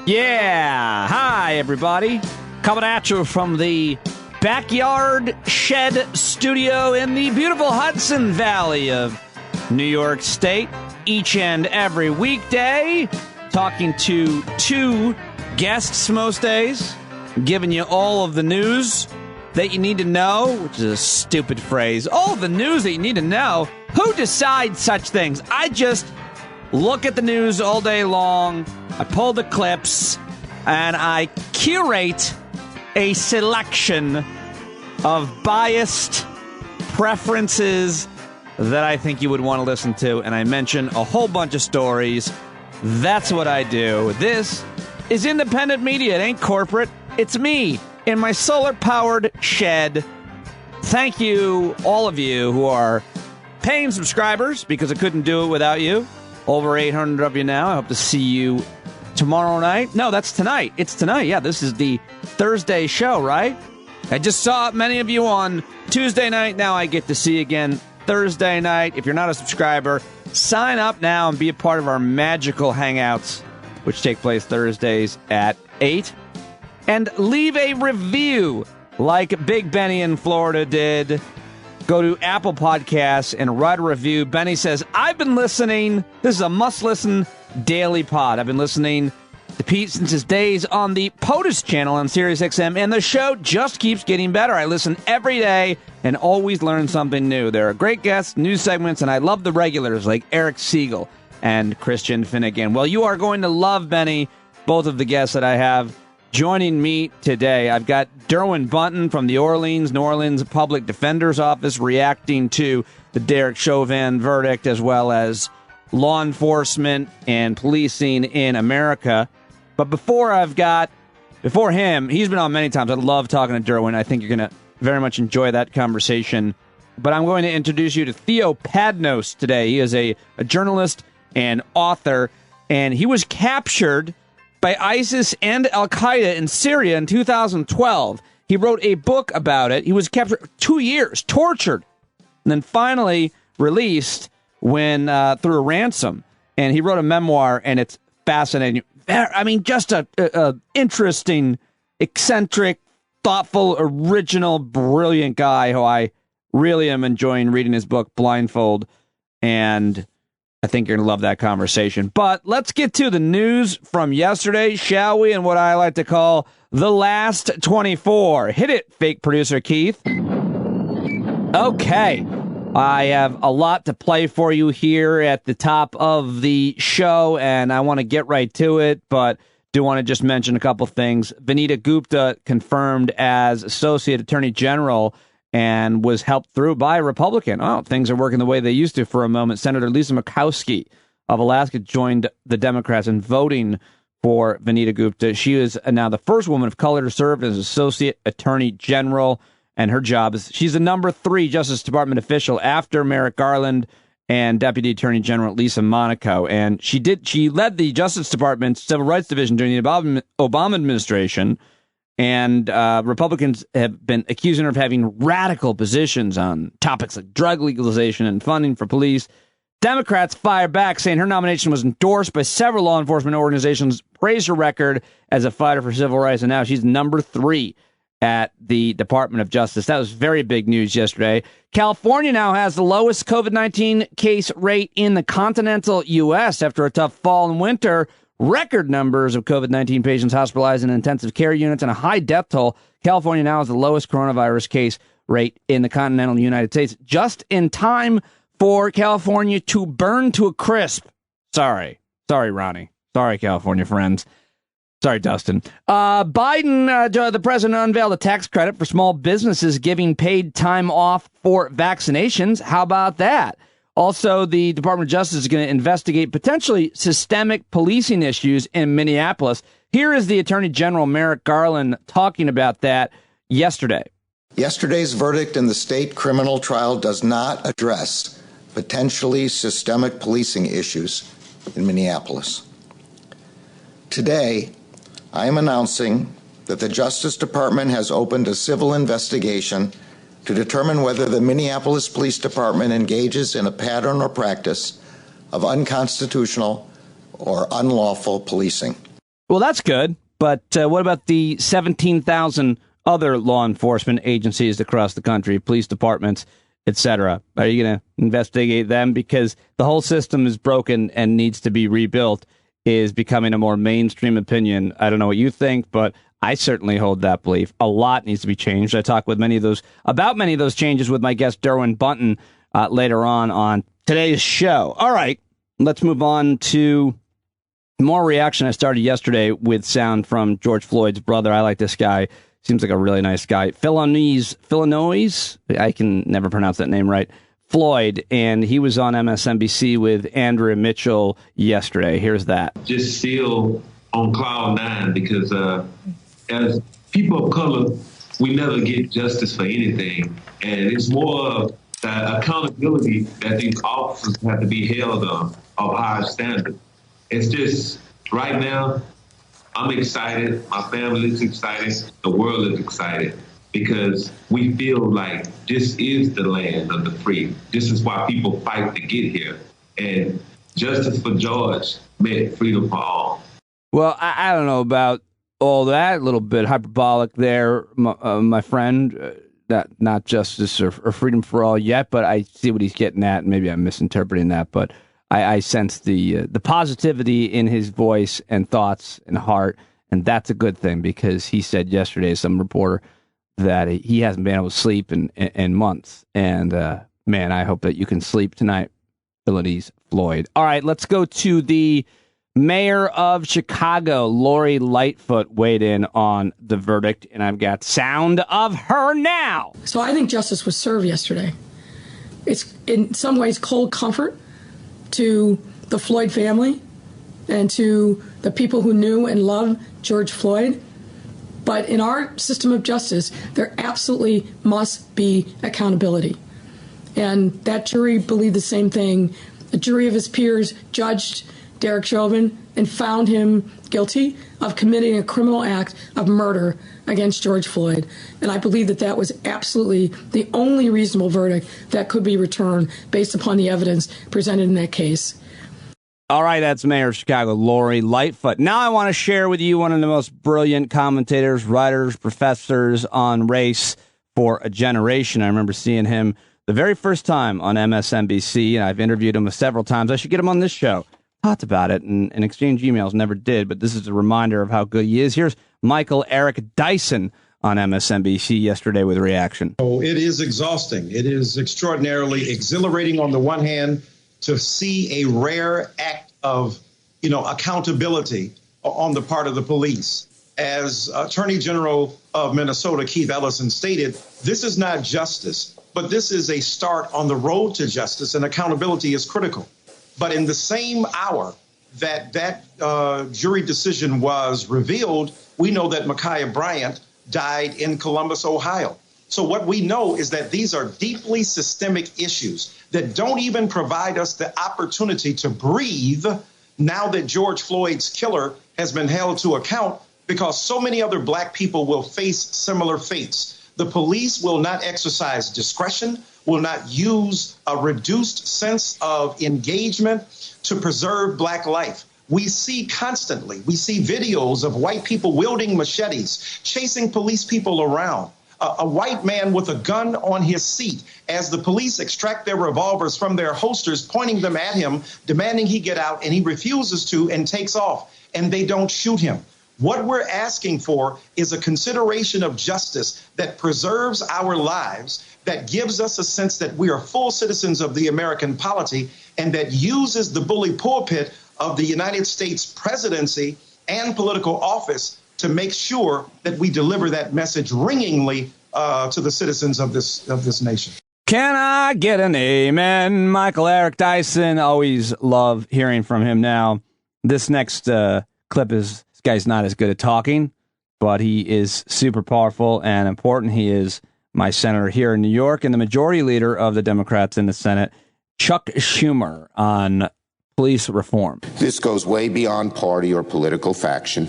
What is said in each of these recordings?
Yeah, hi everybody. Coming at you from the backyard shed studio in the beautiful Hudson Valley of New York State. Each and every weekday, talking to two guests most days, giving you all of the news that you need to know, which is a stupid phrase. All of the news that you need to know. Who decides such things? I just look at the news all day long. I pull the clips, and I curate a selection of biased preferences that I think you would want to listen to, and I mention a whole bunch of stories. That's what I do. This is independent media. It ain't corporate. It's me in my solar-powered shed. Thank you, all of you who are paying subscribers, because I couldn't do it without you. Over 800 of you now. I hope to see you tomorrow night. No, that's tonight. It's tonight. Yeah, this is the Thursday show, right? I just saw many of you on Tuesday night. Now I get to see you again Thursday night. If you're not a subscriber, sign up now and be a part of our magical hangouts, which take place Thursdays at 8. And leave a review like Big Benny in Florida did. Go to Apple Podcasts and write a review. Benny says, I've been listening. This is a must-listen daily pod. I've been listening to Pete since his days on the POTUS channel on Sirius XM, and the show just keeps getting better. I listen every day and always learn something new. There are great guests, news segments, and I love the regulars like Eric Siegel and Christian Finnegan. Well, you are going to love, Benny, both of the guests that I have joining me today. I've got Derwyn Bunton from the New Orleans Public Defender's Office reacting to the Derek Chauvin verdict, as well as law enforcement and policing in America. But before him, he's been on many times. I love talking to Derwyn. I think you're going to very much enjoy that conversation. But I'm going to introduce you to Theo Padnos today. He is a journalist and author, and he was captured by ISIS and Al-Qaeda in Syria in 2012. He wrote a book about it. He was captured 2 years, tortured, and then finally released when through a ransom. And he wrote a memoir, and it's fascinating. I mean, just a interesting, eccentric, thoughtful, original, brilliant guy who I really am enjoying reading his book, Blindfold, and I think you're going to love that conversation. But let's get to the news from yesterday, shall we? And what I like to call the last 24. Hit it, fake producer Keith. Okay. I have a lot to play for you here at the top of the show, and I want to get right to it, but do want to just mention a couple things. Vanita Gupta confirmed as Associate Attorney General and was helped through by a Republican. Oh, things are working the way they used to for a moment. Senator Lisa Murkowski of Alaska joined the Democrats in voting for Vanita Gupta. She is now the first woman of color to serve as Associate Attorney General, and her job is she's the number 3 Justice Department official after Merrick Garland and Deputy Attorney General Lisa Monaco. And she led the Justice Department's Civil Rights Division during the Obama administration. And Republicans have been accusing her of having radical positions on topics like drug legalization and funding for police. Democrats fire back, saying her nomination was endorsed by several law enforcement organizations, praised her record as a fighter for civil rights, and now she's number 3 at the Department of Justice. That was very big news yesterday. California now has the lowest COVID-19 case rate in the continental U.S. after a tough fall and winter. Record numbers of COVID-19 patients hospitalized in intensive care units and a high death toll. California now has the lowest coronavirus case rate in the continental United States, just in time for California to burn to a crisp. Sorry, Ronnie. Sorry, California friends. Sorry, Dustin. Biden, the president, unveiled a tax credit for small businesses giving paid time off for vaccinations. How about that? Also, the Department of Justice is going to investigate potentially systemic policing issues in Minneapolis. Here is the Attorney General, Merrick Garland, talking about that yesterday. Yesterday's verdict in the state criminal trial does not address potentially systemic policing issues in Minneapolis. Today, I am announcing that the Justice Department has opened a civil investigation to determine whether the Minneapolis Police Department engages in a pattern or practice of unconstitutional or unlawful policing. Well, that's good. But what about the 17,000 other law enforcement agencies across the country, police departments, etc.? Are you going to investigate them? Because the whole system is broken and needs to be rebuilt, is becoming a more mainstream opinion. I don't know what you think, but I certainly hold that belief. A lot needs to be changed. I talk with many of those changes with my guest Derwyn Bunton later on today's show. All right, let's move on to more reaction. I started yesterday with sound from George Floyd's brother. I like this guy. Seems like a really nice guy. Philanois, I can never pronounce that name right. Floyd, and he was on MSNBC with Andrea Mitchell yesterday. Here's that. Just still on cloud nine because as people of color, we never get justice for anything. And it's more of the accountability that these officers have to be held of higher standard. It's just right now, I'm excited. My family is excited. The world is excited because we feel like this is the land of the free. This is why people fight to get here. And justice for George meant freedom for all. Well, I don't know about all that. A little bit hyperbolic there, my friend. Not justice or freedom for all yet, but I see what he's getting at. Maybe I'm misinterpreting that, but I sense the positivity in his voice and thoughts and heart, and that's a good thing because he said yesterday, some reporter, that he hasn't been able to sleep in months. And man, I hope that you can sleep tonight, Philanois Floyd. All right, let's go to the mayor of Chicago, Lori Lightfoot, weighed in on the verdict, and I've got sound of her now. So I think justice was served yesterday. It's in some ways cold comfort to the Floyd family and to the people who knew and loved George Floyd. But in our system of justice, there absolutely must be accountability. And that jury believed the same thing. A jury of his peers judged Derek Chauvin and found him guilty of committing a criminal act of murder against George Floyd. And I believe that that was absolutely the only reasonable verdict that could be returned based upon the evidence presented in that case. All right, that's Mayor of Chicago, Lori Lightfoot. Now I want to share with you one of the most brilliant commentators, writers, professors on race for a generation. I remember seeing him the very first time on MSNBC, and I've interviewed him several times. I should get him on this show. Talked about it and exchange emails, never did, but this is a reminder of how good he is. Here's Michael Eric Dyson on MSNBC yesterday with reaction. Oh, it is exhausting. It is extraordinarily exhilarating on the one hand to see a rare act of, accountability on the part of the police. As Attorney General of Minnesota, Keith Ellison, stated, this is not justice, but this is a start on the road to justice, and accountability is critical. But in the same hour that jury decision was revealed, we know that Ma'Khia Bryant died in Columbus, Ohio. So what we know is that these are deeply systemic issues that don't even provide us the opportunity to breathe now that George Floyd's killer has been held to account, because so many other black people will face similar fates. The police will not exercise discretion, will not use a reduced sense of engagement to preserve black life. We see videos of white people wielding machetes, chasing police people around. A white man with a gun on his seat as the police extract their revolvers from their holsters, pointing them at him, demanding he get out, and he refuses to and takes off, and they don't shoot him. What we're asking for is a consideration of justice that preserves our lives, that gives us a sense that we are full citizens of the American polity, and that uses the bully pulpit of the United States presidency and political office to make sure that we deliver that message ringingly to the citizens of this nation. Can I get an amen? Michael Eric Dyson, always love hearing from him. Now, this next clip is, this guy's not as good at talking, but he is super powerful and important. He is my senator here in New York and the majority leader of the Democrats in the Senate, Chuck Schumer, on police reform. This goes way beyond party or political faction.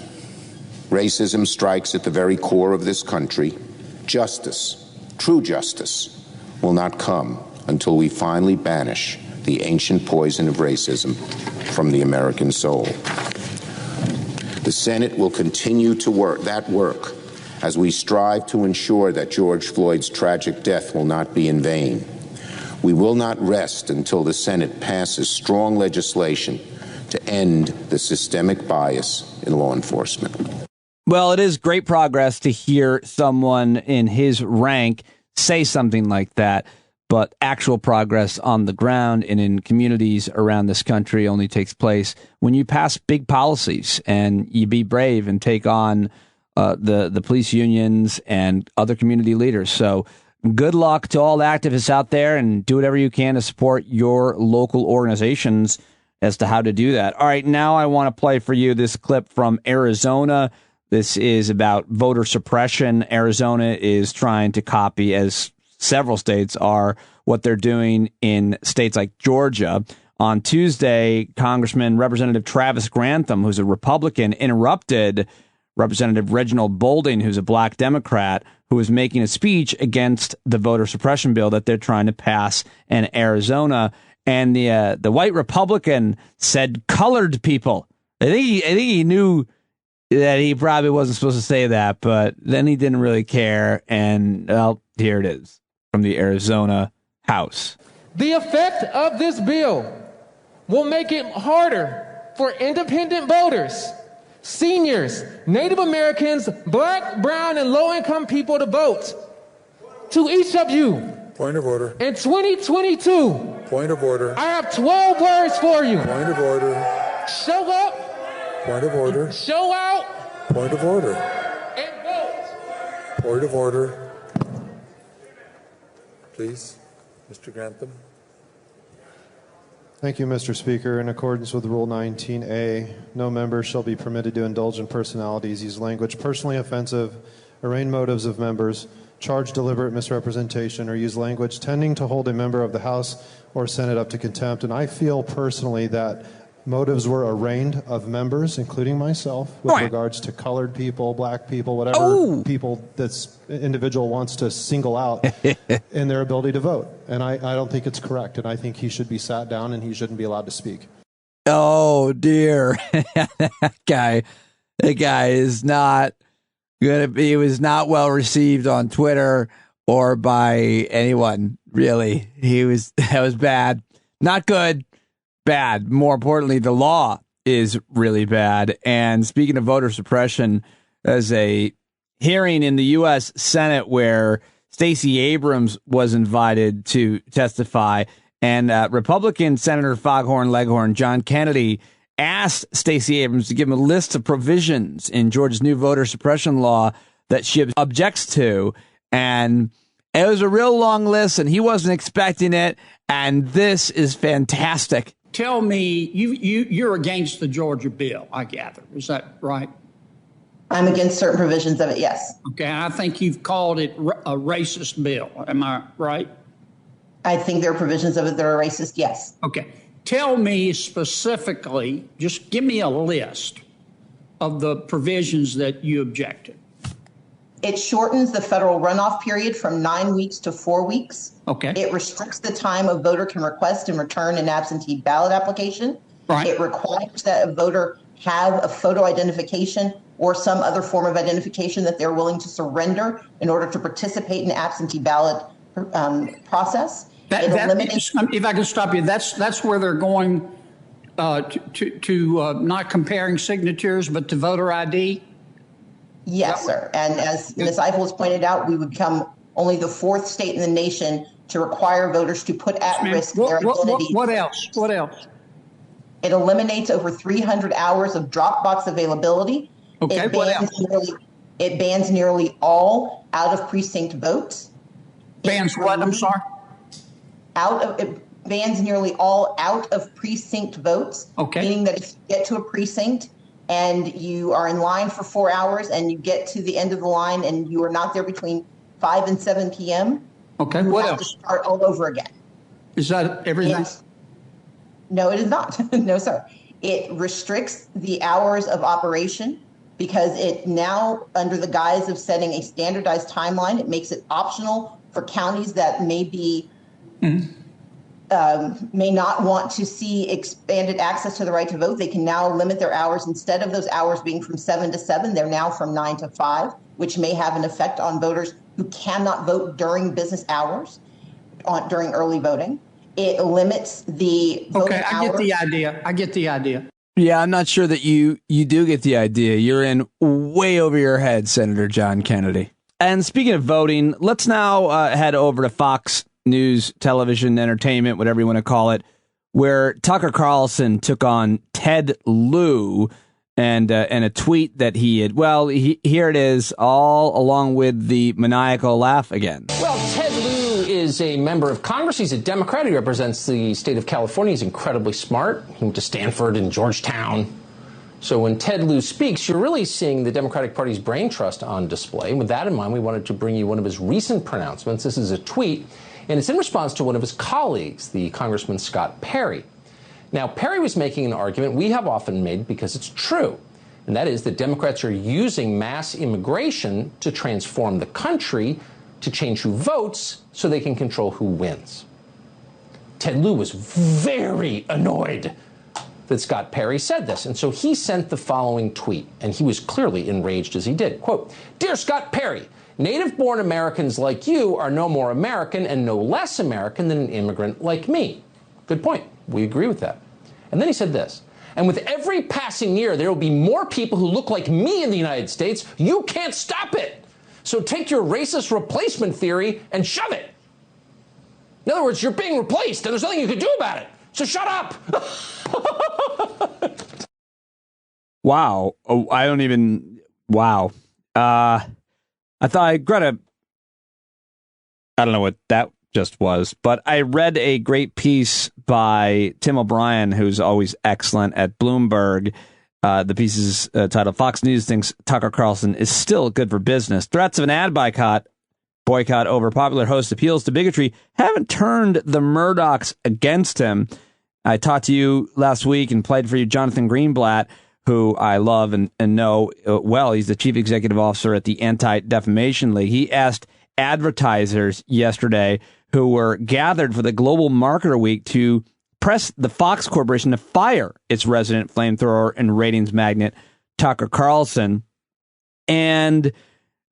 Racism strikes at the very core of this country. Justice, true justice, will not come until we finally banish the ancient poison of racism from the American soul. The Senate will continue to work as we strive to ensure that George Floyd's tragic death will not be in vain. We will not rest until the Senate passes strong legislation to end the systemic bias in law enforcement. Well, it is great progress to hear someone in his rank say something like that, but actual progress on the ground and in communities around this country only takes place when you pass big policies and you be brave and take on the police unions and other community leaders. So good luck to all the activists out there, and do whatever you can to support your local organizations as to how to do that. All right, now I want to play for you this clip from Arizona. This is about voter suppression. Arizona is trying to copy, as several states are, what they're doing in states like Georgia. On Tuesday, Congressman Representative Travis Grantham, who's a Republican, interrupted Representative Reginald Boulding, who's a black Democrat, who was making a speech against the voter suppression bill that they're trying to pass in Arizona. And the white Republican said colored people. I think he knew that he probably wasn't supposed to say that, but then he didn't really care. And, well, here it is from the Arizona House. The effect of this bill will make it harder for independent voters, seniors, Native Americans, black, brown, and low-income people to vote. To each of you. Point of order. In 2022. Point of order. I have 12 words for you. Point of order. Show up. Point of order. Show out. Point of order. And vote. Point of order. Please, Mr. Grantham. Thank you, Mr. Speaker. In accordance with Rule 19A, no member shall be permitted to indulge in personalities, use language personally offensive, arraign motives of members, charge deliberate misrepresentation, or use language tending to hold a member of the House or Senate up to contempt. And I feel personally that motives were arraigned of members, including myself, with regards to colored people, black people, whatever people this individual wants to single out in their ability to vote. And I don't think it's correct. And I think he should be sat down and he shouldn't be allowed to speak. Oh, dear. That guy is not going to be, he was not well received on Twitter or by anyone, really. That was bad. Not good. Bad. More importantly, the law is really bad. And speaking of voter suppression, there's a hearing in the U.S. Senate where Stacey Abrams was invited to testify, and Republican Senator Foghorn Leghorn John Kennedy asked Stacey Abrams to give him a list of provisions in Georgia's new voter suppression law that she objects to. And it was a real long list, and he wasn't expecting it. And this is fantastic. Tell me, you're against the Georgia bill, I gather. Is that right? I'm against certain provisions of it, yes. Okay, I think you've called it a racist bill. Am I right? I think there are provisions of it that are racist, yes. Okay. Tell me specifically, just give me a list of the provisions that you objected. It shortens the federal runoff period from 9 weeks to 4 weeks. Okay. It restricts the time a voter can request and return an absentee ballot application. Right. It requires that a voter have a photo identification or some other form of identification that they're willing to surrender in order to participate in the absentee ballot process. If I can stop you, that's where they're going to not comparing signatures, but to voter ID? Yes, sir. And as Ms. Eiffel has pointed out, we would become only the fourth state in the nation to require voters to put at risk their identities. What else? What else? It eliminates over 300 hours of Dropbox availability. Okay, It bans nearly all out-of-precinct votes. Bans what? I'm sorry? It bans nearly all out-of-precinct votes. Okay. Meaning that if you get to a precinct and you are in line for 4 hours and you get to the end of the line and you are not there between 5 and 7 p.m., okay, you what have else? to start all over again. Is that everything? No, it is not. No, sir. It restricts the hours of operation because it now, under the guise of setting a standardized timeline, it makes it optional for counties that may be may not want to see expanded access to the right to vote, they can now limit their hours. Instead of those hours being from 7 to 7, they're now from 9 to 5, which may have an effect on voters who cannot vote during business hours, during early voting. It limits the voting hours. I get the idea. Yeah, I'm not sure that you do get the idea. You're in way over your head, Senator John Kennedy. And speaking of voting, let's now head over to Fox News, television, entertainment, whatever you want to call it, where Tucker Carlson took on Ted Lieu and a tweet that he had. Well, here it is, all along with the maniacal laugh again. Well, Ted Lieu is a member of Congress. He's a Democrat. He represents the state of California. He's incredibly smart. He went to Stanford and Georgetown. So when Ted Lieu speaks, you're really seeing the Democratic Party's brain trust on display. And with that in mind, we wanted to bring you one of his recent pronouncements. This is a tweet, and it's in response to one of his colleagues, the Congressman Scott Perry. Now, Perry was making an argument we have often made because it's true, and that is that Democrats are using mass immigration to transform the country, to change who votes so they can control who wins. Ted Lieu was very annoyed that Scott Perry said this, and so he sent the following tweet, and he was clearly enraged as he did. Quote, "Dear Scott Perry, native-born Americans like you are no more American and no less American than an immigrant like me." Good point. We agree with that. And then he said this, "And with every passing year, there will be more people who look like me in the United States. You can't stop it. So take your racist replacement theory and shove it. In other words, you're being replaced, and there's nothing you can do about it. So shut up." Wow. Oh, I don't even. Wow. I thought Greta. I don't know what that just was, but I read a great piece by Tim O'Brien, who's always excellent at Bloomberg. The piece is titled "Fox News Thinks Tucker Carlson is Still Good for Business. Threats of an ad boycott over popular host appeals to bigotry haven't turned the Murdochs against him." I talked to you last week and played for you Jonathan Greenblatt, who I love and know well. He's the chief executive officer at the Anti-Defamation League. He asked advertisers yesterday who were gathered for the Global Marketer Week to press the Fox Corporation to fire its resident flamethrower and ratings magnate, Tucker Carlson. And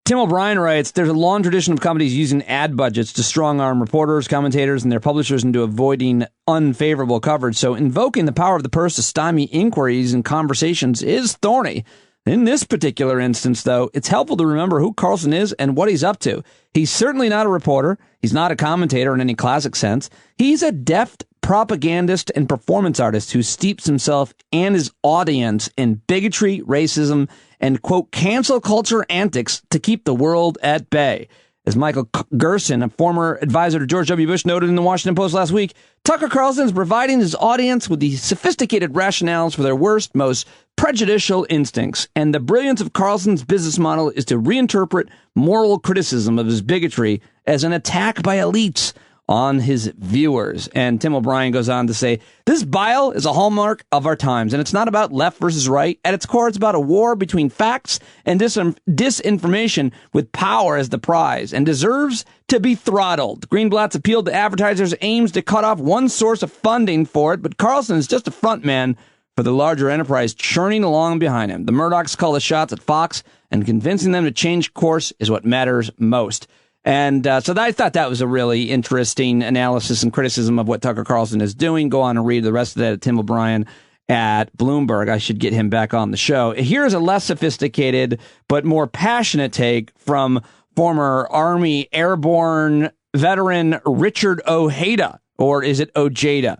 Tim O'Brien writes, "There's a long tradition of companies using ad budgets to strong-arm reporters, commentators, and their publishers into avoiding unfavorable coverage. So invoking the power of the purse to stymie inquiries and conversations is thorny. In this particular instance, though, it's helpful to remember who Carlson is and what he's up to. He's certainly not a reporter. He's not a commentator in any classic sense. He's a deft propagandist and performance artist who steeps himself and his audience in bigotry, racism, and, quote, cancel culture antics to keep the world at bay." As Michael Gerson, a former advisor to George W. Bush, noted in the Washington Post last week, Tucker Carlson is providing his audience with the sophisticated rationales for their worst, most prejudicial instincts. And the brilliance of Carlson's business model is to reinterpret moral criticism of his bigotry as an attack by elites on his viewers. And Tim O'Brien goes on to say, "This bile is a hallmark of our times, and it's not about left versus right. At its core, it's about a war between facts and disinformation with power as the prize, and deserves to be throttled. Greenblatt's appeal to advertisers aims to cut off one source of funding for it, but Carlson is just a front man for the larger enterprise churning along behind him. The Murdochs call the shots at Fox, and convincing them to change course is what matters most." And so I thought that was a really interesting analysis and criticism of what Tucker Carlson is doing. Go on and read the rest of that at Tim O'Brien at Bloomberg. I should get him back on the show. Here's a less sophisticated but more passionate take from former Army Airborne veteran Richard Ojeda, or is it Ojeda?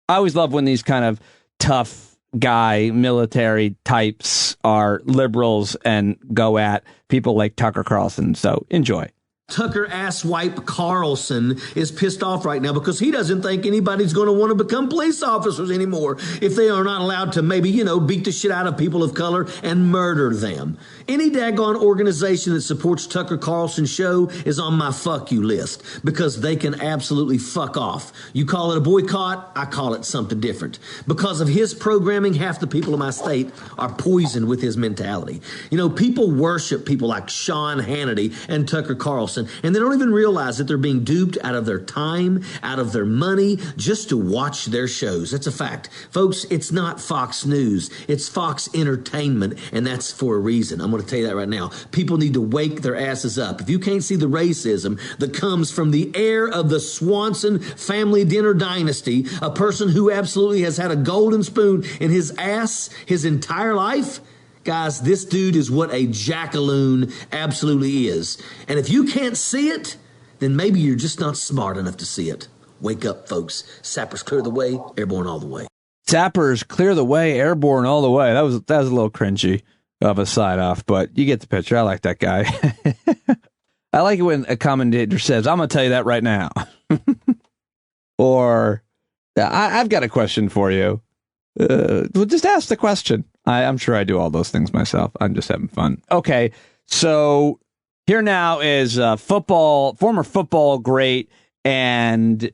I always love when these kind of tough guy military types are liberals and go at people like Tucker Carlson. So enjoy. Tucker asswipe Carlson is pissed off right now because he doesn't think anybody's going to want to become police officers anymore if they are not allowed to maybe, beat the shit out of people of color and murder them. Any daggone organization that supports Tucker Carlson's show is on my fuck you list because they can absolutely fuck off. You call it a boycott, I call it something different. Because of his programming, half the people in my state are poisoned with his mentality. People worship people like Sean Hannity and Tucker Carlson. Carlson, and they don't even realize that they're being duped out of their time, out of their money, just to watch their shows. That's a fact. Folks, it's not Fox News. It's Fox Entertainment, and that's for a reason. I'm going to tell you that right now. People need to wake their asses up. If you can't see the racism that comes from the heir of the Swanson family dinner dynasty, a person who absolutely has had a golden spoon in his ass his entire life, guys, this dude is what a jackaloon absolutely is. And if you can't see it, then maybe you're just not smart enough to see it. Wake up, folks. Sappers clear the way, airborne all the way. Sappers clear the way, airborne all the way. That was a little cringy of a side off, but you get the picture. I like that guy. I like it when a commentator says, I'm going to tell you that right now. Or, I've got a question for you. Well, just ask the question. I'm sure I do all those things myself. I'm just having fun. Okay, so here now is former football great and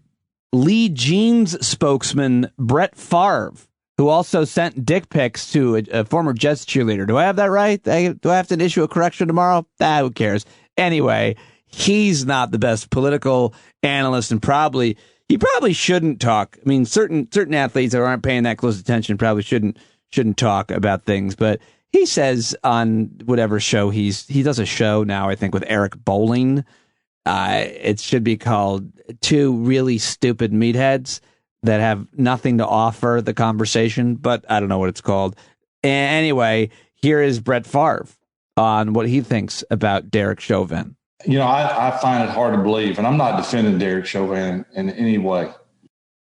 Lee Jeans spokesman Brett Favre, who also sent dick pics to a former Jets cheerleader. Do I have that right? Do I have to issue a correction tomorrow? Who cares? Anyway, he's not the best political analyst, and he probably shouldn't talk. I mean, certain athletes that aren't paying that close attention probably shouldn't talk about things. But he says on whatever show he does a show now, I think with Eric Bowling. It should be called Two Really Stupid Meatheads that have nothing to offer the conversation, but I don't know what it's called. Anyway, here is Brett Favre on what he thinks about Derek Chauvin. You know, I find it hard to believe, and I'm not defending Derek Chauvin in any way.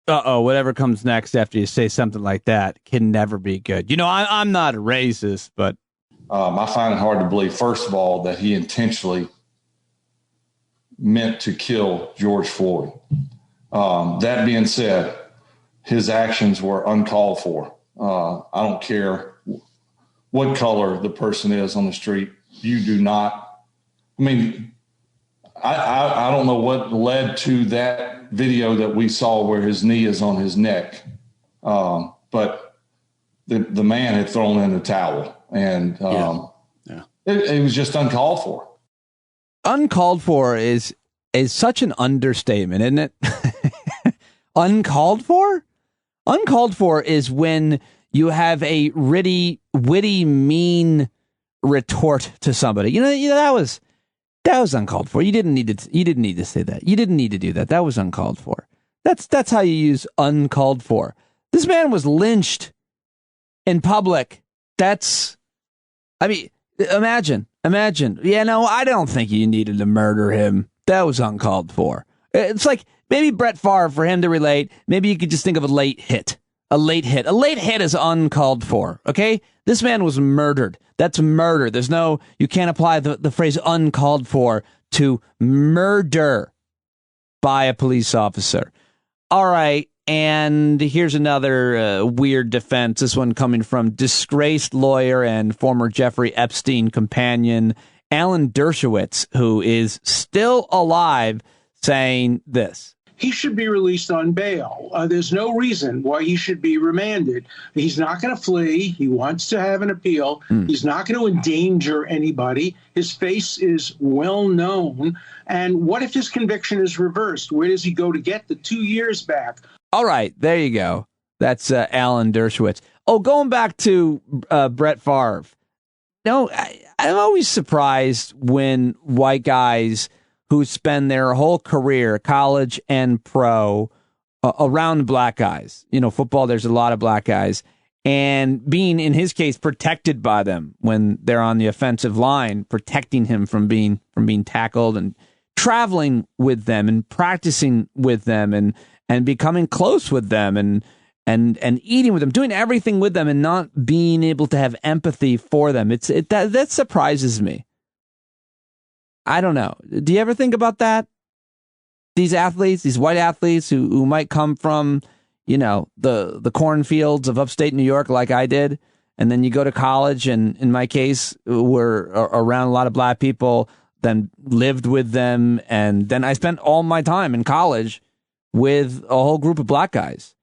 Whatever comes next after you say something like that can never be good. You know, I'm not a racist, but I find it hard to believe, first of all, that he intentionally meant to kill George Floyd. That being said, his actions were uncalled for. I don't care what color the person is on the street. You do not. I mean, I don't know what led to that video that we saw where his knee is on his neck. But the man had thrown in the towel, and it was just uncalled for. Uncalled for is such an understatement, isn't it? Uncalled for? Uncalled for is when you have a witty, mean retort to somebody. You know that was uncalled for. You didn't need to say that. You didn't need to do that. That was uncalled for. That's how you use uncalled for. This man was lynched in public. Imagine. Yeah, no, I don't think you needed to murder him. That was uncalled for. It's like maybe Brett Favre, for him to relate, maybe you could just think of a late hit. A late hit is uncalled for, okay? This man was murdered. That's murder. You can't apply the phrase uncalled for to murder by a police officer. All right, and here's another weird defense, this one coming from disgraced lawyer and former Jeffrey Epstein companion, Alan Dershowitz, who is still alive, saying this. He should be released on bail. There's no reason why he should be remanded. He's not going to flee. He wants to have an appeal. He's not going to endanger anybody. His face is well known. And what if his conviction is reversed? Where does he go to get the 2 years back? All right, there you go. That's Alan Dershowitz. Oh, going back to Brett Favre. No, I'm always surprised when white guys who spend their whole career, college and pro, around black guys. You know, football, there's a lot of black guys. And being, in his case, protected by them when they're on the offensive line, protecting him from being tackled, and traveling with them and practicing with them and becoming close with them and eating with them, doing everything with them and not being able to have empathy for them. That surprises me. I don't know. Do you ever think about that? These athletes, these white athletes who might come from, you know, the cornfields of upstate New York like I did, and then you go to college, and in my case, we're around a lot of black people, then lived with them, and then I spent all my time in college with a whole group of black guys.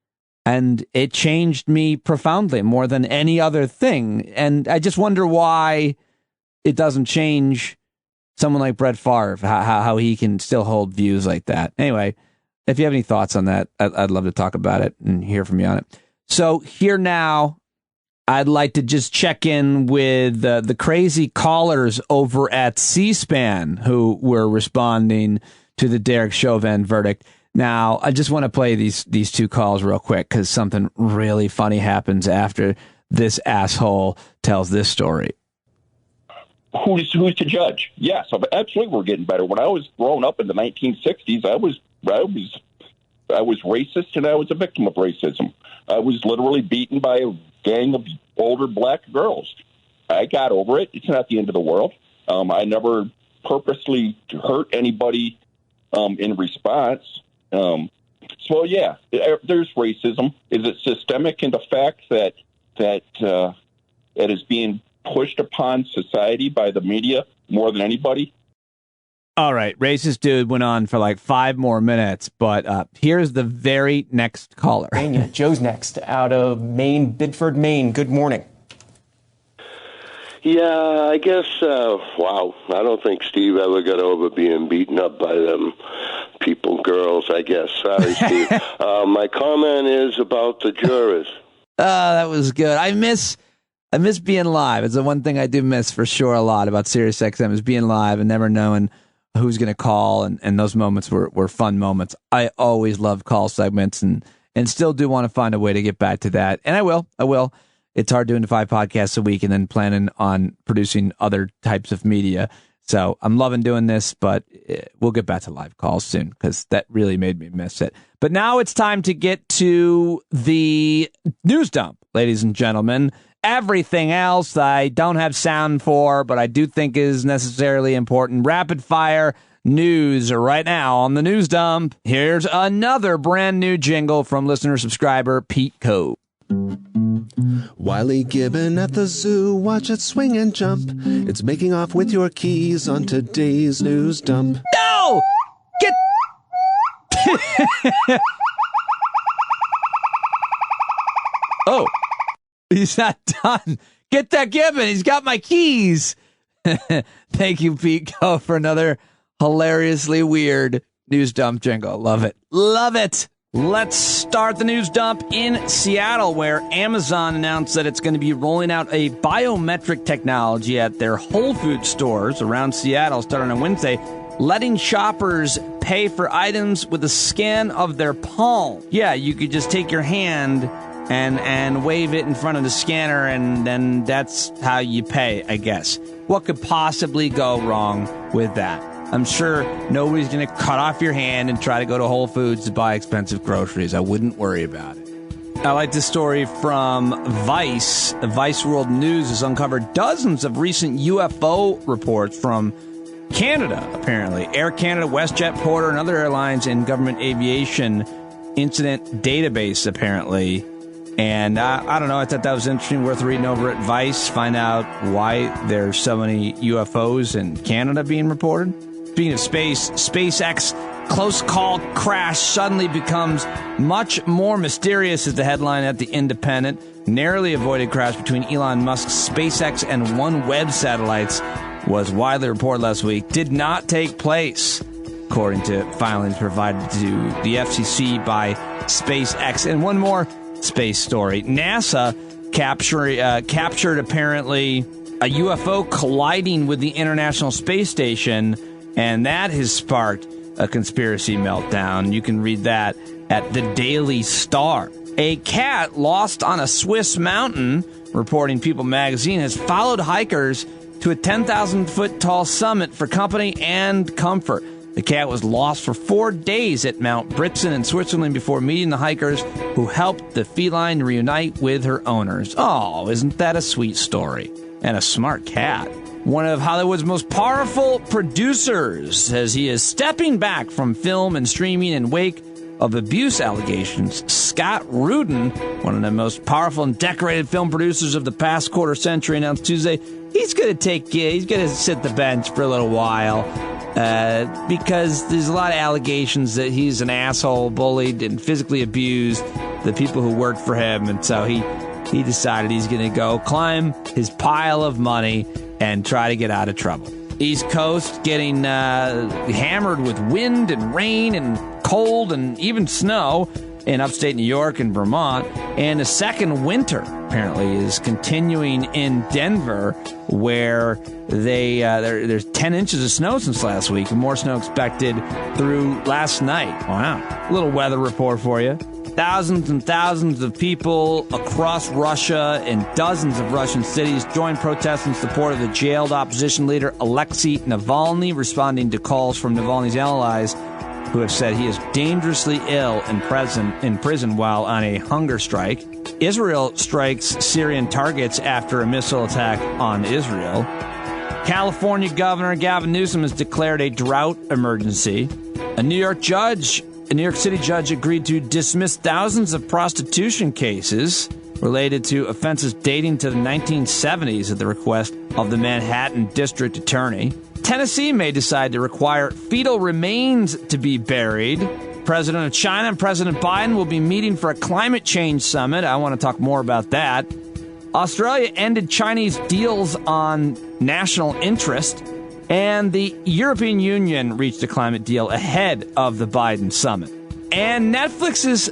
And it changed me profoundly, more than any other thing. And I just wonder why it doesn't change someone like Brett Favre, how he can still hold views like that. Anyway, if you have any thoughts on that, I'd love to talk about it and hear from you on it. So here now, I'd like to just check in with the crazy callers over at C-SPAN who were responding to the Derek Chauvin verdict. Now, I just want to play these two calls real quick because something really funny happens after this asshole tells this story. Who's to judge? Yes, absolutely, we're getting better. When I was growing up in the 1960s, I was racist and I was a victim of racism. I was literally beaten by a gang of older black girls. I got over it. It's not the end of the world. I never purposely hurt anybody in response. So yeah, there's racism. Is it systemic in the fact that it is being pushed upon society by the media more than anybody? All right, racist dude went on for like 5 more minutes, but here's the very next caller. Joe's next, out of Maine, Bidford, Maine. Good morning. Yeah, I guess, wow, I don't think Steve ever got over being beaten up by them girls, I guess. Sorry, Steve. My comment is about the jurors. That was good. I miss being live. It's the one thing I do miss for sure a lot about SiriusXM is being live and never knowing who's going to call, and those moments were fun moments. I always love call segments and still do want to find a way to get back to that. And I will. It's hard doing 5 podcasts a week and then planning on producing other types of media. So I'm loving doing this, but we'll get back to live calls soon because that really made me miss it. But now it's time to get to the news dump, ladies and gentlemen. Everything else I don't have sound for, but I do think is necessarily important. Rapid fire news right now on the news dump. Here's another brand new jingle from listener subscriber Pete Coe. Wiley Gibbon at the zoo, watch it swing and jump. It's making off with your keys on today's news dump. No! Get... Oh, he's not done. Get that Gibbon. He's got my keys. Thank you, Pete Coe, for another hilariously weird news dump jingle. Love it. Love it. Let's start the news dump in Seattle, where Amazon announced that it's going to be rolling out a biometric technology at their Whole Foods stores around Seattle starting on Wednesday, letting shoppers pay for items with a scan of their palm. Yeah, you could just take your hand and wave it in front of the scanner, and then that's how you pay, I guess. What could possibly go wrong with that? I'm sure nobody's going to cut off your hand and try to go to Whole Foods to buy expensive groceries. I wouldn't worry about it. I like this story from Vice. Vice World News has uncovered dozens of recent UFO reports from Canada, apparently. Air Canada, WestJet, Porter, and other airlines in government aviation incident database, apparently. And I don't know, I thought that was interesting, worth reading over at Vice, find out why there's so many UFOs in Canada being reported. Speaking of space, SpaceX close call crash suddenly becomes much more mysterious, as the headline at The Independent. Narrowly avoided crash between Elon Musk's SpaceX and OneWeb satellites was widely reported last week. Did not take place, according to filings provided to the FCC by SpaceX. And one more space story. NASA captured apparently a UFO colliding with the International Space Station, and that has sparked a conspiracy meltdown. You can read that at the Daily Star. A cat lost on a Swiss mountain, reporting People magazine, has followed hikers to a 10,000-foot tall summit for company and comfort. The cat was lost for 4 days at Mount Britzen in Switzerland before meeting the hikers who helped the feline reunite with her owners. Oh, isn't that a sweet story? And a smart cat. One of Hollywood's most powerful producers says he is stepping back from film and streaming in wake of abuse allegations. Scott Rudin, one of the most powerful and decorated film producers of the past quarter century, announced Tuesday he's going to sit the bench for a little while. Because there's a lot of allegations that he's an asshole, bullied, and physically abused the people who worked for him. And so he decided he's going to go climb his pile of money and try to get out of trouble. East Coast getting hammered with wind and rain and cold and even snow in upstate New York and Vermont. And a second winter, apparently, is continuing in Denver, where there's 10 inches of snow since last week, and more snow expected through last night. Wow. A little weather report for you. Thousands and thousands of people across Russia and dozens of Russian cities joined protests in support of the jailed opposition leader Alexei Navalny, responding to calls from Navalny's allies who have said he is dangerously ill in prison while on a hunger strike. Israel strikes Syrian targets after a missile attack on Israel. California Governor Gavin Newsom has declared a drought emergency. A New York City judge agreed to dismiss thousands of prostitution cases related to offenses dating to the 1970s at the request of the Manhattan District Attorney. Tennessee may decide to require fetal remains to be buried. President of China and President Biden will be meeting for a climate change summit. I want to talk more about that. Australia ended Chinese deals on national interest. And the European Union reached a climate deal ahead of the Biden summit. And Netflix's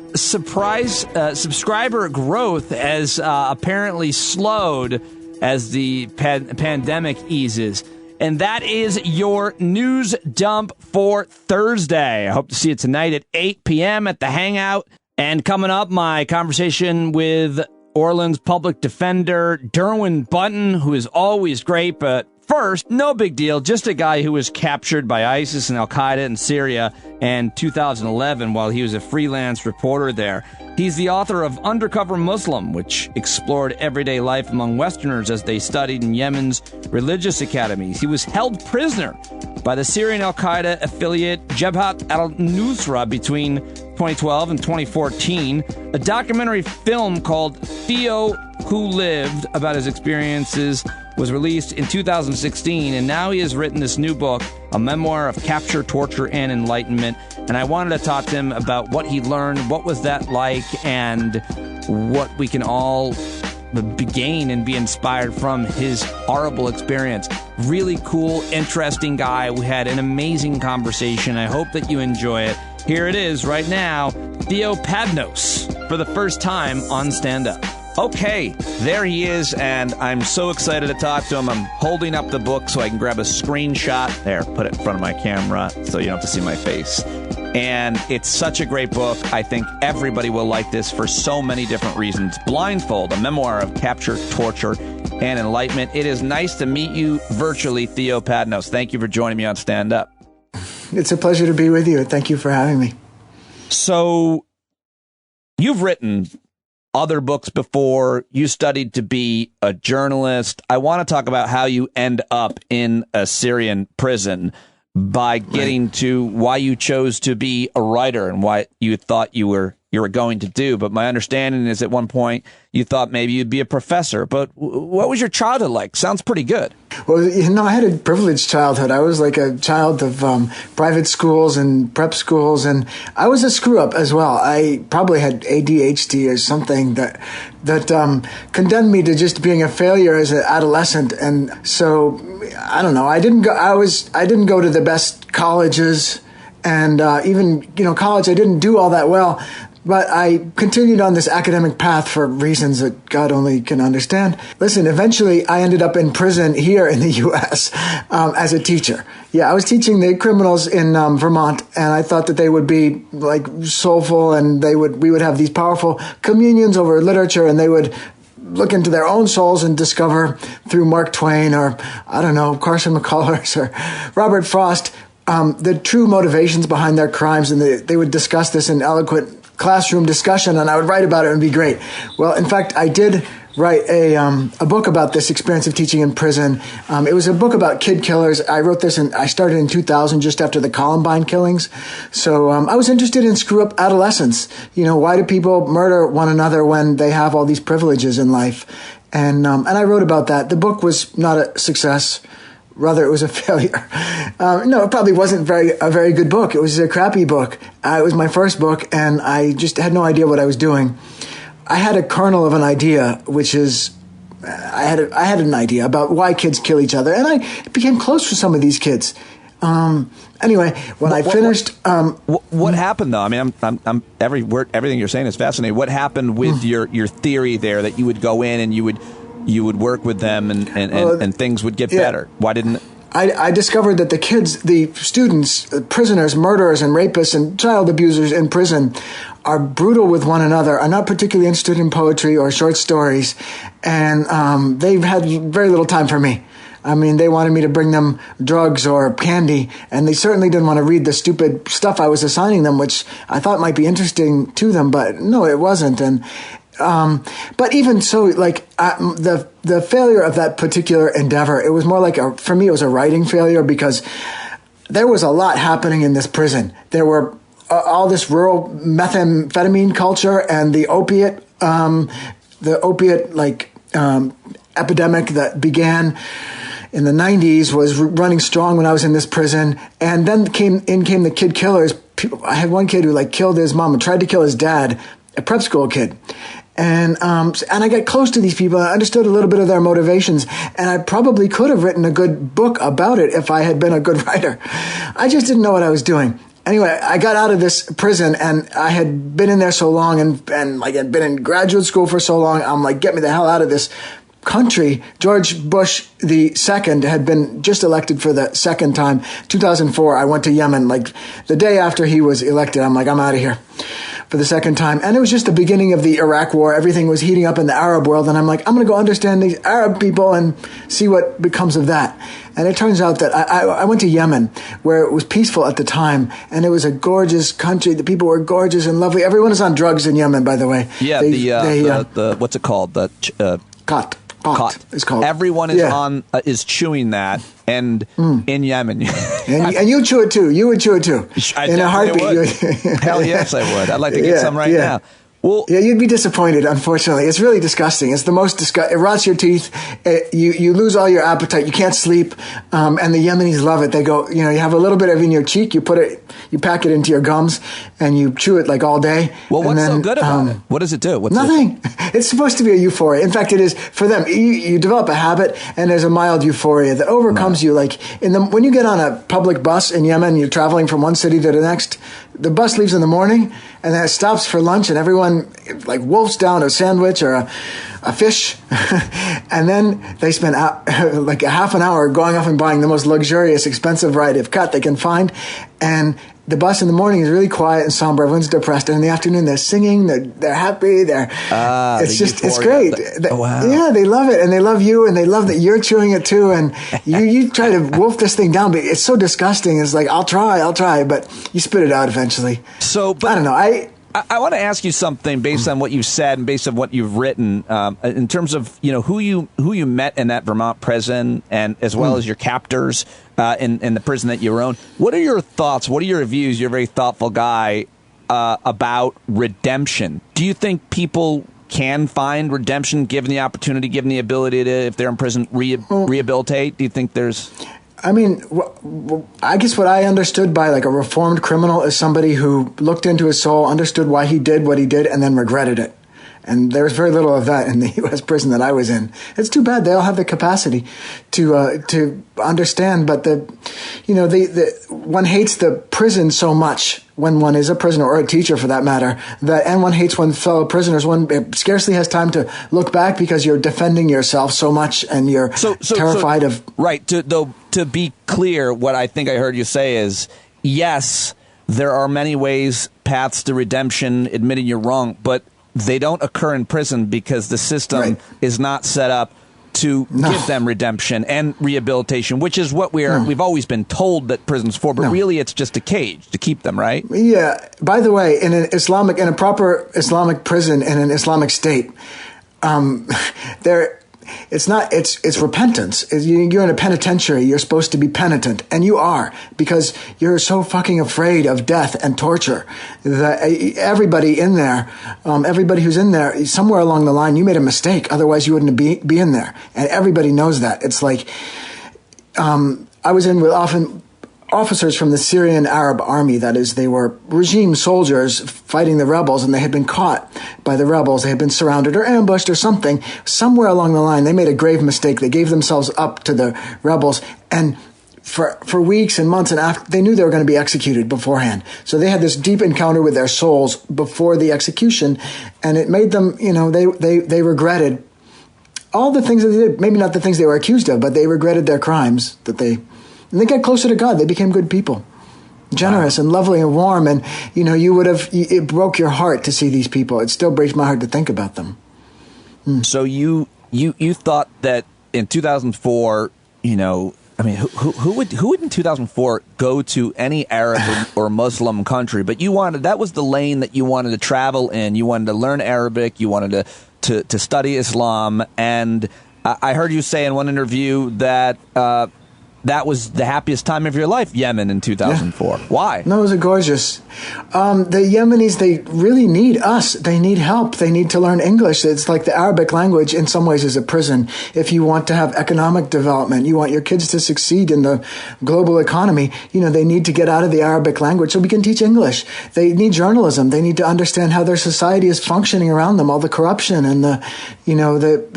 subscriber growth has apparently slowed as the pandemic eases. And that is your news dump for Thursday. I hope to see you tonight at 8 p.m. at the Hangout. And coming up, my conversation with Orland's public defender, Derwyn Button, who is always great, but first, no big deal, just a guy who was captured by ISIS and Al-Qaeda in Syria in 2011 while he was a freelance reporter there. He's the author of Undercover Muslim, which explored everyday life among Westerners as they studied in Yemen's religious academies. He was held prisoner by the Syrian Al-Qaeda affiliate Jabhat al-Nusra between 2012 and 2014. A documentary film called Theo Who Lived about his experiences was released in 2016, and now he has written this new book, a memoir of capture, torture, and enlightenment. And I wanted to talk to him about what he learned, what was that like, and what we can all gain and be inspired from his horrible experience. Really cool, interesting guy. We had an amazing conversation. I hope that you enjoy it. Here it is right now, Theo Padnos, for the first time on Stand Up. Okay, there he is, and I'm so excited to talk to him. I'm holding up the book so I can grab a screenshot. There, put it in front of my camera so you don't have to see my face. And it's such a great book. I think everybody will like this for so many different reasons. Blindfold, a memoir of capture, torture, and enlightenment. It is nice to meet you virtually, Theo Padnos. Thank you for joining me on Stand Up. It's a pleasure to be with you. Thank you for having me. So, you've written other books before. You studied to be a journalist. I want to talk about how you end up in a Syrian prison by getting to why you chose to be a writer and what you thought you were going to do. But my understanding is at one point you thought maybe you'd be a professor. But what was your childhood like? Sounds pretty good. Well, I had a privileged childhood. I was like a child of private schools and prep schools, and I was a screw-up as well. I probably had ADHD or something that condemned me to just being a failure as an adolescent. And so, I don't know. I didn't go to the best colleges, and even college, I didn't do all that well. But I continued on this academic path for reasons that God only can understand. Listen, eventually I ended up in prison here in the U.S. As a teacher. Yeah, I was teaching the criminals in Vermont, and I thought that they would be like soulful, and we would have these powerful communions over literature, and they would look into their own souls and discover through Mark Twain or, I don't know, Carson McCullers or Robert Frost, the true motivations behind their crimes, and they would discuss this in eloquent classroom discussion, and I would write about it and be great. Well, in fact, I did write a book about this experience of teaching in prison. It was a book about kid killers. I wrote this I started in 2000, just after the Columbine killings. So I was interested in screw-up adolescence. Why do people murder one another when they have all these privileges in life? And I wrote about that. The book was not a success. Rather, it was a failure. No, it probably wasn't a very good book. It was a crappy book. It was my first book, and I just had no idea what I was doing. I had a kernel of an idea, which is I had an idea about why kids kill each other, and I became close with some of these kids. Anyway, when I finished, what happened though? I mean, I'm everything you're saying is fascinating. What happened with your theory there that you would go in and you would work with them and things would get better? Why didn't? I discovered that the kids, the students, prisoners, murderers, and rapists and child abusers in prison are brutal with one another, are not particularly interested in poetry or short stories, and they've had very little time for me. I mean, they wanted me to bring them drugs or candy, and they certainly didn't want to read the stupid stuff I was assigning them, which I thought might be interesting to them, but no, it wasn't. And but even so, like the failure of that particular endeavor, it was more like for me, it was a writing failure because there was a lot happening in this prison. There were all this rural methamphetamine culture and the opiate epidemic that began in the 90s was running strong when I was in this prison. And then came the kid killers. I had one kid who killed his mom and tried to kill his dad, a prep school kid. And I got close to these people. I understood a little bit of their motivations, and I probably could have written a good book about it if I had been a good writer. I just didn't know what I was doing. Anyway, I got out of this prison, and I had been in there so long, and had been in graduate school for so long. I'm like, get me the hell out of this country. George Bush II had been just elected for the second time. 2004, I went to Yemen. The day after he was elected, I'm like, I'm out of here for the second time. And it was just the beginning of the Iraq War. Everything was heating up in the Arab world. And I'm like, I'm going to go understand these Arab people and see what becomes of that. And it turns out that I went to Yemen, where it was peaceful at the time. And it was a gorgeous country. The people were gorgeous and lovely. Everyone is on drugs in Yemen, by the way. Yeah, the what's it called? Khat. It's called. Everyone is is chewing that, and in Yemen, and you chew it too. You would chew it too. In a heartbeat. Hell yes, I would. I'd like to get some right now. Well, yeah, you'd be disappointed. Unfortunately, it's really disgusting. It's the most disgusting. It rots your teeth. You lose all your appetite. You can't sleep. And the Yemenis love it. They go, you have a little bit of it in your cheek. You pack it into your gums, and you chew it all day. Well, what's so good about it? What does it do? Nothing. It's supposed to be a euphoria. In fact, it is for them. You develop a habit, and there's a mild euphoria that overcomes you. When you get on a public bus in Yemen, you're traveling from one city to the next. The bus leaves in the morning, and then it stops for lunch, and everyone wolfs down a sandwich or a fish, and then they spend a half an hour going off and buying the most luxurious, expensive variety of cut they can find, and the bus in the morning is really quiet and somber. Everyone's depressed, and in the afternoon they're singing, they're happy, it's great. Wow. Yeah, they love it, and they love you, and they love that you're chewing it too, and you try to wolf this thing down, but it's so disgusting. It's like, I'll try, but you spit it out eventually. But I don't know. I want to ask you something based on what you've said and based on what you've written, in terms of who you met in that Vermont prison, and as well as your captors in the prison that you were in. What are your thoughts? What are your views? You're a very thoughtful guy about redemption. Do you think people can find redemption given the opportunity, given the ability to, if they're in prison, rehabilitate? Do you think there's... I mean, I guess what I understood by a reformed criminal is somebody who looked into his soul, understood why he did what he did, and then regretted it. And there's very little of that in the U.S. prison that I was in. It's too bad. They all have the capacity to understand, but one hates the prison so much when one is a prisoner, or a teacher for that matter, and one hates one's fellow prisoners. One scarcely has time to look back because you're defending yourself so much, and you're terrified of... Right. To be clear, what I think I heard you say is, yes, there are many paths to redemption, admitting you're wrong, but they don't occur in prison because the system is not set up to give them redemption and rehabilitation, which is what we've always been told that prison's for, but really it's just a cage to keep them, right? Yeah. By the way, in a proper Islamic prison in an Islamic state, it's repentance. You're in a penitentiary. You're supposed to be penitent, and you are, because you're so fucking afraid of death and torture that everybody in there, everybody who's in there, somewhere along the line, you made a mistake. Otherwise, you wouldn't be in there, and everybody knows that. It's like I was in with officers from the Syrian Arab army. That is, they were regime soldiers fighting the rebels, and they had been caught by the rebels. They had been surrounded or ambushed or something. Somewhere along the line, they made a grave mistake. They gave themselves up to the rebels, and for weeks and months and after, they knew they were going to be executed beforehand. So they had this deep encounter with their souls before the execution, and it made them, they regretted all the things that they did. Maybe not the things they were accused of, but they regretted their crimes. And they got closer to God. They became good people, generous and lovely and warm. And it broke your heart to see these people. It still breaks my heart to think about them. So you thought that in 2004, who would in 2004 go to any Arab or Muslim country? But that was the lane that you wanted to travel in. You wanted to learn Arabic. You wanted to study Islam. And I heard you say in one interview that that was the happiest time of your life, Yemen, in 2004. Yeah. Why? No, it was gorgeous. The Yemenis, they really need us. They need help. They need to learn English. It's like the Arabic language in some ways is a prison. If you want to have economic development, you want your kids to succeed in the global economy, they need to get out of the Arabic language so we can teach English. They need journalism. They need to understand how their society is functioning around them, all the corruption and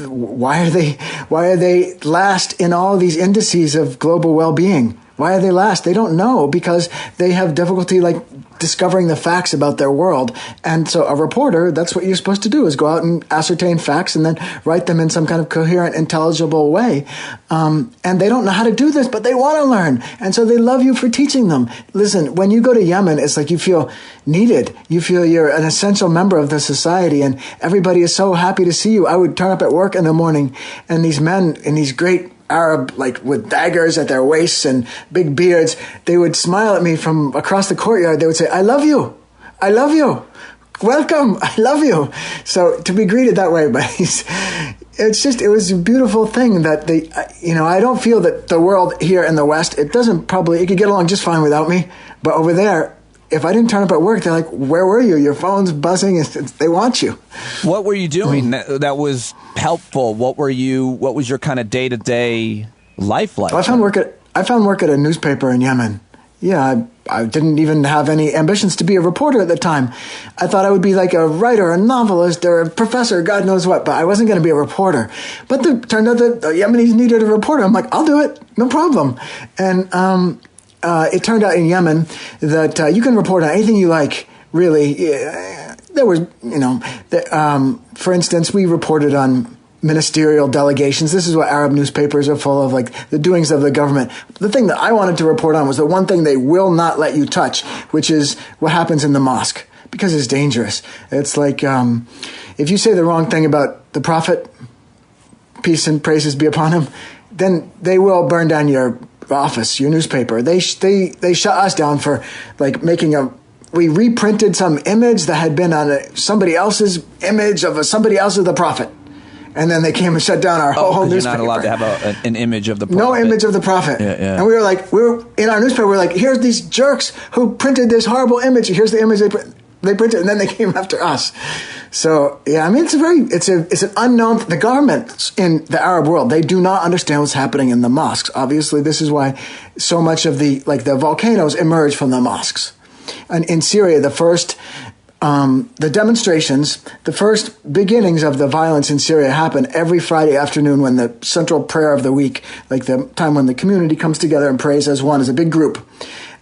why are they last in all these indices of global well-being? Why are they last? They don't know, because they have difficulty discovering the facts about their world. And so a reporter, that's what you're supposed to do, is go out and ascertain facts and then write them in some kind of coherent, intelligible way. And they don't know how to do this, but they want to learn. And so they love you for teaching them. Listen, when you go to Yemen, it's like you feel needed. You feel you're an essential member of the society, and everybody is so happy to see you. I would turn up at work in the morning, and these men in these great Arab, with daggers at their waists and big beards, they would smile at me from across the courtyard. They would say, "I love you. I love you. Welcome. I love you." So to be greeted that way, but it was a beautiful thing that I don't feel that the world here in the West, it could get along just fine without me. But over there, if I didn't turn up at work, they're like, "Where were you? Your phone's buzzing." They want you. What were you doing that was helpful? What was your kind of day-to-day life like? I found work at a newspaper in Yemen. Yeah, I didn't even have any ambitions to be a reporter at the time. I thought I would be like a writer, a novelist, or a professor, God knows what, but I wasn't going to be a reporter. But it turned out that the Yemenis needed a reporter. I'm like, I'll do it, no problem. And it turned out in Yemen that you can report on anything you like, really. There was, for instance, we reported on ministerial delegations. This is what Arab newspapers are full of, the doings of the government. The thing that I wanted to report on was the one thing they will not let you touch, which is what happens in the mosque, because it's dangerous. It's like if you say the wrong thing about the Prophet, peace and praises be upon him, then they will burn down your office, your newspaper. They shut us down for we reprinted some image that had been on somebody else's image of somebody else of the Prophet. And then they came and shut down our whole newspaper. You're not allowed to have an image of the Prophet. No image of the Prophet. Yeah. And we were in our newspaper, we were like, here's these jerks who printed this horrible image. Here's the image they printed, and then they came after us. So, yeah, I mean, it's an unknown, the government in the Arab world, they do not understand what's happening in the mosques. Obviously, this is why so much of the volcanoes emerge from the mosques. And in Syria, the demonstrations, the first beginnings of the violence in Syria happen every Friday afternoon when the central prayer of the week, the time when the community comes together and prays as one, as a big group.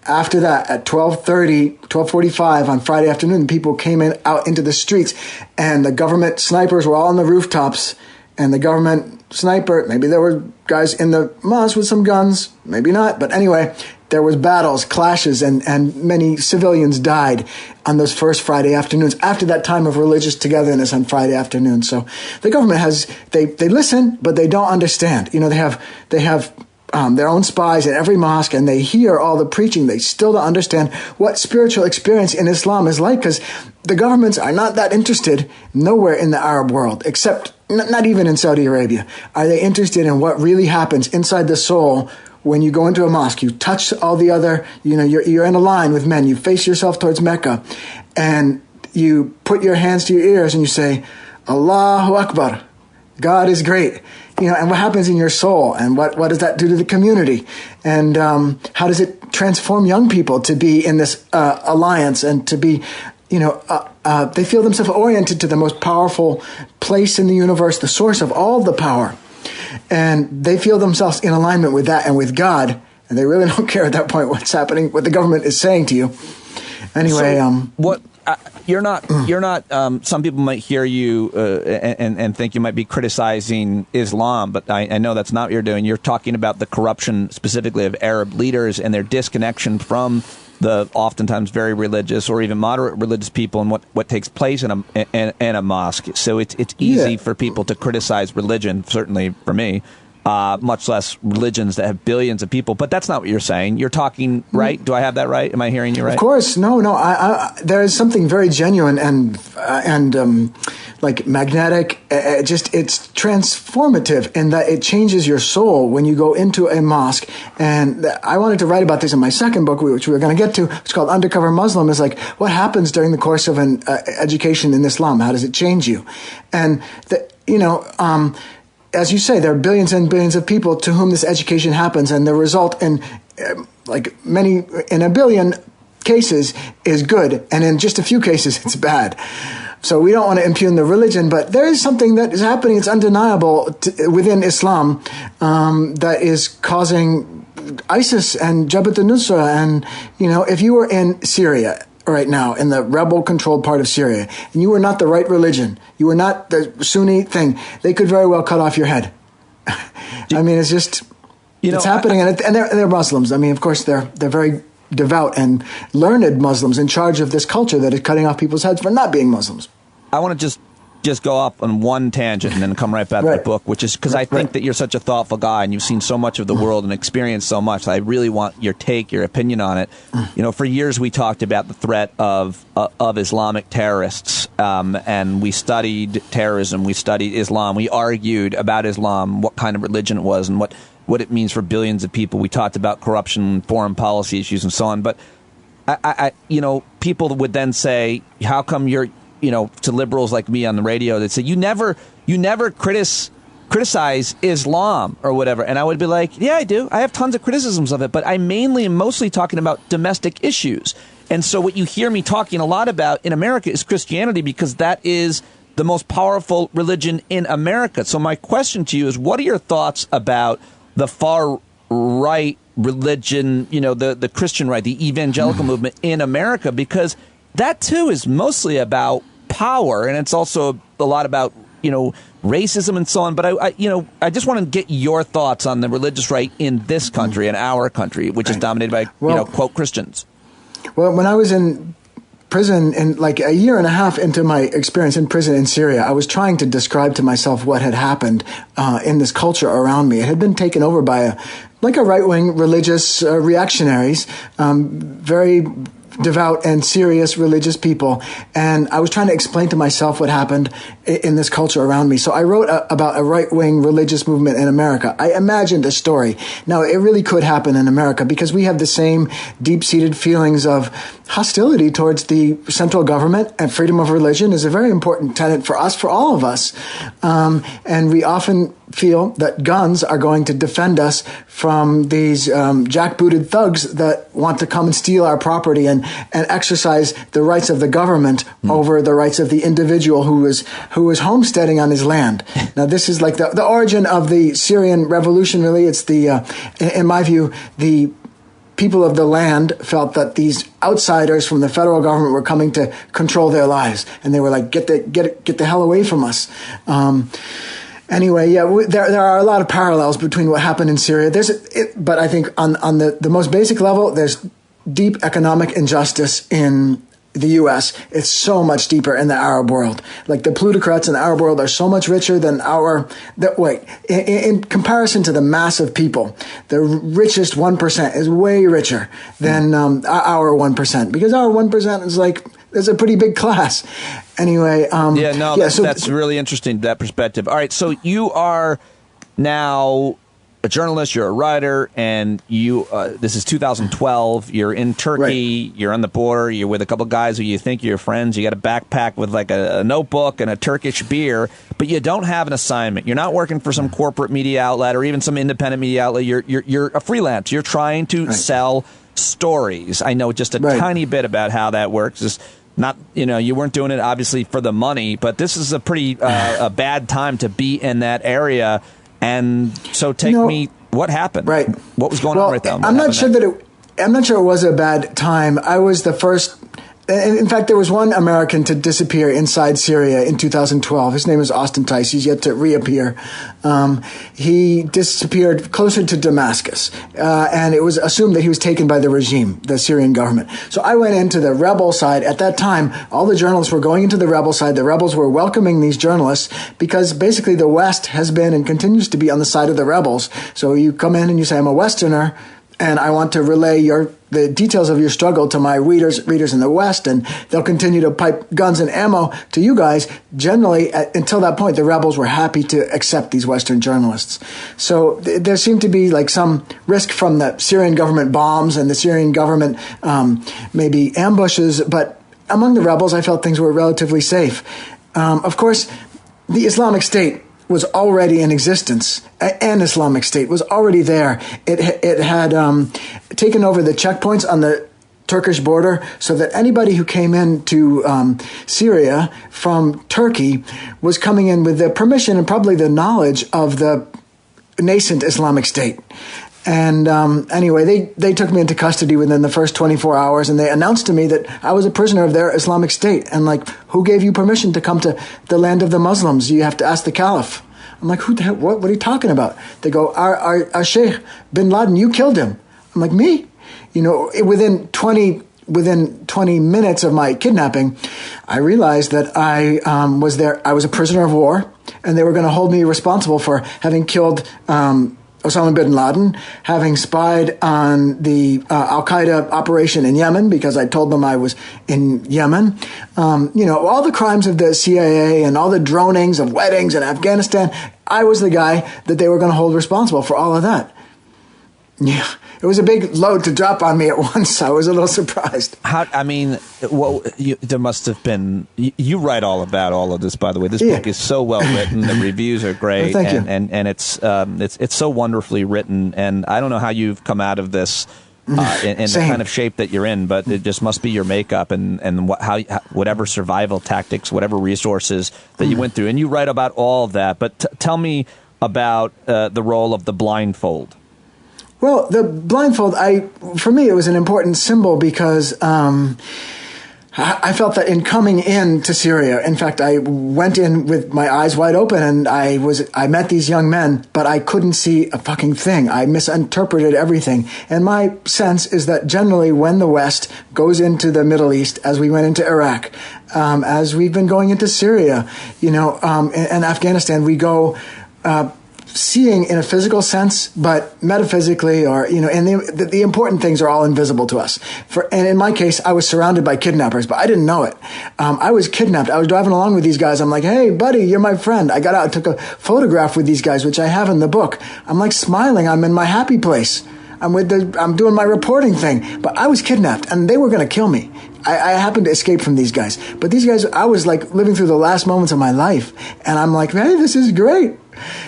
After that, at 12:45 on Friday afternoon, people came out into the streets, and the government snipers were all on the rooftops, and the government sniper, maybe there were guys in the mosque with some guns, maybe not, but anyway, there was battles, clashes, and many civilians died on those first Friday afternoons, after that time of religious togetherness on Friday afternoon. So the government they listen, but they don't understand. They have their own spies in every mosque, and they hear all the preaching. They still don't understand what spiritual experience in Islam is like, because the governments are not that interested nowhere in the Arab world, except not even in Saudi Arabia. Are they interested in what really happens inside the soul when you go into a mosque? You touch all the other, you're in a line with men, you face yourself towards Mecca, and you put your hands to your ears and you say, Allahu Akbar, God is great. and what happens in your soul, and what does that do to the community, and how does it transform young people to be in this alliance and to be, they feel themselves oriented to the most powerful place in the universe, the source of all the power, and they feel themselves in alignment with that and with God, and they really don't care at that point what's happening, what the government is saying to you. Anyway, what? You're not. Some people might hear you and think you might be criticizing Islam, but I know that's not what you're doing. You're talking about the corruption specifically of Arab leaders and their disconnection from the oftentimes very religious or even moderate religious people and what takes place in a mosque. So it's easy for people to criticize religion. Certainly for me. Much less religions that have billions of people. But that's not what you're saying. You're talking, right? Do I have that right? Am I hearing you right? Of course. No. There is something very genuine and like magnetic. It's transformative in that it changes your soul when you go into a mosque. And I wanted to write about this in my second book, which we're going to get to. It's called Undercover Muslim. It's like, what happens during the course of an education in Islam? How does it change you? And, as you say, there are billions and billions of people to whom this education happens, and the result in in a billion cases is good, and in just a few cases it's bad. So we don't want to impugn the religion, but there is something that is happening. It's undeniable within Islam that is causing ISIS and Jabhat al-Nusra. And, if you were in Syria right now, in the rebel-controlled part of Syria, and you were not the right religion, you were not the Sunni thing, they could very well cut off your head. I mean, it's just, it's happening, and they're Muslims. I mean, of course, they're very devout and learned Muslims in charge of this culture that is cutting off people's heads for not being Muslims. I want to just go off on one tangent and then come right back to the book, which is because I think that you're such a thoughtful guy and you've seen so much of the world and experienced so much. I really want your opinion on it. For years we talked about the threat of Islamic terrorists, and we studied terrorism, we studied Islam, we argued about Islam, what kind of religion it was and what it means for billions of people. We talked about corruption, foreign policy issues, and so on. But people would then say, how come you're to liberals like me on the radio that say you never criticize Islam or whatever, and I would be like, yeah, I do. I have tons of criticisms of it, but I mainly am mostly talking about domestic issues. And so what you hear me talking a lot about in America is Christianity, because that is the most powerful religion in America. So my question to you is, what are your thoughts about the far right religion, the Christian right, the evangelical movement in America? Because that too is mostly about power, and it's also a lot about racism and so on. But I just want to get your thoughts on the religious right in this country, in our country, which is dominated by quote Christians. Well, when I was in prison, and like a year and a half into my experience in prison in Syria, I was trying to describe to myself what had happened in this culture around me. It had been taken over by a right-wing religious reactionaries, very devout and serious religious people, and I was trying to explain to myself what happened in this culture around me. So I wrote about a right-wing religious movement in America. I imagined a story. Now, it really could happen in America because we have the same deep-seated feelings of hostility towards the central government, and freedom of religion is a very important tenet for us, for all of us. And we often feel that guns are going to defend us from these jackbooted thugs that want to come and steal our property and exercise the rights of the government over the rights of the individual who is homesteading on his land. Now, this is like the origin of the Syrian revolution, really. It's in my view, the people of the land felt that these outsiders from the federal government were coming to control their lives, and they were like, get the hell away from us. Anyway, there are a lot of parallels between what happened in Syria. But I think on the most basic level, there's deep economic injustice in the U.S. It's so much deeper in the Arab world. Like, the plutocrats in the Arab world are so much richer than in comparison to the mass of people, the richest 1% is way richer than our 1%, because our 1% is like, there's a pretty big class. Anyway, that's really interesting, that perspective. All right, so you are now a journalist, you're a writer, and you this is 2012. You're in Turkey. Right. You're on the border. You're with a couple guys who you think are your friends. You got a backpack with like a notebook and a Turkish beer, but you don't have an assignment. You're not working for some corporate media outlet or even some independent media outlet. You're a freelance. You're trying to sell stories. I know just a tiny bit about how that works. It's not, you weren't doing it obviously for the money, but this is a pretty a bad time to be in that area. And so me, what happened? Right. What was going on right then? I'm not sure it was a bad time. I was the first. In fact, there was one American to disappear inside Syria in 2012. His name is Austin Tice. He's yet to reappear. He disappeared closer to Damascus, and it was assumed that he was taken by the regime, the Syrian government. So I went into the rebel side. At that time, all the journalists were going into the rebel side. The rebels were welcoming these journalists because basically the West has been and continues to be on the side of the rebels. So you come in and you say, I'm a Westerner, and I want to relay the details of your struggle to my readers in the West, and they'll continue to pipe guns and ammo to you guys. Generally, until that point, the rebels were happy to accept these Western journalists. So there seemed to be like some risk from the Syrian government bombs and the Syrian government maybe ambushes, but among the rebels, I felt things were relatively safe. Of course, the Islamic State was already in existence. An Islamic State was already there. It had taken over the checkpoints on the Turkish border so that anybody who came into Syria from Turkey was coming in with the permission and probably the knowledge of the nascent Islamic State. And anyway, they took me into custody within the first 24 hours, and they announced to me that I was a prisoner of their Islamic State. And like, who gave you permission to come to the land of the Muslims? You have to ask the Caliph. I'm like, who the hell? What are you talking about? They go, our Sheikh bin Laden, you killed him. I'm like, me? Within 20 minutes of my kidnapping, I realized that I was there. I was a prisoner of war, and they were going to hold me responsible for having killed Osama bin Laden, having spied on the Al-Qaeda operation in Yemen because I told them I was in Yemen. All the crimes of the CIA and all the dronings of weddings in Afghanistan, I was the guy that they were going to hold responsible for all of that. Yeah, it was a big load to drop on me at once. I was a little surprised. There must have been. You write all about all of this, by the way. This book is so well written. The reviews are great, thank you. And it's so wonderfully written. And I don't know how you've come out of this in the kind of shape that you're in, but it just must be your makeup and whatever survival tactics, whatever resources that you went through. And you write about all of that. But tell me about the role of the blindfold. Well, the blindfold, for me, it was an important symbol because I felt that in coming into Syria, in fact, I went in with my eyes wide open and I met these young men, but I couldn't see a fucking thing. I misinterpreted everything. And my sense is that generally when the West goes into the Middle East, as we went into Iraq, as we've been going into Syria, and Afghanistan, we go seeing in a physical sense, but metaphysically, or and the important things are all invisible to us. And in my case, I was surrounded by kidnappers, but I didn't know it. I was kidnapped. I was driving along with these guys. I'm like, hey, buddy, you're my friend. I got out and took a photograph with these guys, which I have in the book. I'm like smiling. I'm in my happy place. I'm doing my reporting thing, but I was kidnapped, and they were going to kill me. I happened to escape from these guys, but these guys, I was like living through the last moments of my life, and I'm like, hey, this is great.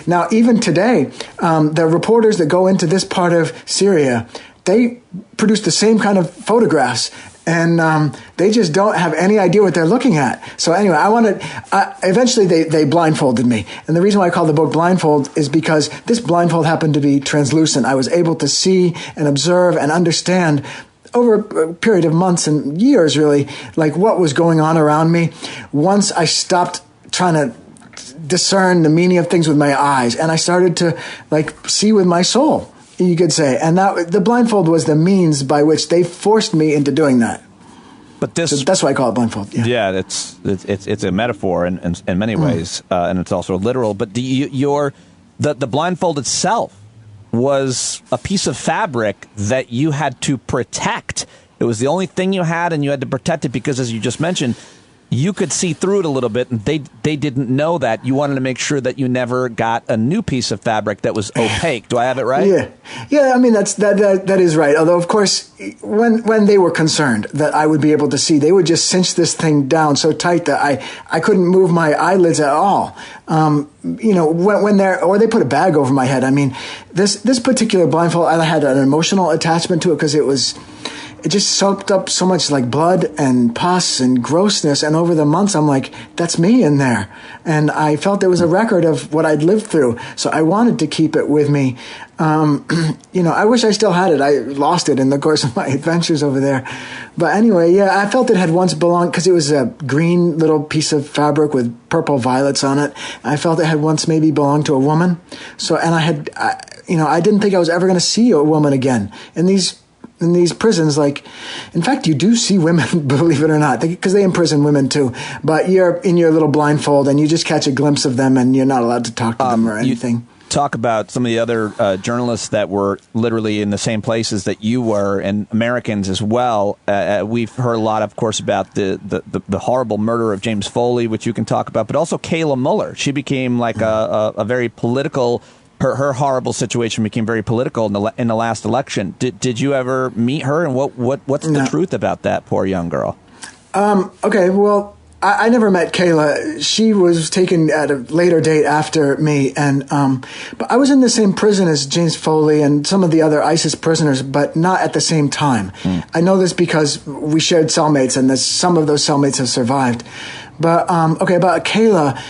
Now, even today, the reporters that go into this part of Syria, they produce the same kind of photographs, and they just don't have any idea what they're looking at. So anyway, eventually they blindfolded me. And the reason why I call the book Blindfold is because this blindfold happened to be translucent. I was able to see and observe and understand over a period of months and years, really, like what was going on around me. Once I stopped trying to discern the meaning of things with my eyes, and I started to see with my soul, you could say. And that the blindfold was the means by which they forced me into doing that. But so that's why I call it blindfold. Yeah, it's a metaphor in many ways, and it's also literal. But the blindfold itself was a piece of fabric that you had to protect. It was the only thing you had, and you had to protect it because, as you just mentioned, you could see through it a little bit, and they didn't know that. You wanted to make sure that you never got a new piece of fabric that was opaque. Do I have it right? Yeah. I mean, that is right. Although, of course, when they were concerned that I would be able to see, they would just cinch this thing down so tight that I couldn't move my eyelids at all. When they put a bag over my head. I mean, this particular blindfold, I had an emotional attachment to it because it just soaked up so much like blood and pus and grossness. And over the months, I'm like, that's me in there. And I felt there was a record of what I'd lived through. So I wanted to keep it with me. I wish I still had it. I lost it in the course of my adventures over there. But anyway, yeah, I felt it had once belonged, because it was a green little piece of fabric with purple violets on it. I felt it had once maybe belonged to a woman. So, and I didn't think I was ever going to see a woman again. In these prisons, in fact, you do see women, believe it or not, because they imprison women too. But you're in your little blindfold and you just catch a glimpse of them and you're not allowed to talk to them or anything. Talk about some of the other journalists that were literally in the same places that you were, and Americans as well. We've heard a lot, of course, about the horrible murder of James Foley, which you can talk about, but also Kayla Mueller. She became like a very political. Her horrible situation became very political in the last election. Did you ever meet her, and what's the truth about that poor young girl? Okay, well, I never met Kayla. She was taken at a later date after me, and but I was in the same prison as James Foley and some of the other ISIS prisoners, but not at the same time. I know this because we shared cellmates, and some of those cellmates have survived. But about Kayla.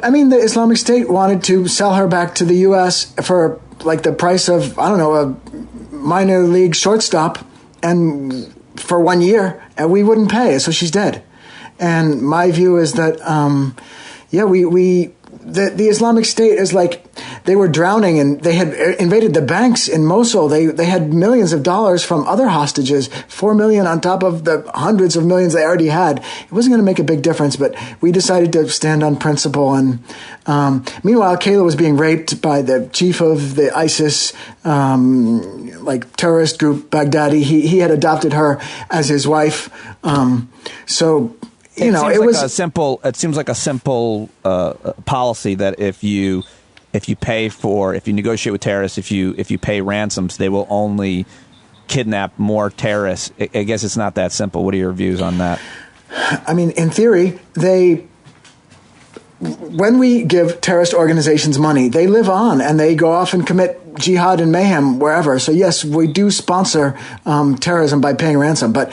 I mean, the Islamic State wanted to sell her back to the U.S. for like the price of, I don't know, a minor league shortstop, and for 1 year, and we wouldn't pay, so she's dead. And my view is that, the Islamic State is like they were drowning, and they had invaded the banks in Mosul. They had millions of dollars from other hostages, $4 million on top of the hundreds of millions they already had. It wasn't going to make a big difference, but we decided to stand on principle. And meanwhile, Kayla was being raped by the chief of the ISIS terrorist group, Baghdadi. He had adopted her as his wife. It seems like a simple policy that if you negotiate with terrorists, if you pay ransoms, they will only kidnap more terrorists. I guess it's not that simple. What are your views on that? I mean, in theory, when we give terrorist organizations money, they live on and they go off and commit jihad and mayhem wherever. So yes, we do sponsor terrorism by paying ransom, but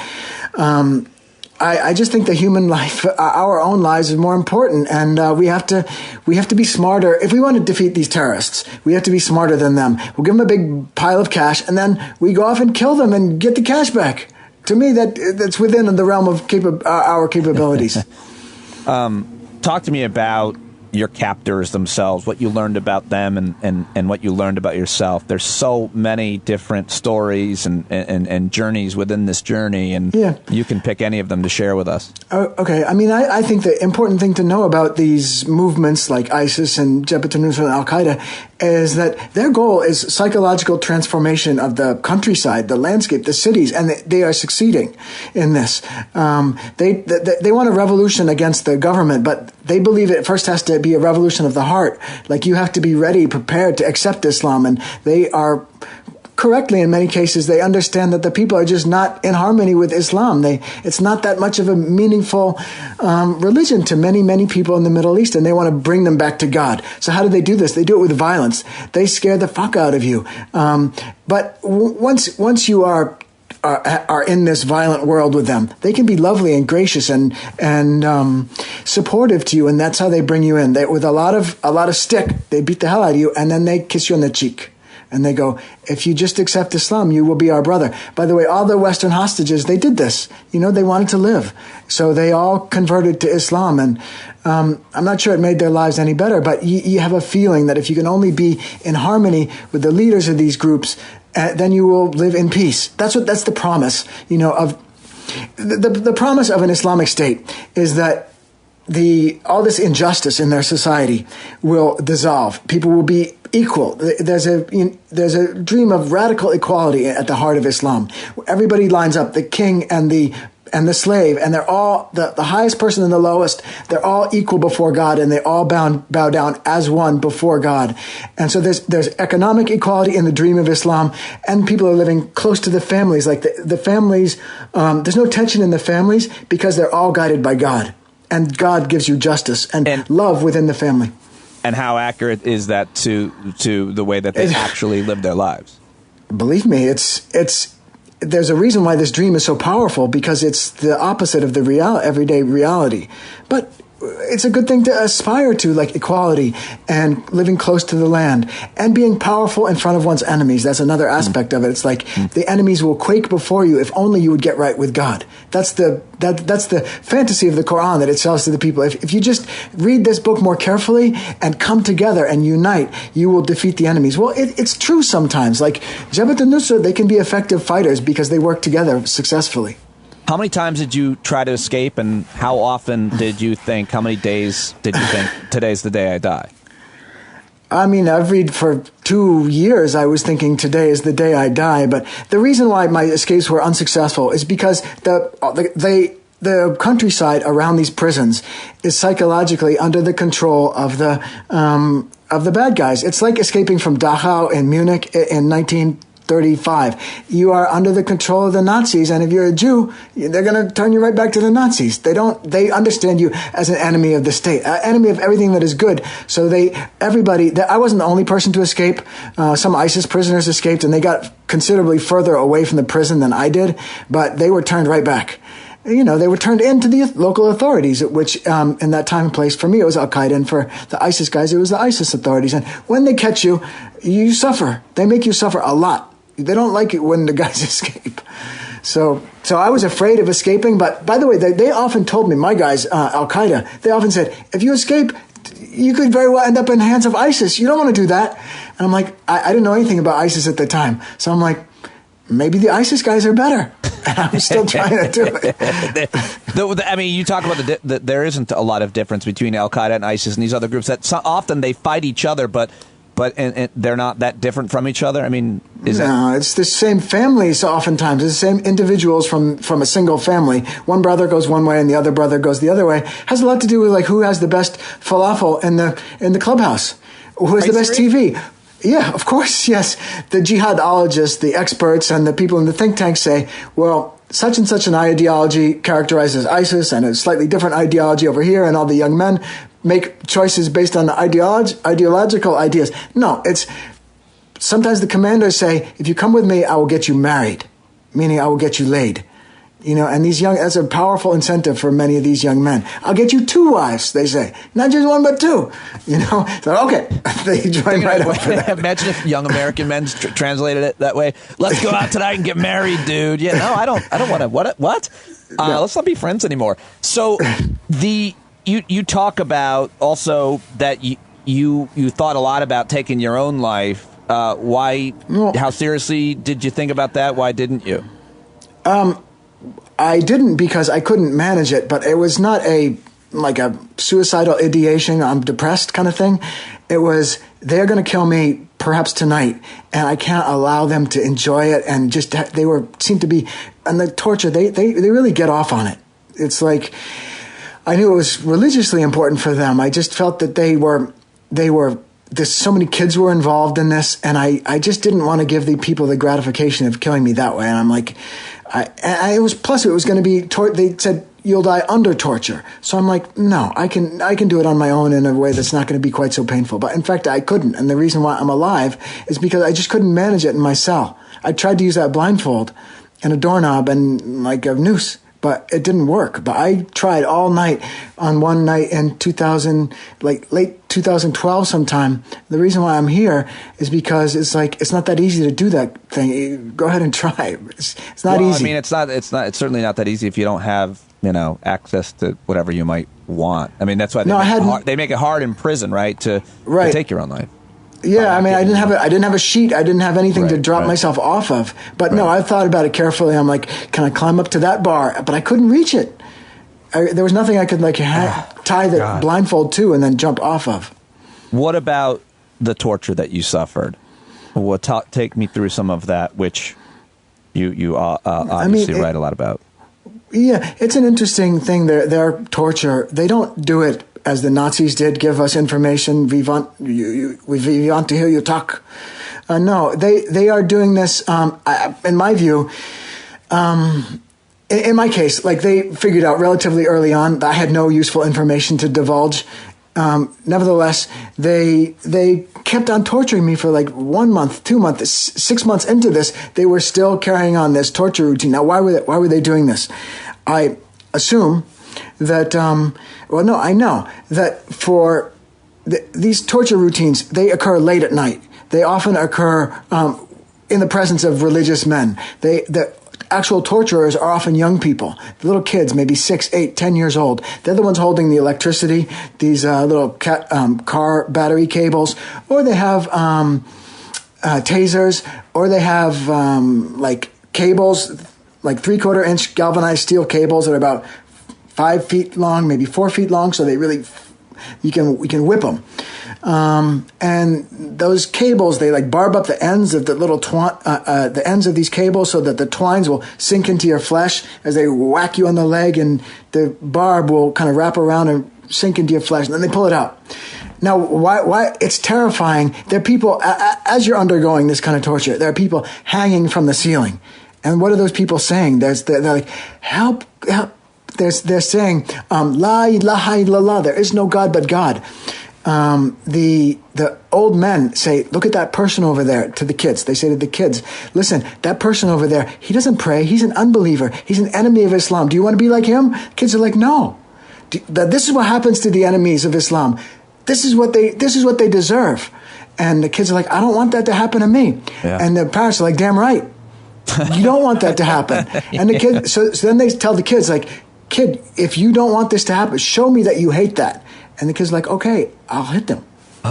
I just think the human life, our own lives, is more important, and we have to be smarter. If we want to defeat these terrorists, we have to be smarter than them. We'll give them a big pile of cash, and then we go off and kill them and get the cash back. To me, that's within the realm of our capabilities. Talk to me about your captors themselves, what you learned about them and what you learned about yourself. There's so many different stories and journeys within this journey, and you can pick any of them to share with us. Okay. I mean, I think the important thing to know about these movements like ISIS and Jabhat al-Nusra and Al-Qaeda is that their goal is psychological transformation of the countryside, the landscape, the cities, and they are succeeding in this. They want a revolution against the government, but they believe it first has to be a revolution of the heart. Like, you have to be ready, prepared to accept Islam, and they are correctly, in many cases, they understand that the people are just not in harmony with Islam. It's not that much of a meaningful religion to many, many people in the Middle East, and they want to bring them back to God. So how do they do this? They do it with violence. They scare the fuck out of you. But once you are in this violent world with them, they can be lovely and gracious and supportive to you, and that's how they bring you in. With a lot of stick, they beat the hell out of you, and then they kiss you on the cheek. And they go, if you just accept Islam, you will be our brother. By the way, all the Western hostages, they did this. They wanted to live. So they all converted to Islam. And I'm not sure it made their lives any better, but you have a feeling that if you can only be in harmony with the leaders of these groups, then you will live in peace. That's the promise, of the promise of an Islamic State is that all this injustice in their society will dissolve. People will be equal. There's a dream of radical equality at the heart of Islam. Everybody lines up. The king and the and the slave, and they're all the highest person and the lowest. They're all equal before God, and they all bow down as one before God. And so there's economic equality in the dream of Islam, and people are living close to the families. Like the families, there's no tension in the families because they're all guided by God, and God gives you justice and love within the family. And how accurate is that to the way that they actually live their lives? Believe me, there's a reason why this dream is so powerful, because it's the opposite of the everyday reality. But it's a good thing to aspire to, like equality and living close to the land and being powerful in front of one's enemies. That's another aspect of it. It's like the enemies will quake before you if only you would get right with God. That's the fantasy of the Quran that it sells to the people. If you just read this book more carefully and come together and unite, you will defeat the enemies. Well, it's true sometimes. Like Jabhat al-Nusra, they can be effective fighters because they work together successfully. How many times did you try to escape, and how often did you think, how many days did you think, today's the day I die? I mean, for 2 years, I was thinking today is the day I die. But the reason why my escapes were unsuccessful is because the countryside around these prisons is psychologically under the control of the bad guys. It's like escaping from Dachau in Munich in 1935. You are under the control of the Nazis, and if you're a Jew, they're going to turn you right back to the Nazis. They understand you as an enemy of the state, an enemy of everything that is good. So I wasn't the only person to escape. Some ISIS prisoners escaped, and they got considerably further away from the prison than I did, but they were turned right back. They were turned into the local authorities, which in that time and place, for me, it was Al-Qaeda, and for the ISIS guys, it was the ISIS authorities. And when they catch you, you suffer. They make you suffer a lot. They don't like it when the guys escape. So I was afraid of escaping. But by the way, they often told me, my guys, Al-Qaeda, they often said, if you escape, you could very well end up in the hands of ISIS. You don't want to do that. And I'm like, I didn't know anything about ISIS at the time. So I'm like, maybe the ISIS guys are better. And I'm still trying to do it. I mean, you talk about that there isn't a lot of difference between Al-Qaeda and ISIS and these other groups. That often they fight each other, but they're not that different from each other. I mean, it's the same families. Oftentimes, it's the same individuals from a single family. One brother goes one way and the other brother goes the other way. Has a lot to do with like who has the best falafel in the clubhouse, who has the best TV. Yeah, of course, yes. The jihadologists, the experts, and the people in the think tanks say, well, such and such an ideology characterizes ISIS and a slightly different ideology over here, and all the young men make choices based on the ideological ideas. No, it's sometimes the commanders say, if you come with me, I will get you married, meaning I will get you laid. And that's a powerful incentive for many of these young men. I'll get you 2 wives, they say. Not just 1, but 2. So, okay. They join right up for that. Imagine if young American men translated it that way. Let's go out tonight and get married, dude. Yeah, no, I don't want to. What? Let's not be friends anymore. So, you talk about also that you thought a lot about taking your own life. Why? How seriously did you think about that? Why didn't you? I didn't because I couldn't manage it, but it was not a suicidal ideation, I'm depressed kind of thing. It was, they're going to kill me perhaps tonight, and I can't allow them to enjoy it, and just, seem to be, and the torture, they really get off on it. It's like, I knew it was religiously important for them. I just felt that there's so many kids were involved in this, and I just didn't want to give the people the gratification of killing me that way. And I'm like, it was going to be, they said, you'll die under torture. So I'm like, no, I can do it on my own in a way that's not going to be quite so painful. But in fact, I couldn't. And the reason why I'm alive is because I just couldn't manage it in my cell. I tried to use that blindfold and a doorknob and like a noose, but it didn't work. But I tried all night on one night in late 2012 sometime. The reason why I'm here is because it's not that easy to do that thing. Go ahead and try. It's not easy. I mean, it's certainly not that easy if you don't have, access to whatever you might want. I mean, that's why they make it hard in prison, right? To take your own life. Yeah, I mean, I didn't have a sheet. I didn't have anything to drop myself off of. But no, I thought about it carefully. I'm like, can I climb up to that bar? But I couldn't reach it. There was nothing I could tie the blindfold to and then jump off of. What about the torture that you suffered? Well, take me through some of that, which you obviously write a lot about. Yeah, it's an interesting thing. Their torture, they don't do it as the Nazis did, give us information, we want to hear you talk. No, they are doing this, in my view, in my case, like they figured out relatively early on that I had no useful information to divulge. Nevertheless, they kept on torturing me for like 1 month, 2 months, 6 months into this. They were still carrying on this torture routine. Now, why were they doing this? I assume that, I know that for these torture routines, they occur late at night. They often occur in the presence of religious men. The actual torturers are often young people, little kids, maybe 6, 8, 10 years old. They're the ones holding the electricity, these little car battery cables, or they have tasers, or they have like cables, like 3/4 inch galvanized steel cables that are about 5 feet long, maybe 4 feet long, so they really, we can whip them. And those cables, they like barb up the ends of the little the ends of these cables so that the twines will sink into your flesh as they whack you on the leg, and the barb will kind of wrap around and sink into your flesh, and then they pull it out. Now, why? It's terrifying. There are people, as you're undergoing this kind of torture, there are people hanging from the ceiling. And what are those people saying? They're like, help. They're saying, La ilaha illallah, there is no God but God. The old men say, look at that person over there, to the kids. They say to the kids, listen, that person over there, he doesn't pray. He's an unbeliever. He's an enemy of Islam. Do you want to be like him? Kids are like, no. This is what happens to the enemies of Islam. This is what they deserve. And the kids are like, I don't want that to happen to me. Yeah. And the parents are like, damn right. You don't want that to happen. And the kid, so then they tell the kids, like, kid, if you don't want this to happen, show me that you hate that. And the kid's like, okay, I'll hit them.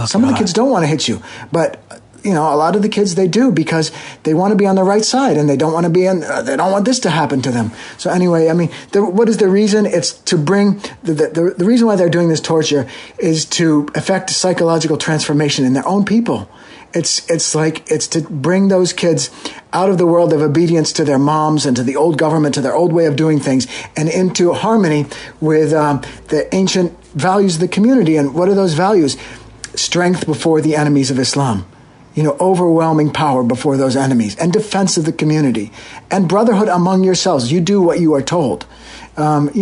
Some of the kids don't want to hit you, but a lot of the kids, they do, because they want to be on the right side, and they don't want to be they don't want this to happen to them. So anyway, I mean, what is the reason? It's to bring the reason why they're doing this torture is to effect psychological transformation in their own people. It's to bring those kids out of the world of obedience to their moms and to the old government, to their old way of doing things, and into harmony with the ancient values of the community. And what are those values? Strength before the enemies of Islam. Overwhelming power before those enemies, and defense of the community, and brotherhood among yourselves. You do what you are told, and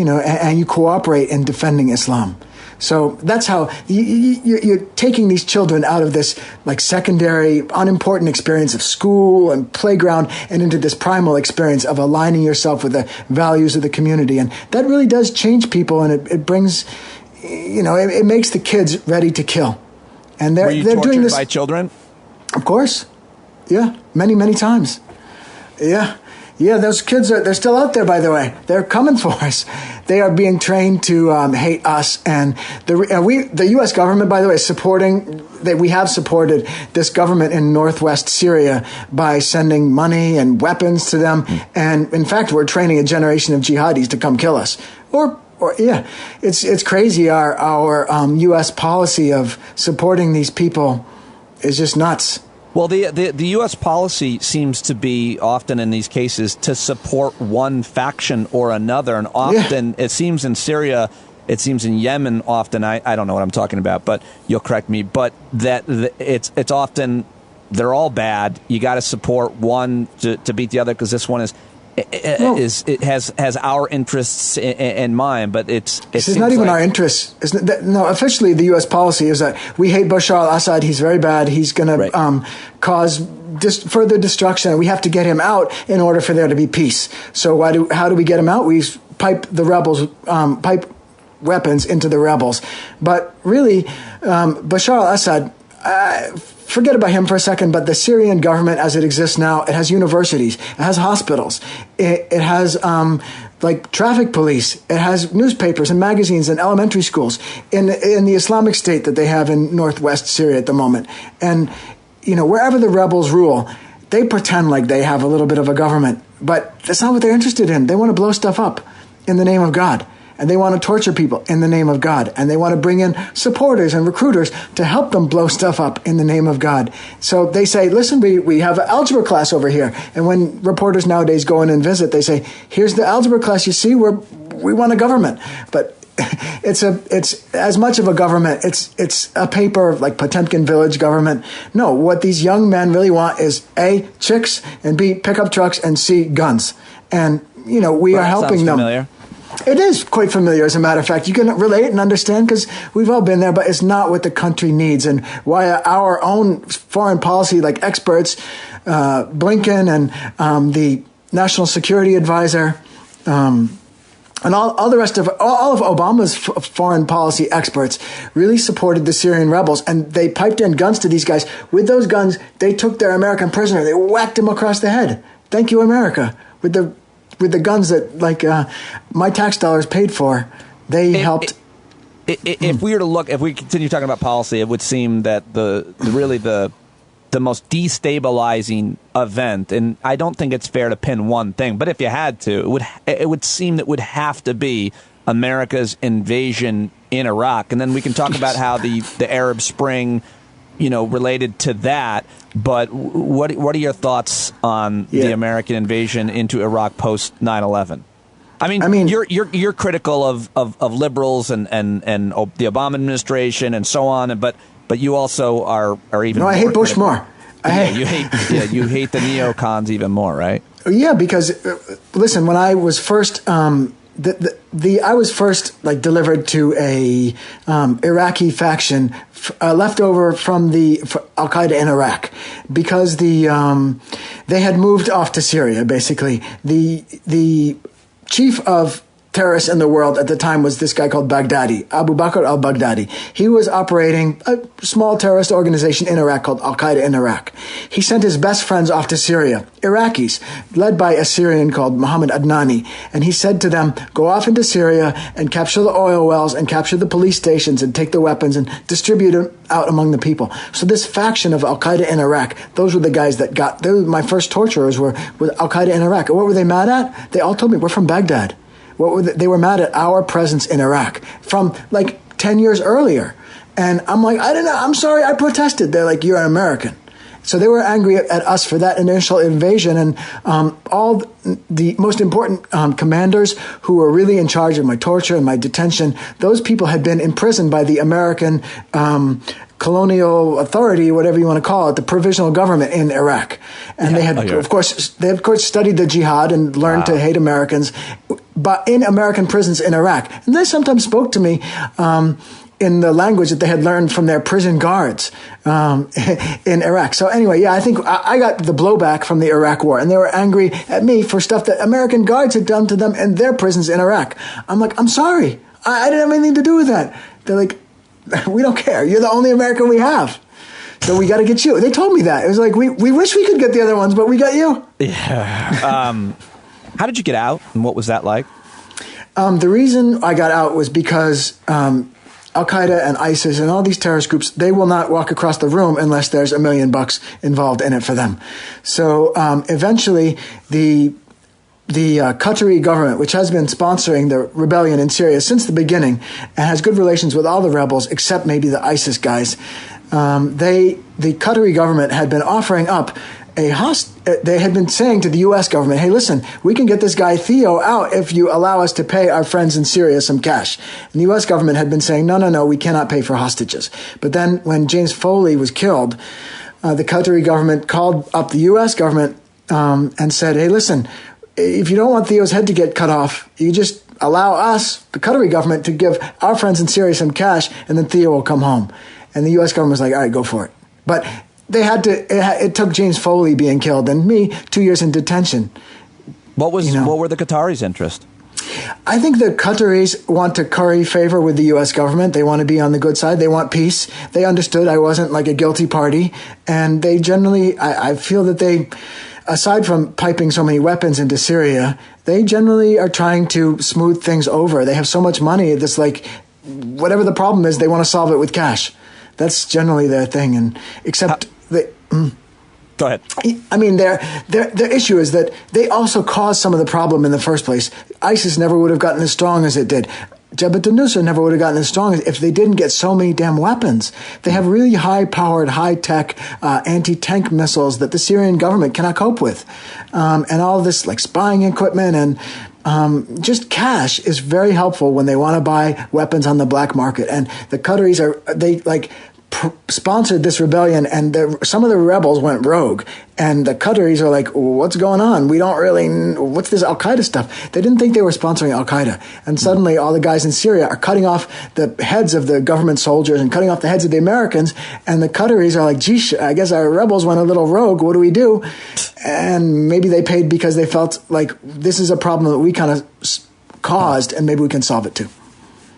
you cooperate in defending Islam. So that's how you're taking these children out of this like secondary, unimportant experience of school and playground and into this primal experience of aligning yourself with the values of the community. And that really does change people, and it brings, it makes the kids ready to kill. And they're doing this by children? Of course. Yeah. Many, many times. Yeah. Yeah, those kids they're still out there, by the way. They're coming for us. They are being trained to hate us. And the U.S. government, by the way, is we have supported this government in northwest Syria by sending money and weapons to them. And in fact, we're training a generation of jihadis to come kill us. It's crazy. Our U.S. policy of supporting these people is just nuts. Well, the U.S. policy seems to be often in these cases to support one faction or another, and often it seems in Syria, it seems in Yemen often. I don't know what I'm talking about, but you'll correct me. But it's often they're all bad. You got to support one to beat the other because this one it has our interests in mind, but it's not even our interests. No, officially the U.S. policy is that we hate Bashar al-Assad. He's very bad. He's going to cause further destruction. We have to get him out in order for there to be peace. So how do we get him out? We pipe the rebels, pipe weapons into the rebels. But really, Bashar al-Assad, forget about him for a second, but the Syrian government as it exists now, it has universities, it has hospitals, it has like traffic police, it has newspapers and magazines and elementary schools in the Islamic State that they have in northwest Syria at the moment. And, wherever the rebels rule, they pretend like they have a little bit of a government, but that's not what they're interested in. They want to blow stuff up in the name of God. and they want to torture people in the name of God, and they want to bring in supporters and recruiters to help them blow stuff up in the name of God. So they say, listen, we have an algebra class over here. And when reporters nowadays go in and visit, they say, here's the algebra class. You see, we want a government. But it's as much of a government. It's a paper like Potemkin Village government. No, what these young men really want is A, chicks, and B, pickup trucks, and C, guns. And, we are helping them. Familiar. It is quite familiar, as a matter of fact. You can relate and understand because we've all been there, but it's not what the country needs. And why our own foreign policy, like experts, Blinken and the National Security Advisor, and all the rest of Obama's foreign policy experts really supported the Syrian rebels, and they piped in guns to these guys. With those guns, they took their American prisoner, they whacked him across the head. Thank you, America. With the guns that my tax dollars paid for, they helped. If we continue talking about policy, it would seem that the most destabilizing event, and I don't think it's fair to pin one thing, but if you had to, it would seem that it would have to be America's invasion in Iraq. And then we can talk about how the Arab Spring, related to that. But what are your thoughts on the American invasion into Iraq post 9/11? I mean, you're critical of liberals and the Obama administration and so on, but you also are even. No, I hate Bush more. You hate the neocons even more, right? Yeah, because listen, when I was first I was first delivered to a Iraqi faction left over from Al Qaeda in Iraq, because they had moved off to Syria. Basically, the chief of terrorists in the world at the time was this guy called Baghdadi, Abu Bakr al-Baghdadi. He was operating a small terrorist organization in Iraq called Al-Qaeda in Iraq. He sent his best friends off to Syria, Iraqis, led by a Syrian called Muhammad Adnani. And he said to them, go off into Syria and capture the oil wells and capture the police stations and take the weapons and distribute them out among the people. So this faction of Al-Qaeda in Iraq, those were the guys my first torturers were with Al-Qaeda in Iraq. And what were they mad at? They all told me, we're from Baghdad. They were mad at our presence in Iraq from 10 years earlier. And I'm like, I don't know. I'm sorry. I protested. They're like, you're an American. So they were angry at us for that initial invasion. And all the most important commanders who were really in charge of my torture and my detention, those people had been imprisoned by the American colonial authority, whatever you want to call it, the provisional government in Iraq. And they had, of course, studied the jihad and learned to hate Americans, but in American prisons in Iraq. And they sometimes spoke to me in the language that they had learned from their prison guards in Iraq. So anyway, I think I got the blowback from the Iraq war, and they were angry at me for stuff that American guards had done to them in their prisons in Iraq. I'm like, I'm sorry. I didn't have anything to do with that. They're like, we don't care. You're the only American we have. So we got to get you. They told me that. It was like, we wish we could get the other ones, but we got you. Yeah. How did you get out, and what was that like? The reason I got out was because Al-Qaeda and ISIS and all these terrorist groups, they will not walk across the room unless there's $1 million involved in it for them. So eventually the Qatari government, which has been sponsoring the rebellion in Syria since the beginning and has good relations with all the rebels except maybe the ISIS guys, the Qatari government had been offering up they had been saying to the U.S. government, hey, listen, we can get this guy Theo out if you allow us to pay our friends in Syria some cash. And the U.S. government had been saying, no, we cannot pay for hostages. But then when James Foley was killed, the Qatari government called up the U.S. government and said, hey, listen, if you don't want Theo's head to get cut off, you just allow us, the Qatari government, to give our friends in Syria some cash, and then Theo will come home. And the U.S. government was like, all right, go for it. But they had to. It took James Foley being killed and me 2 years in detention. What were the Qataris' interest? I think the Qataris want to curry favor with the U.S. government. They want to be on the good side. They want peace. They understood I wasn't like a guilty party, and they generally. I feel that they, aside from piping so many weapons into Syria, they generally are trying to smooth things over. They have so much money. It's like whatever the problem is, they want to solve it with cash. That's generally their thing, and except Go ahead. I mean, their issue is that they also caused some of the problem in the first place. ISIS never would have gotten as strong as it did. Jabhat al-Nusra never would have gotten as strong as if they didn't get so many damn weapons. They have really high-powered, high-tech anti-tank missiles that the Syrian government cannot cope with. And all this like spying equipment and just cash is very helpful when they want to buy weapons on the black market. And the Qataris sponsored this rebellion, and some of the rebels went rogue. And the Qataris are like, what's going on? We don't really, what's this Al-Qaeda stuff? They didn't think they were sponsoring Al-Qaeda. And suddenly all the guys in Syria are cutting off the heads of the government soldiers and cutting off the heads of the Americans. And the Qataris are like, geez, I guess our rebels went a little rogue. What do we do? And maybe they paid because they felt like this is a problem that we kind of caused, and maybe we can solve it too.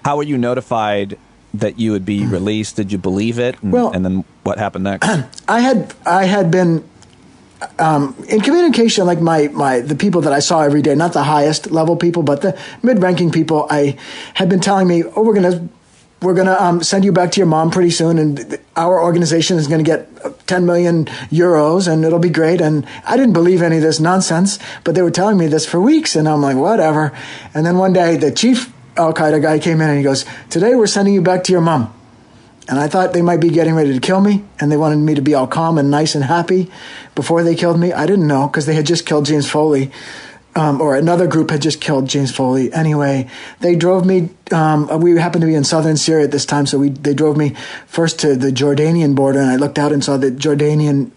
How were you notified that you would be released? Did you believe it? And then what happened next? I had been in communication, like the people that I saw every day, not the highest level people, but the mid-ranking people. I had been telling me, oh, we're gonna send you back to your mom pretty soon, and our organization is going to get 10 million euros, and it'll be great. And I didn't believe any of this nonsense, but they were telling me this for weeks, and I'm like, whatever. And then one day, the chief Al-Qaeda guy came in and he goes, today we're sending you back to your mom. And I thought they might be getting ready to kill me, and they wanted me to be all calm and nice and happy before they killed me. I didn't know, because they had just killed James Foley, or another group had just killed James Foley. Anyway, they drove me, we happened to be in southern Syria at this time, so they drove me first to the Jordanian border, and I looked out and saw the Jordanian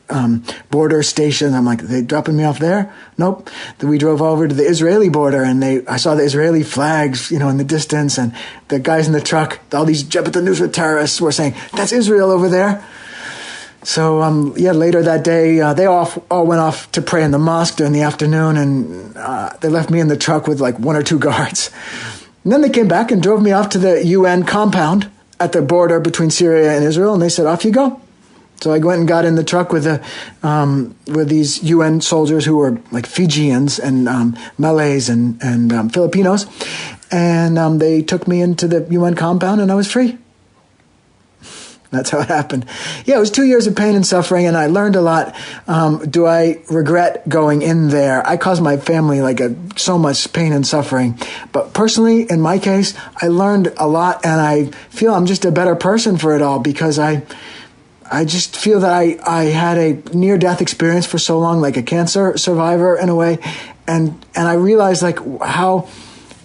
border station. I'm like, are they dropping me off there? Nope. Then we drove over to the Israeli border, and I saw the Israeli flags, in the distance, and the guys in the truck, all these Jabhat al-Nusra terrorists were saying, that's Israel over there. So, later that day, they all went off to pray in the mosque during the afternoon, and they left me in the truck with like one or two guards. And then they came back and drove me off to the UN compound at the border between Syria and Israel, and they said, off you go. So I went and got in the truck with these UN soldiers who were like Fijians and Malays and Filipinos, and they took me into the UN compound, and I was free. That's how it happened. Yeah, it was 2 years of pain and suffering, and I learned a lot. Do I regret going in there? I caused my family so much pain and suffering. But personally, in my case, I learned a lot, and I feel I'm just a better person for it all, because I just feel that I had a near-death experience for so long, like a cancer survivor in a way, and I realized what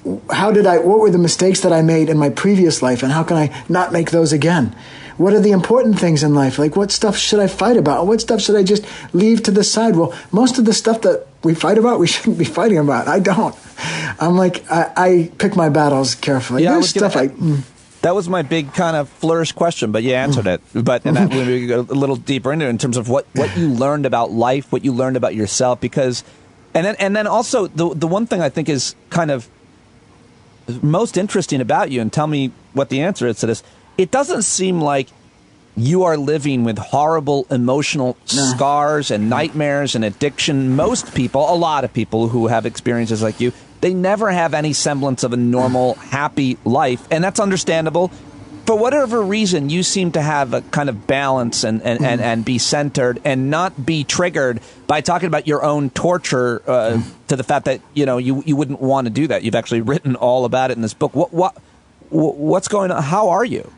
were the mistakes that I made in my previous life, and how can I not make those again? What are the important things in life? Like, what stuff should I fight about? What stuff should I just leave to the side? Well, most of the stuff that we fight about, we shouldn't be fighting about. I don't. I'm like, I pick my battles carefully. Yeah, there's stuff that was my big kind of flourish question, but you answered it. But when we go a little deeper into it in terms of what you learned about life, what you learned about yourself, because, and then also the one thing I think is kind of most interesting about you, and tell me what the answer is to this. It doesn't seem like you are living with horrible emotional scars and nightmares and addiction. Most people, a lot of people who have experiences like you, they never have any semblance of a normal, happy life. And that's understandable. For whatever reason, you seem to have a kind of balance and be centered and not be triggered by talking about your own torture to the fact that, you wouldn't want to do that. You've actually written all about it in this book. What's going on? How are you?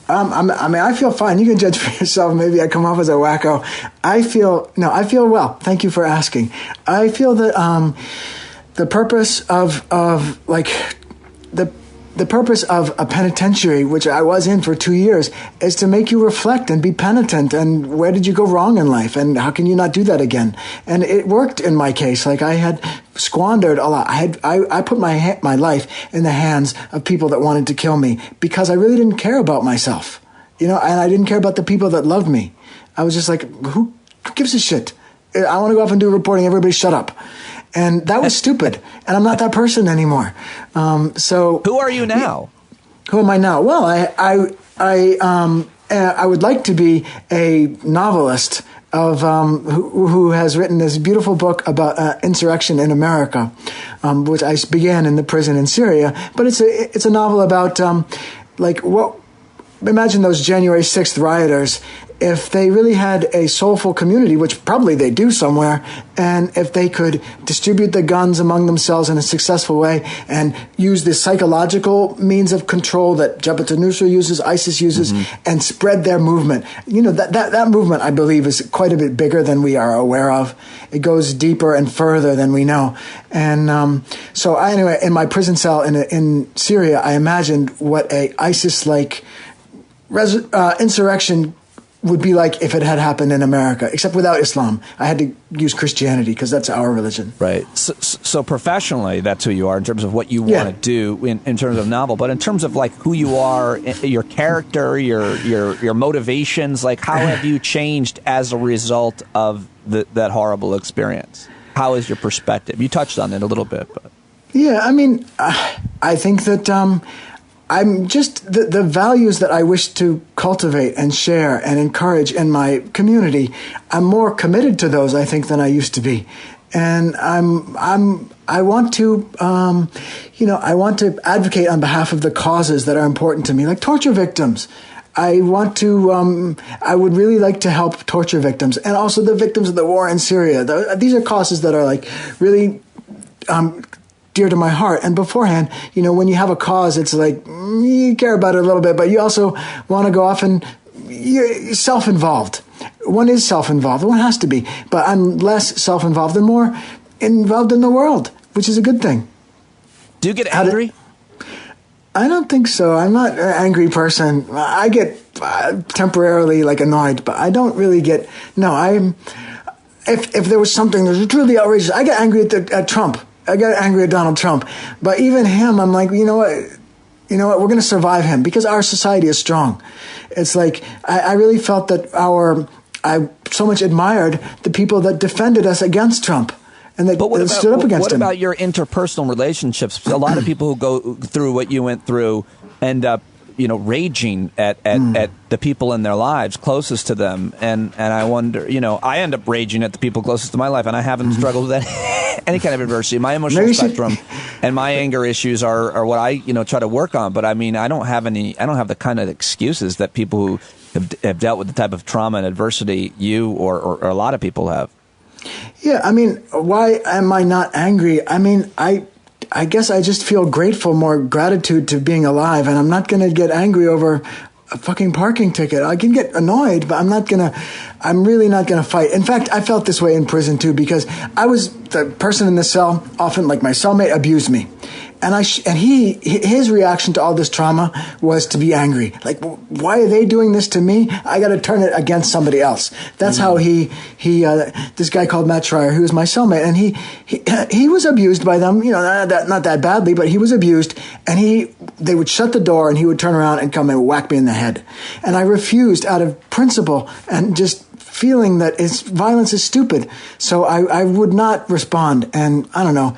I feel fine. You can judge for yourself. Maybe I come off as a wacko. I feel well. Thank you for asking. I feel that the purpose of the purpose of a penitentiary, which I was in for 2 years, is to make you reflect and be penitent. And where did you go wrong in life? And how can you not do that again? And it worked in my case. Like, I had squandered a lot. I put my life in the hands of people that wanted to kill me because I really didn't care about myself, and I didn't care about the people that loved me. I was just like, who gives a shit? I want to go off and do reporting. Everybody shut up. And that was stupid. And I'm not that person anymore. So who are you now? Who am I now? Well, I would like to be a novelist of who has written this beautiful book about insurrection in America, which I began in the prison in Syria. But it's a novel about imagine those January 6th rioters. if they really had a soulful community, which probably they do somewhere, and if they could distribute the guns among themselves in a successful way and use the psychological means of control that Jabhat al-Nusra uses, ISIS uses, and spread their movement. That movement, I believe, is quite a bit bigger than we are aware of. It goes deeper and further than we know. And so anyway, in my prison cell in Syria, I imagined what a ISIS-like insurrection would be like if it had happened in America, except without Islam. I had to use Christianity because that's our religion. Right. So professionally, that's who you are in terms of what you want to do in terms of novel. But in terms of like who you are, your character, your motivations, like how have you changed as a result of that horrible experience? How is your perspective? You touched on it a little bit, but yeah, I mean, I think that I'm just the values that I wish to cultivate and share and encourage in my community. I'm more committed to those, I think, than I used to be, and I want to, I want to advocate on behalf of the causes that are important to me, like torture victims. I want to, I would really like to help torture victims and also the victims of the war in Syria. These are causes that are like really dear to my heart. And beforehand, when you have a cause, it's like you care about it a little bit, but you also want to go off and you're self-involved. One is self-involved. One has to be. But I'm less self-involved and more involved in the world, which is a good thing. Do you get angry? I don't think so. I'm not an angry person. I get temporarily annoyed, but I don't really get. No, if there was something that was truly outrageous, I get angry at Trump. I got angry at Donald Trump. But even him, I'm like, you know what? We're going to survive him because our society is strong. It's like I really felt that I so much admired the people that defended us against Trump. And that stood up against him. What about your interpersonal relationships? A lot of people who go through what you went through end up, raging at the people in their lives closest to them. And I wonder, I end up raging at the people closest to my life, and I haven't struggled with any kind of adversity. My emotional spectrum and my anger issues are what I, try to work on. But I mean, I don't have the kind of excuses that people who have dealt with the type of trauma and adversity you or a lot of people have. Yeah, I mean, why am I not angry? I mean, I guess I just feel grateful, more gratitude to being alive, and I'm not going to get angry over a fucking parking ticket. I can get annoyed, but I'm really not going to fight. In fact, I felt this way in prison too, because I was the person in the cell, often like my cellmate abused me. And his reaction to all this trauma was to be angry. Like, why are they doing this to me? I got to turn it against somebody else. That's how this guy called Matt Schreier, who was my cellmate, and he was abused by them. Not that badly, but he was abused. And they would shut the door, and he would turn around and come and whack me in the head. And I refused out of principle and just feeling that violence is stupid. So I would not respond. And I don't know.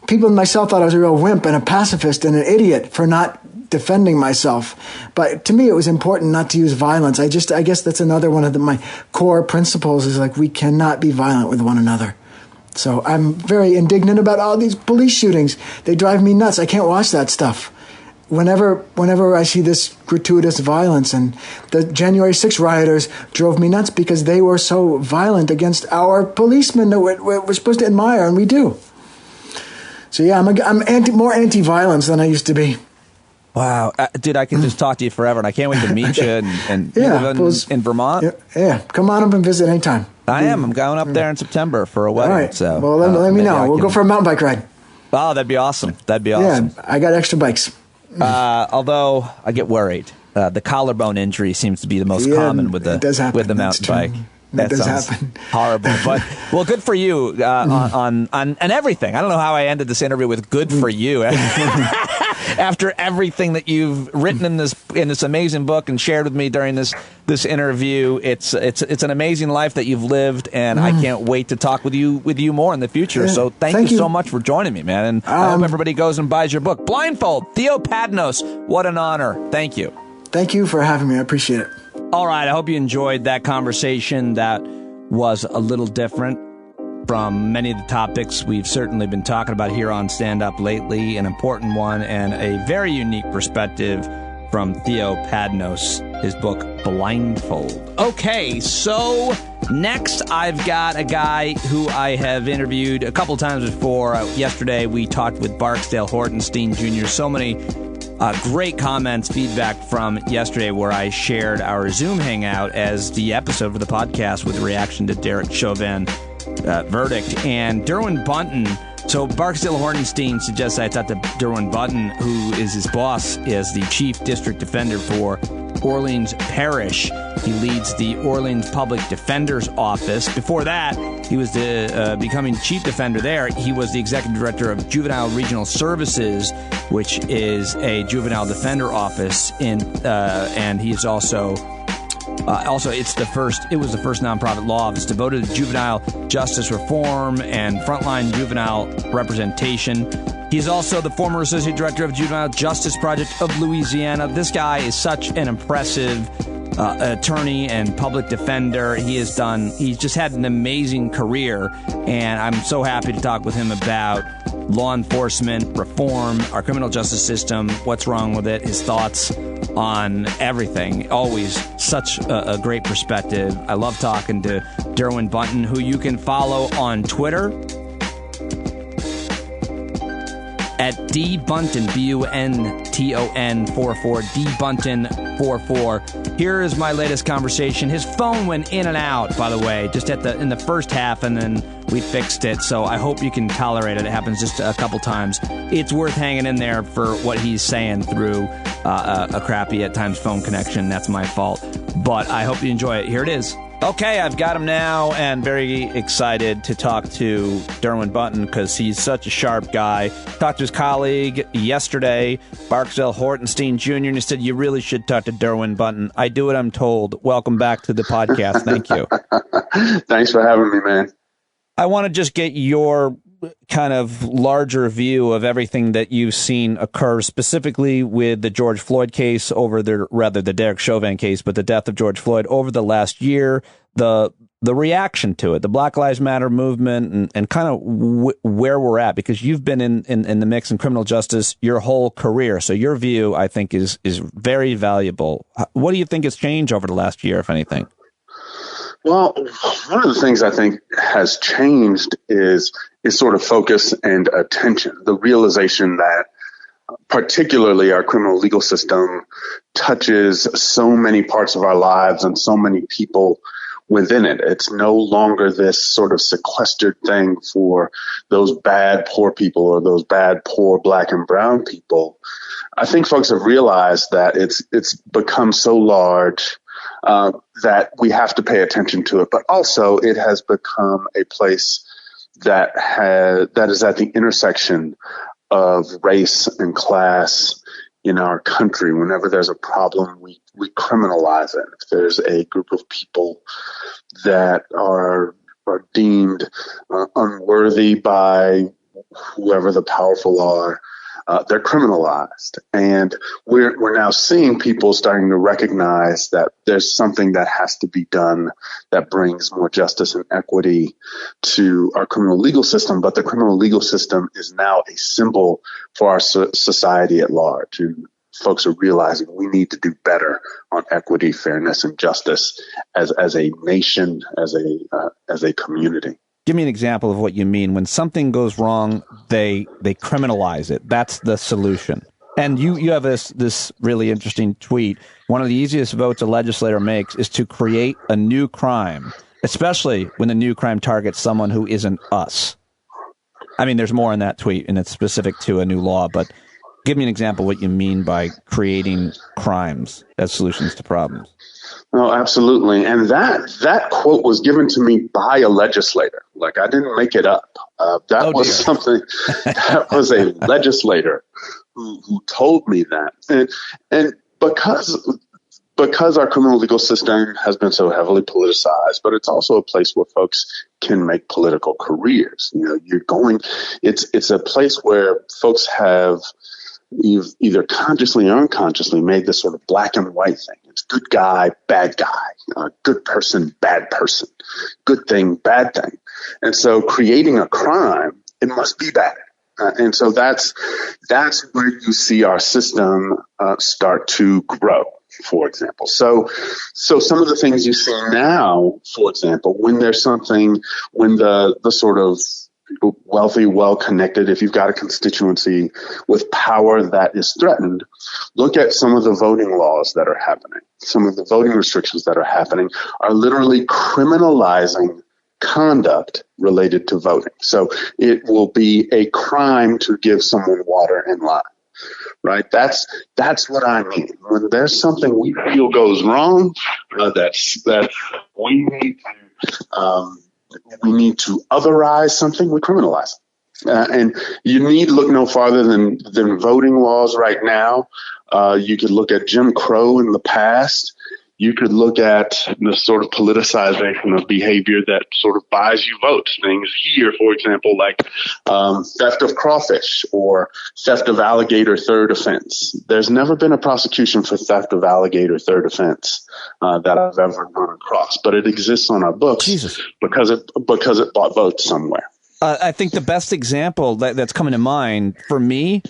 People in my cell thought I was a real wimp and a pacifist and an idiot for not defending myself. But to me, it was important not to use violence. I guess that's another one of my core principles is like we cannot be violent with one another. So I'm very indignant about all these police shootings. They drive me nuts. I can't watch that stuff. Whenever I see this gratuitous violence, and the January 6th rioters drove me nuts because they were so violent against our policemen that we're supposed to admire, and we do. So yeah, I'm more anti-violence than I used to be. Wow, dude, I can just talk to you forever, and I can't wait to meet you. And you live in Vermont. Yeah, come on up and visit anytime. I'm going up there in September for a wedding. All right. So well, let me know. We'll go for a mountain bike ride. Oh, that'd be awesome. Yeah, I got extra bikes. Although I get worried, the collarbone injury seems to be the most common with the mountain bike. That does happen. Horrible. But, well, good for you on everything. I don't know how I ended this interview with good for you. After everything that you've written in this amazing book and shared with me during this interview, it's an amazing life that you've lived, and I can't wait to talk with you more in the future. So thank you so much for joining me, man. And I hope everybody goes and buys your book, Blindfold, Theo Padnos. What an honor. Thank you. Thank you for having me. I appreciate it. All right, I hope you enjoyed that conversation. That was a little different from many of the topics we've certainly been talking about here on Stand Up lately, an important one and a very unique perspective from Theo Padnos, his book Blindfold. Okay, so next I've got a guy who I have interviewed a couple times before. Yesterday we talked with Barksdale Hortenstein Jr. So many great comments, feedback from yesterday where I shared our Zoom hangout as the episode for the podcast with reaction to Derek Chauvin verdict. And Derwyn Bunton, so Barksdale Hortenstein suggests I talk to Derwyn Bunton, who is his boss, as the chief district defender for Orleans Parish. He leads the Orleans Public Defender's Office. Before that, he was becoming chief defender there. He was the executive director of Juvenile Regional Services, which is a juvenile defender office and he's also it was the first nonprofit law office devoted to juvenile justice reform and frontline juvenile representation. He's also the former associate director of Juvenile Justice Project of Louisiana. This guy is such an impressive attorney and public defender. He's just had an amazing career, and I'm so happy to talk with him about law enforcement reform, our criminal justice system, what's wrong with it, his thoughts on everything. Always such a great perspective. I love talking to Derwyn Bunton, who you can follow on Twitter at dbunton, BUNTON 44, dbunton44. Here is my latest conversation. His phone went in and out, by the way, just in the first half, and then we fixed it, so I hope you can tolerate it. It happens just a couple times. It's worth hanging in there for what he's saying through a crappy, at times, phone connection. That's my fault, but I hope you enjoy it. Here it is. Okay, I've got him now, and very excited to talk to Derwyn Bunton because he's such a sharp guy. Talked to his colleague yesterday, Barksdale Hortenstein Jr., and he said, you really should talk to Derwyn Bunton. I do what I'm told. Welcome back to the podcast. Thank you. Thanks for having me, man. I want to just get your kind of larger view of everything that you've seen occur, specifically with the George Floyd case the Derek Chauvin case, but the death of George Floyd over the last year, the reaction to it, the Black Lives Matter movement, and kind of where we're at, because you've been in the mix in criminal justice your whole career. So your view, I think, is very valuable. What do you think has changed over the last year, if anything? Well, one of the things I think has changed is sort of focus and attention. The realization that particularly our criminal legal system touches so many parts of our lives and so many people within it. It's no longer this sort of sequestered thing for those bad poor people or those bad poor black and brown people. I think folks have realized that it's become so large that we have to pay attention to it, but also it has become a place that is at the intersection of race and class in our country. Whenever there's a problem, we criminalize it. If there's a group of people that are deemed unworthy by whoever the powerful are, they're criminalized. And we're now seeing people starting to recognize that there's something that has to be done that brings more justice and equity to our criminal legal system. But the criminal legal system is now a symbol for our society at large. And folks are realizing we need to do better on equity, fairness, and justice as a nation, as a community. Give me an example of what you mean. When something goes wrong, they criminalize it. That's the solution. And you have this really interesting tweet. One of the easiest votes a legislator makes is to create a new crime, especially when the new crime targets someone who isn't us. I mean, there's more in that tweet, and it's specific to a new law, but give me an example of what you mean by creating crimes as solutions to problems. Oh, absolutely. And that quote was given to me by a legislator. Like, I didn't make it up. That was a legislator who told me that. And because our criminal legal system has been so heavily politicized, but it's also a place where folks can make political careers. You know, it's a place where folks have either consciously or unconsciously made this sort of black and white thing. It's good guy, bad guy, good person, bad person, good thing, bad thing. And so creating a crime, it must be bad. And so that's where you see our system start to grow, for example. So some of the things you see now, for example, when there's something, when the sort of wealthy, well-connected, if you've got a constituency with power that is threatened, look at some of the voting laws that are happening. Some of the voting restrictions that are happening are literally criminalizing conduct related to voting. So it will be a crime to give someone water in line, right? That's what I mean. When there's something we feel goes wrong, that we need to otherize something, we criminalize it. And you need to look no farther than voting laws right now. You could look at Jim Crow in the past. You could look at the sort of politicization of behavior that sort of buys you votes. Things here, for example, like theft of crawfish or theft of alligator third offense. There's never been a prosecution for theft of alligator third offense that I've ever run across, but it exists on our books because it bought votes somewhere. I think the best example that's coming to mind for me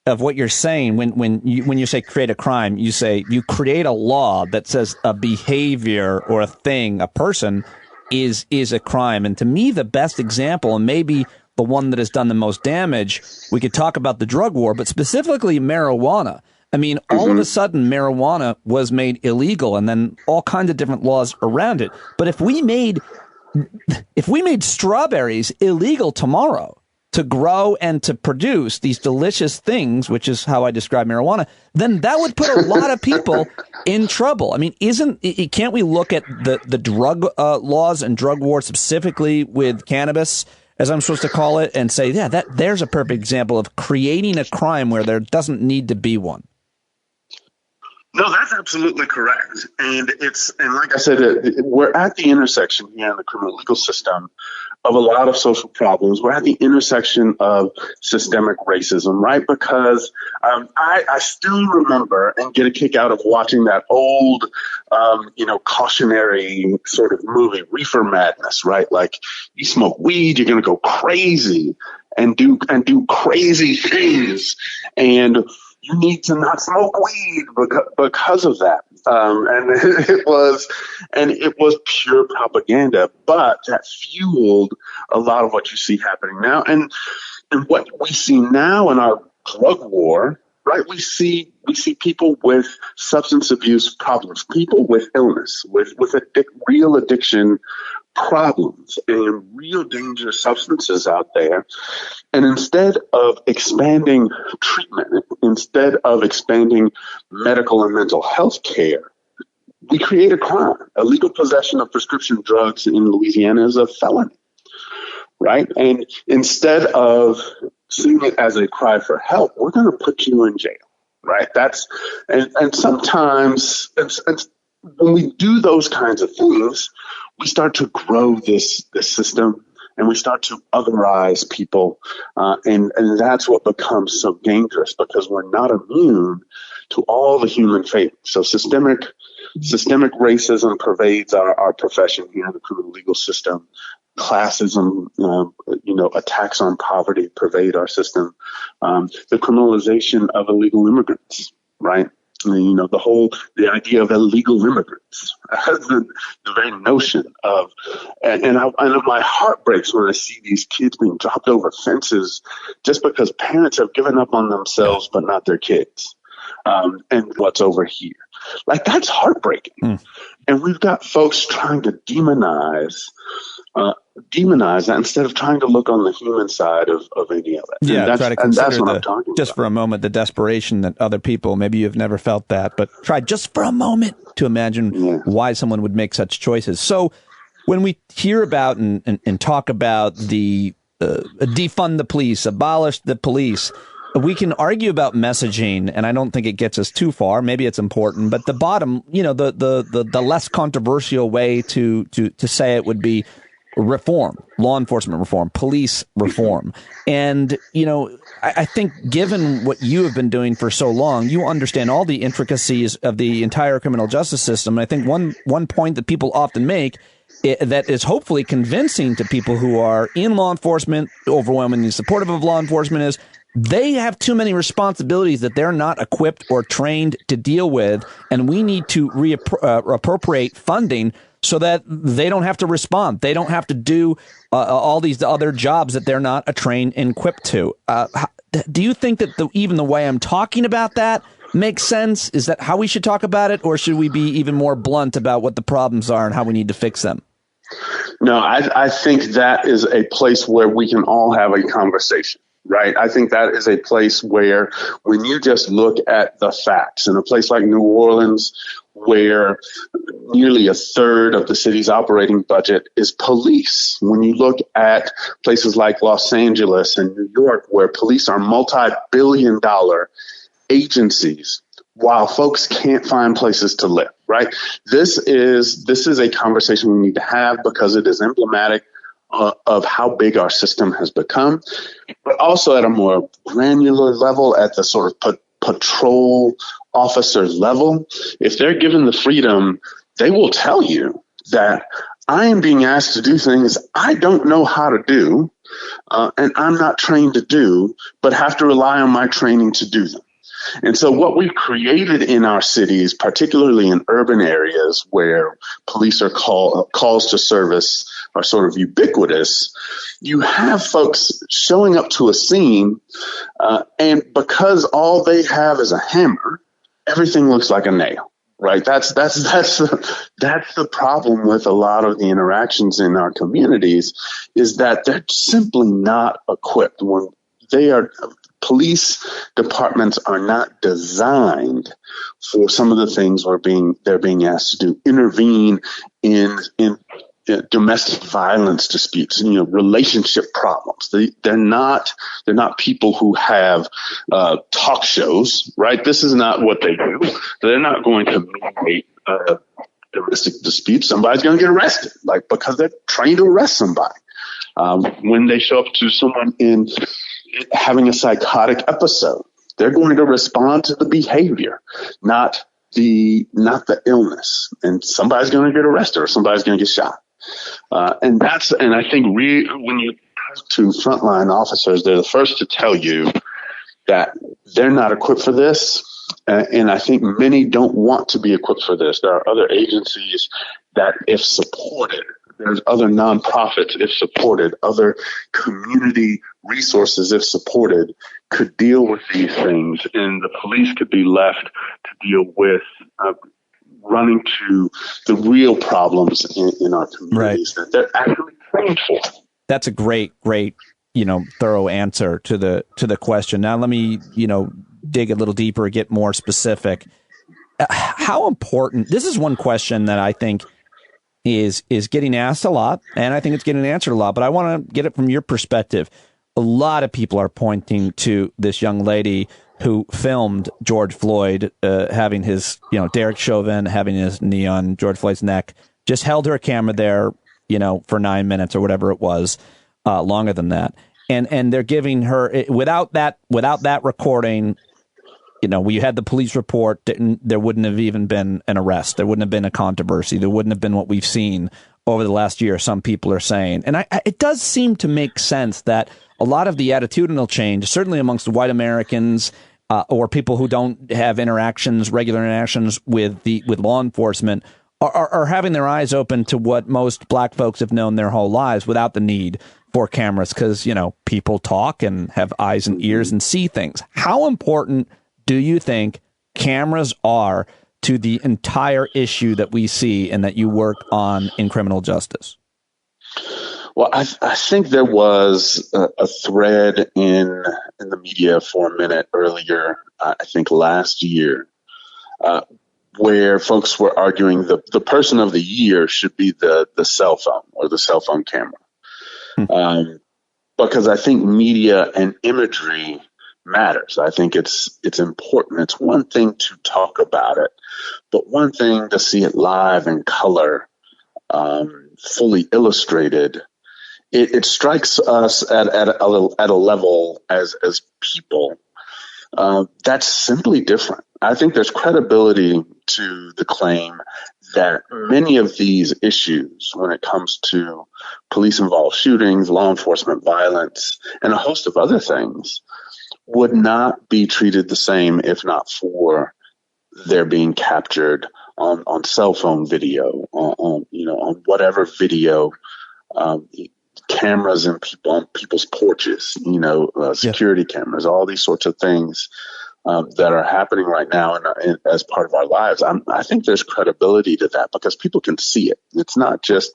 of what you're saying when you say create a crime, you say you create a law that says a behavior or a thing, a person is a crime. And to me, the best example, and maybe the one that has done the most damage, we could talk about the drug war, but specifically marijuana. I mean, all of a sudden, marijuana was made illegal, and then all kinds of different laws around it. But if we made strawberries illegal tomorrow to grow and to produce these delicious things, which is how I describe marijuana, then that would put a lot of people in trouble. I mean, can't we look at the drug laws and drug war specifically with cannabis, as I'm supposed to call it, and say, yeah, there's a perfect example of creating a crime where there doesn't need to be one. No, that's absolutely correct. And like I said, we're at the intersection here in the criminal legal system of a lot of social problems. We're at the intersection of systemic racism, right? Because I still remember and get a kick out of watching that old, cautionary sort of movie, Reefer Madness, right? Like, you smoke weed, you're going to go crazy and do crazy things. And you need to not smoke weed because of that. And it was pure propaganda, but that fueled a lot of what you see happening now. And what we see now in our drug war, right? We see people with substance abuse problems, people with illness, with real addiction problems and real dangerous substances out there. And instead of expanding treatment, instead of expanding medical and mental health care, we create a crime. Illegal possession of prescription drugs in Louisiana is a felony, right? And instead of seeing it as a cry for help, we're going to put you in jail, right? And sometimes when we do those kinds of things, we start to grow this system and we start to otherize people. And that's what becomes so dangerous, because we're not immune to all the human fate. So systemic racism pervades our profession here in the criminal legal system. Classism, attacks on poverty pervade our system. The criminalization of illegal immigrants, right? The idea of illegal immigrants, the very notion of, and my heart breaks when I see these kids being dropped over fences just because parents have given up on themselves, but not their kids. And what's over here. Like, that's heartbreaking. And we've got folks trying to demonize that instead of trying to look on the human side of any of it. Yeah, try to consider just for a moment the desperation that other people, maybe you've never felt that, but try just for a moment to imagine why someone would make such choices. So when we hear about and talk about the defund the police, abolish the police, we can argue about messaging, and I don't think it gets us too far. Maybe it's important, but the bottom, the less controversial way to say it would be reform, law enforcement reform, police reform. And, I think given what you have been doing for so long, you understand all the intricacies of the entire criminal justice system. And I think one point that people often make that is hopefully convincing to people who are in law enforcement, overwhelmingly supportive of law enforcement, is they have too many responsibilities that they're not equipped or trained to deal with, and we need to appropriate funding so that they don't have to respond. They don't have to do all these other jobs that they're not trained and equipped to. Do you think that even the way I'm talking about that makes sense? Is that how we should talk about it, or should we be even more blunt about what the problems are and how we need to fix them? No, I think that is a place where we can all have a conversation, right? I think that is a place where when you just look at the facts, in a place like New Orleans, where nearly a third of the city's operating budget is police. When you look at places like Los Angeles and New York, where police are multi-billion-dollar agencies, while folks can't find places to live, right? This is a conversation we need to have because it is emblematic of how big our system has become, but also at a more granular level, at the sort of patrol officer level. If they're given the freedom, they will tell you that I am being asked to do things I don't know how to do, and I'm not trained to do, but have to rely on my training to do them. And so what we've created in our cities, particularly in urban areas where police are calls to service are sort of ubiquitous, you have folks showing up to a scene, and because all they have is a hammer, everything looks like a nail. Right. That's the problem with a lot of the interactions in our communities, is that they're simply not equipped. When they are, police departments are not designed for some of the things they're being asked to do. Intervene in domestic violence disputes, relationship problems. They're not people who have talk shows, right? This is not what they do. They're not going to mediate domestic disputes. Somebody's going to get arrested, because they're trained to arrest somebody. When they show up to someone in having a psychotic episode, they're going to respond to the behavior, not the illness. And somebody's going to get arrested or somebody's going to get shot. And I think when you talk to frontline officers, they're the first to tell you that they're not equipped for this. And I think many don't want to be equipped for this. There are other agencies that, if supported, there's other nonprofits, if supported, other community resources, if supported, could deal with these things. And the police could be left to deal with running to the real problems in our communities that they're actually trained for. That's a great, thorough answer to the question. Now let me, dig a little deeper, get more specific. How important? This is one question that I think is getting asked a lot, and I think it's getting answered a lot. But I want to get it from your perspective. A lot of people are pointing to this young lady who filmed George Floyd having his, Derek Chauvin having his knee on George Floyd's neck, just held her camera there, for 9 minutes or whatever it was, longer than that. And they're giving her, without that recording, we had the police report, there wouldn't have even been an arrest. There wouldn't have been a controversy. There wouldn't have been what we've seen over the last year, some people are saying. And it does seem to make sense that a lot of the attitudinal change, certainly amongst white Americans or people who don't have regular interactions with law enforcement, are having their eyes open to what most black folks have known their whole lives without the need for cameras, because, people talk and have eyes and ears and see things. How important do you think cameras are to the entire issue that we see and that you work on in criminal justice? Well, I think there was a thread in the media for a minute earlier, I think last year, where folks were arguing the person of the year should be the cell phone or the cell phone camera. Because I think media and imagery matters. I think it's important. It's one thing to talk about it, but one thing to see it live in color, fully illustrated. It strikes us at a level as people that's simply different. I think there's credibility to the claim that many of these issues, when it comes to police-involved shootings, law enforcement violence, and a host of other things, would not be treated the same if not for their being captured on cell phone video, on whatever video, cameras and people on people's porches, security cameras, all these sorts of things that are happening right now and as part of our lives. I think there's credibility to that because people can see it. It's not just,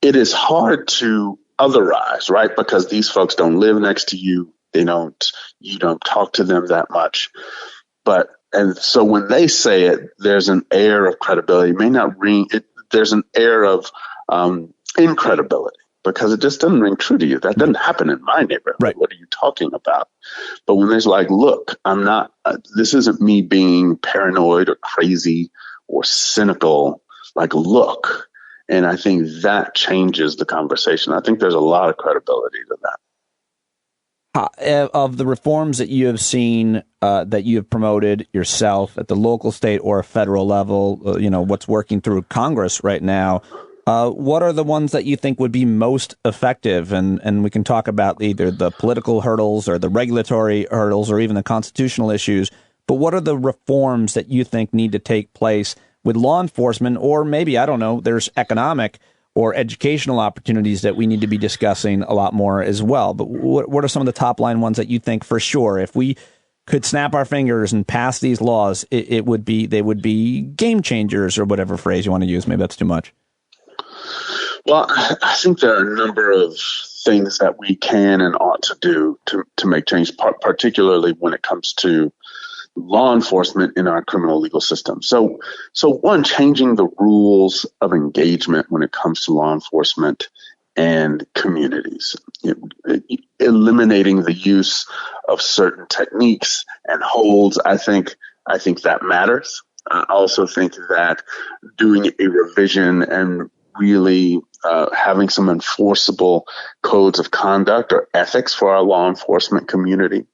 it is hard to otherize, right? Because these folks don't live next to you. You don't talk to them that much. And so when they say it, there's an air of credibility. It may not ring, there's an air of incredibility because it just doesn't ring true to you. That doesn't happen in my neighborhood. Right. What are you talking about? But when there's like, look, I'm not, this isn't me being paranoid or crazy or cynical, like, look. And I think that changes the conversation. I think there's a lot of credibility to that. Of the reforms that you have seen, that you have promoted yourself at the local, state, or federal level, what's working through Congress right now, what are the ones that you think would be most effective? And we can talk about either the political hurdles or the regulatory hurdles or even the constitutional issues. But what are the reforms that you think need to take place with law enforcement, or maybe, I don't know, there's economic or educational opportunities that we need to be discussing a lot more as well. But what are some of the top line ones that you think for sure, if we could snap our fingers and pass these laws, they would be game changers, or whatever phrase you want to use? Maybe that's too much. Well, I think there are a number of things that we can and ought to do to make change, particularly when it comes to law enforcement in our criminal legal system. So one, changing the rules of engagement when it comes to law enforcement and communities, eliminating the use of certain techniques and holds. I think that matters. I also think that doing a revision and really having some enforceable codes of conduct or ethics for our law enforcement community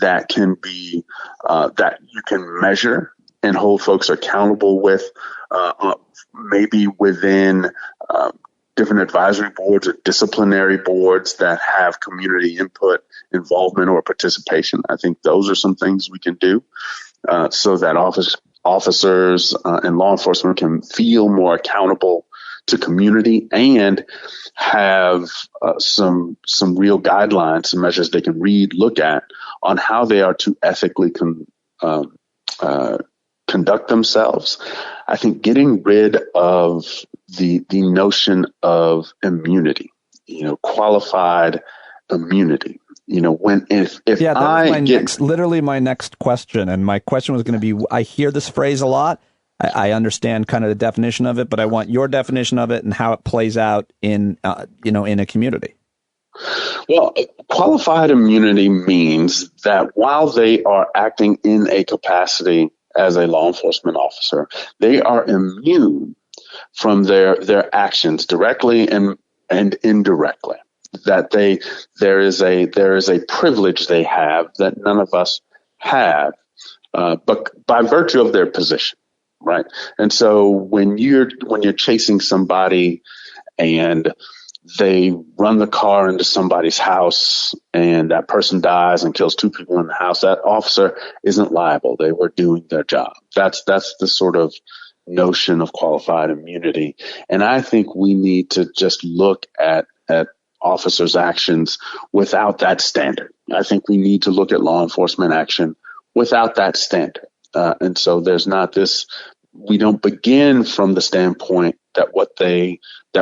that can be that you can measure and hold folks accountable with, maybe within different advisory boards or disciplinary boards that have community input, involvement, or participation. I think those are some things we can do so that officers and law enforcement can feel more accountable to community and have some real guidelines, some measures they can read, look at on how they are to ethically conduct themselves. I think getting rid of the notion of immunity, qualified immunity. Literally my next question, and my question was going to be, I hear this phrase a lot. I understand kind of the definition of it, but I want your definition of it and how it plays out in a community. Well, qualified immunity means that while they are acting in a capacity as a law enforcement officer, they are immune from their actions directly and indirectly. That there is a privilege they have that none of us have, but by virtue of their position. Right. And so when you're chasing somebody and they run the car into somebody's house and that person dies and kills two people in the house, that officer isn't liable. They were doing their job. That's the sort of notion of qualified immunity. And I think we need to just look at officers' actions without that standard. I think we need to look at law enforcement action without that standard. And so there's not this, we don't begin from the standpoint that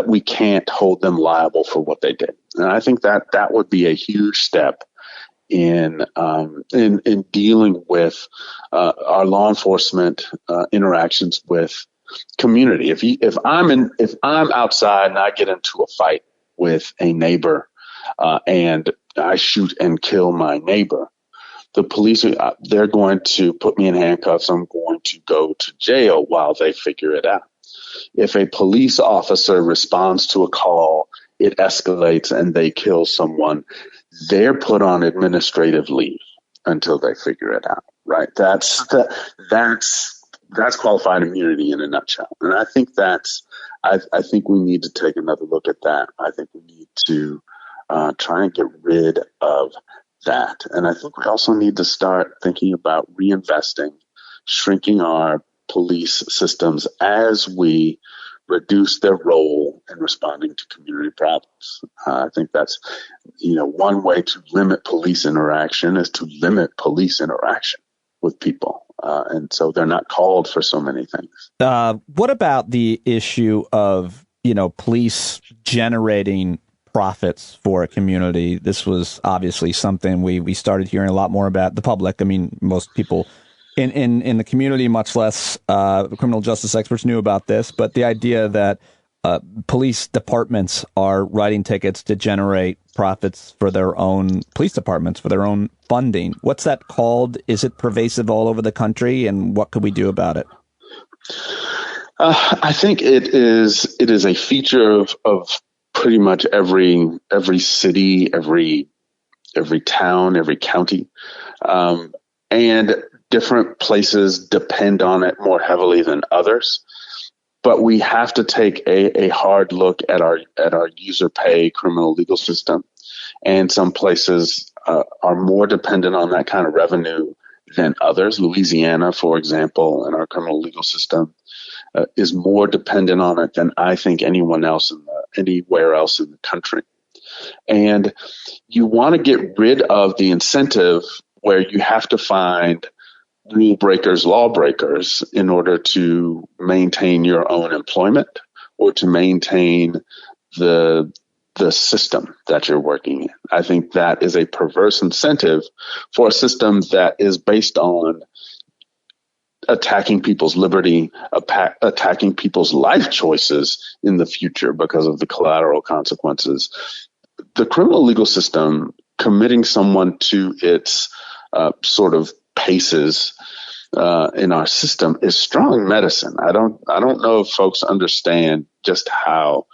we can't hold them liable for what they did. And I think that would be a huge step in dealing with our law enforcement interactions with community. If I'm outside and I get into a fight with a neighbor and I shoot and kill my neighbor, the police, they're going to put me in handcuffs. I'm going to go to jail while they figure it out. If a police officer responds to a call, it escalates and they kill someone, they're put on administrative leave until they figure it out. Right? That's qualified immunity in a nutshell. And I think I think we need to take another look at that. I think we need to try and get rid of that. And I think we also need to start thinking about reinvesting, shrinking our police systems as we reduce their role in responding to community problems. I think that's, one way to limit police interaction is to limit police interaction with people. And so they're not called for so many things. What about the issue of, police generating profits for a community? This was obviously something we started hearing a lot more about. The public, I mean, most people in the community, much less criminal justice experts, knew about this. But the idea that police departments are writing tickets to generate profits for their own police departments, for their own funding. What's that called? Is it pervasive all over the country? And what could we do about it? I think it is a feature of pretty much every city, every town, every county, and different places depend on it more heavily than others. But we have to take a hard look at our user pay criminal legal system, and some places are more dependent on that kind of revenue than others. Louisiana, for example, in our criminal legal system, is more dependent on it than I think anywhere else in the country. And you want to get rid of the incentive where you have to find rule breakers, law breakers, in order to maintain your own employment or to maintain the system that you're working in. I think that is a perverse incentive for a system that is based on attacking people's liberty, attacking people's life choices in the future because of the collateral consequences. The criminal legal system, committing someone to its sort of paces in our system, is strong medicine. I don't know if folks understand just how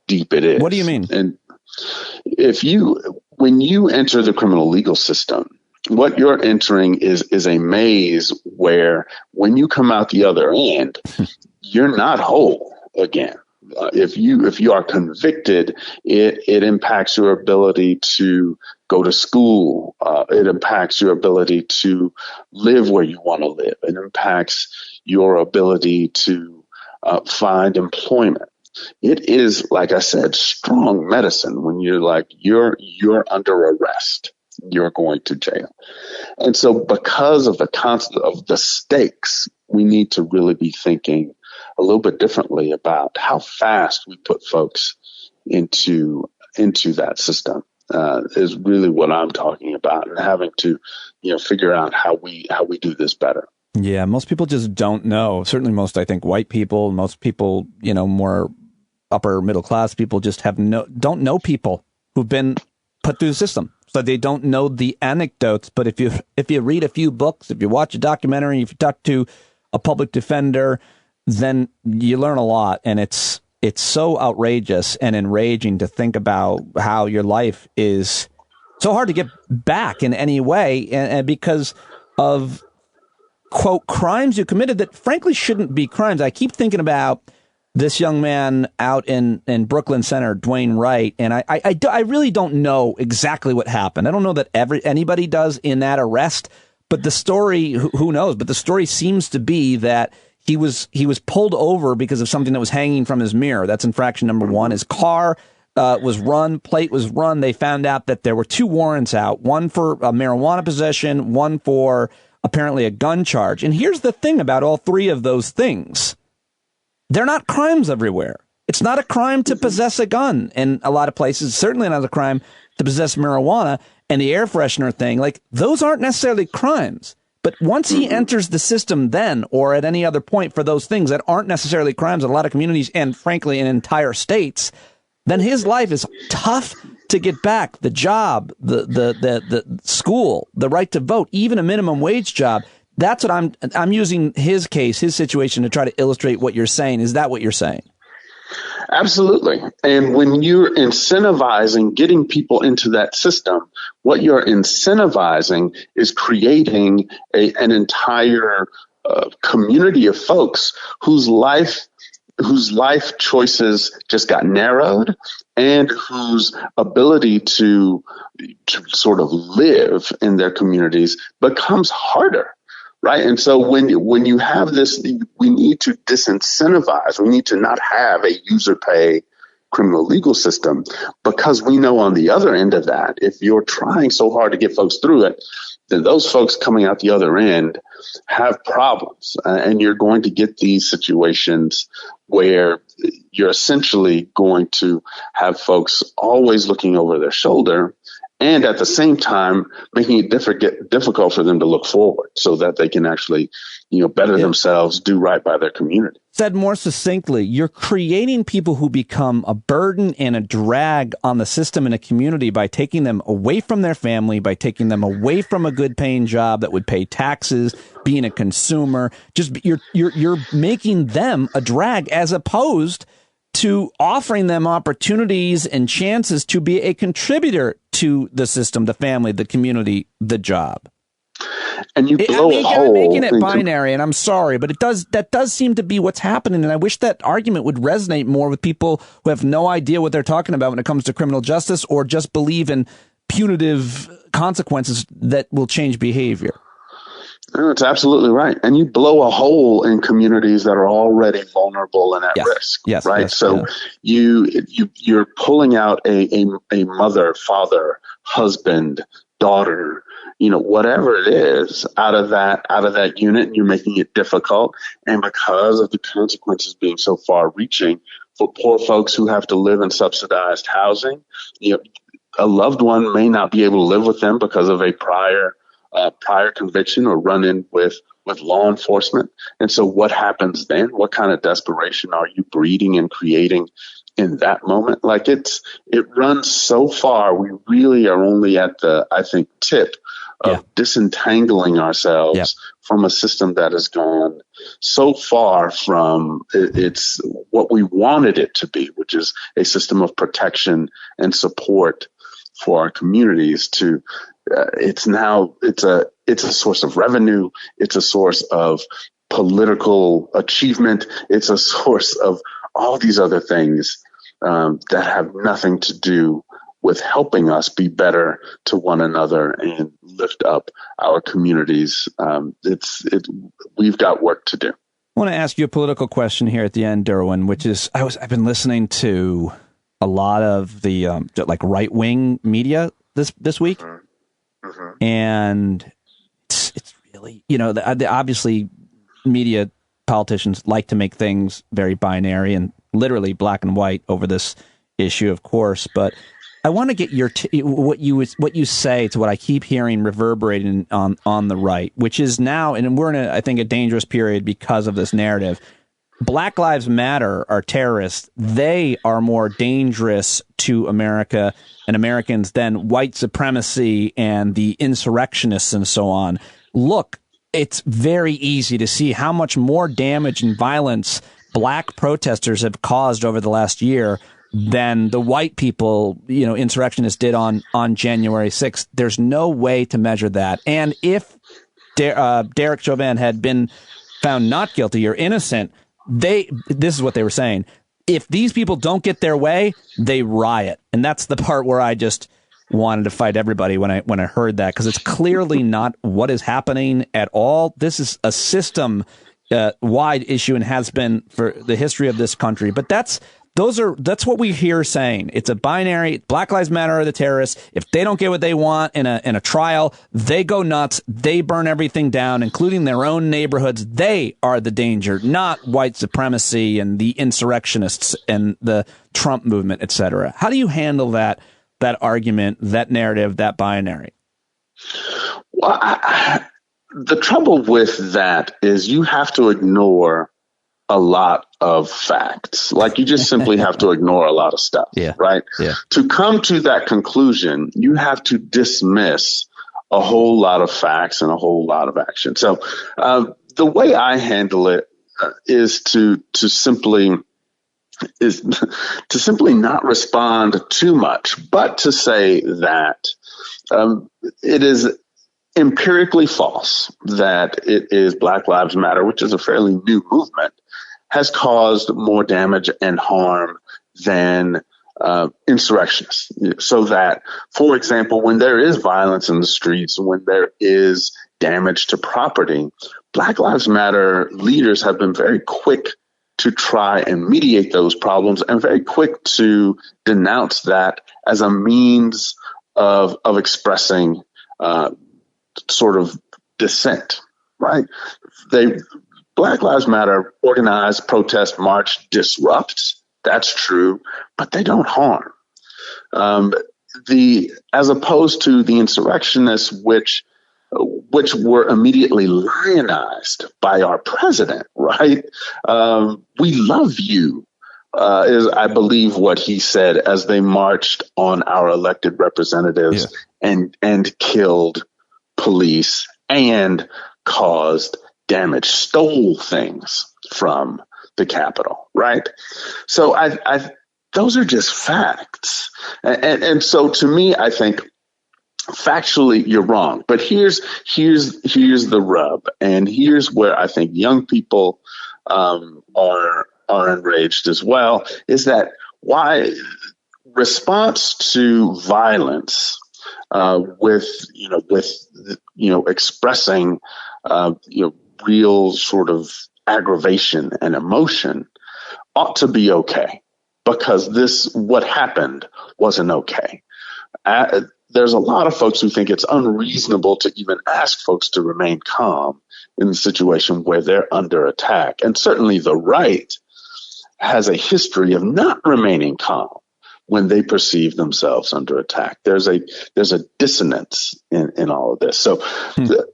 deep it is. What do you mean? And when you enter the criminal legal system, what you're entering is a maze where when you come out the other end, you're not whole again. If you are convicted, it impacts your ability to go to school. It impacts your ability to live where you want to live. It impacts your ability to find employment. It is, like I said, strong medicine when you're under arrest. You're going to jail. And so because of the concept of the stakes, we need to really be thinking a little bit differently about how fast we put folks into that system is really what I'm talking about, and having to, figure out how we do this better. Yeah, most people just don't know. Certainly most, I think, white people, most people, more upper middle class people just don't know people who've been put through the system. So they don't know the anecdotes. But if you read a few books, if you watch a documentary, if you talk to a public defender, then you learn a lot. And it's so outrageous and enraging to think about how your life is so hard to get back in any way, and because of, quote, crimes you committed that frankly shouldn't be crimes. I keep thinking about this young man out in Brooklyn Center, Dwayne Wright, and I really don't know exactly what happened. I don't know that anybody does in that arrest, but the story, who knows? But the story seems to be that he was pulled over because of something that was hanging from his mirror. That's infraction number one. His car was run, plate was run. They found out that there were 2 warrants out, one for marijuana possession, one for apparently a gun charge. And here's the thing about all 3 of those things. They're not crimes everywhere. It's not a crime to possess a gun in a lot of places. It's certainly not a crime to possess marijuana, and the air freshener thing. Like, those aren't necessarily crimes. But once he enters the system then, or at any other point for those things that aren't necessarily crimes in a lot of communities and frankly in entire states, then his life is tough to get back. The job, the school, the right to vote, even a minimum wage job. That's what I'm using his case, his situation, to try to illustrate what you're saying. Is that what you're saying? Absolutely. And when you're incentivizing getting people into that system, what you're incentivizing is creating an entire community of folks whose life whose life choices just got narrowed and whose ability to sort of live in their communities becomes harder. Right. And so when you have this, we need to disincentivize. We need to not have a user pay criminal legal system, because we know on the other end of that, if you're trying so hard to get folks through it, then those folks coming out the other end have problems. And you're going to get these situations where you're essentially going to have folks always looking over their shoulder, and at the same time making it difficult for them to look forward so that they can actually, better themselves, do right by their community. Said more succinctly, you're creating people who become a burden and a drag on the system and a community by taking them away from their family, by taking them away from a good paying job that would pay taxes, being a consumer. Just you're making them a drag, as opposed to offering them opportunities and chances to be a contributor to the system, the family, the community, the job. And you blow a hole. I'm making it binary, and I'm sorry, but that does seem to be what's happening. And I wish that argument would resonate more with people who have no idea what they're talking about when it comes to criminal justice, or just believe in punitive consequences that will change behavior. That's absolutely right. And you blow a hole in communities that are already vulnerable and at risk. Yes, right. Yes, so you're pulling out a mother, father, husband, daughter, whatever it is out of that unit, and you're making it difficult. And because of the consequences being so far reaching for poor folks who have to live in subsidized housing, a loved one may not be able to live with them because of a prior conviction or run in with law enforcement. And so what happens then? What kind of desperation are you breeding and creating in that moment? Like it runs so far. We really are only at the, I think, tip of disentangling ourselves from a system that has gone so far from it's what we wanted it to be, which is a system of protection and support for our communities, to it's a source of revenue. It's a source of political achievement. It's a source of all these other things that have nothing to do with helping us be better to one another and lift up our communities. We've got work to do. I want to ask you a political question here at the end, Derwyn, which is I've been listening to a lot of the right-wing media this week. Mm-hmm. And it's really, obviously media politicians like to make things very binary and literally black and white over this issue, of course. But I want to get your what you say to what I keep hearing reverberating on the right, which is now, and we're in I think a dangerous period because of this narrative. Black Lives Matter are terrorists. They are more dangerous to America and Americans than white supremacy and the insurrectionists and so on. Look, it's very easy to see how much more damage and violence black protesters have caused over the last year than the white people, insurrectionists did on January 6th. There's no way to measure that. And if Derek Chauvin had been found not guilty or innocent, this is what they were saying. If these people don't get their way, they riot. And that's the part where I just wanted to fight everybody when I heard that, because it's clearly not what is happening at all. This is a system wide issue and has been for the history of this country. But that's what we hear saying. It's a binary. Black Lives Matter are the terrorists. If they don't get what they want in a trial, they go nuts. They burn everything down, including their own neighborhoods. They are the danger, not white supremacy and the insurrectionists and the Trump movement, etc. How do you handle that argument, that narrative, that binary? Well, the trouble with that is you have to ignore a lot of facts. Like, you just simply have to ignore a lot of stuff, right? Yeah. To come to that conclusion, you have to dismiss a whole lot of facts and a whole lot of action. So the way I handle it is to simply not respond too much, but to say that it is empirically false that it is Black Lives Matter, which is a fairly new movement, has caused more damage and harm than insurrectionists. So that, for example, when there is violence in the streets, when there is damage to property, Black Lives Matter leaders have been very quick to try and mediate those problems and very quick to denounce that as a means of expressing sort of dissent, right? Black Lives Matter organize, protest, march, disrupt. That's true, but they don't harm. As opposed to the insurrectionists, which were immediately lionized by our president, right? We love you, is I believe what he said as they marched on our elected representatives and killed police and caused damage, stole things from the Capitol, right? So those are just facts. And so to me, I think factually you're wrong. But here's the rub. And here's where I think young people are enraged as well, is that why response to violence with expressing real sort of aggravation and emotion ought to be okay, because what happened wasn't okay. There's a lot of folks who think it's unreasonable to even ask folks to remain calm in a situation where they're under attack. And certainly the right has a history of not remaining calm when they perceive themselves under attack. There's a dissonance in all of this. So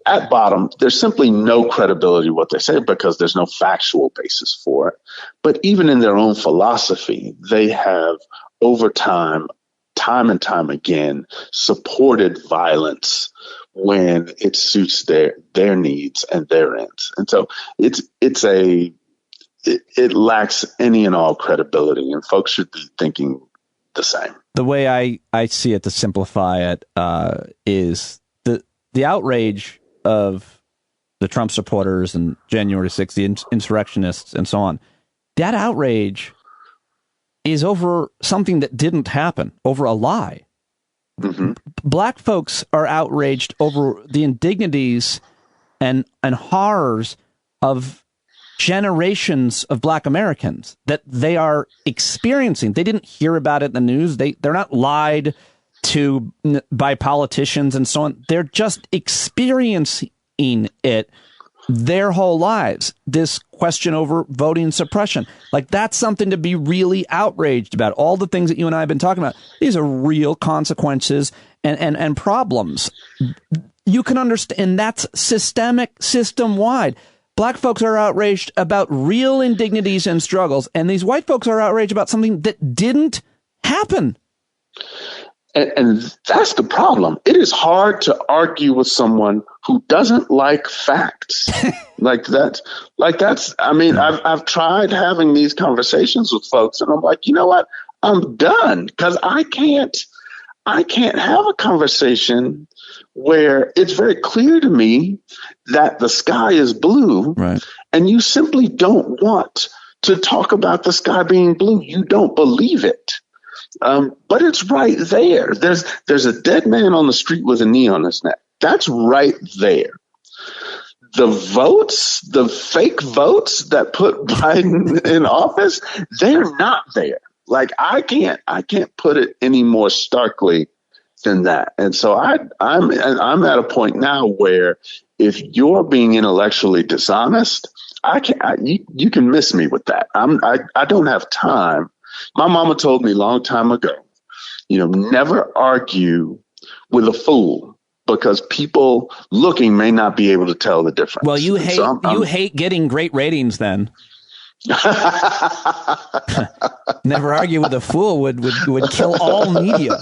at bottom, there's simply no credibility to what they say because there's no factual basis for it. But even in their own philosophy, they have over time and time again, supported violence when it suits their needs and their ends. And so it lacks any and all credibility, and folks should be thinking the same. The way I see it, to simplify it, is the outrage of the Trump supporters and January 6th, the insurrectionists and so on. That outrage is over something that didn't happen, over a lie. Mm-hmm. Black folks are outraged over the indignities and horrors of generations of Black Americans that they are experiencing. They didn't hear about it in the news. They're not lied to by politicians and so on. They're just experiencing it their whole lives. This question over voting suppression, like, that's something to be really outraged about. All the things that you and I have been talking about, these are real consequences and problems. You can understand, and that's systemic, system-wide. Black folks are outraged about real indignities and struggles, and these white folks are outraged about something that didn't happen. And that's the problem. It is hard to argue with someone who doesn't like facts. I mean, I've tried having these conversations with folks, and I'm like, you know what? I'm done, because I can't have a conversation where it's very clear to me that the sky is blue, right, and you simply don't want to talk about the sky being blue. You don't believe it. But it's right there. There's a dead man on the street with a knee on his neck. That's right there. The votes, the fake votes that put Biden in office, they're not there. Like, I can't put it any more starkly than that. And so I'm at a point now where if you're being intellectually dishonest, you can miss me with that. I don't have time. My mama told me a long time ago, never argue with a fool, because people looking may not be able to tell the difference. Well, you hate getting great ratings then. Never argue with a fool would kill all media.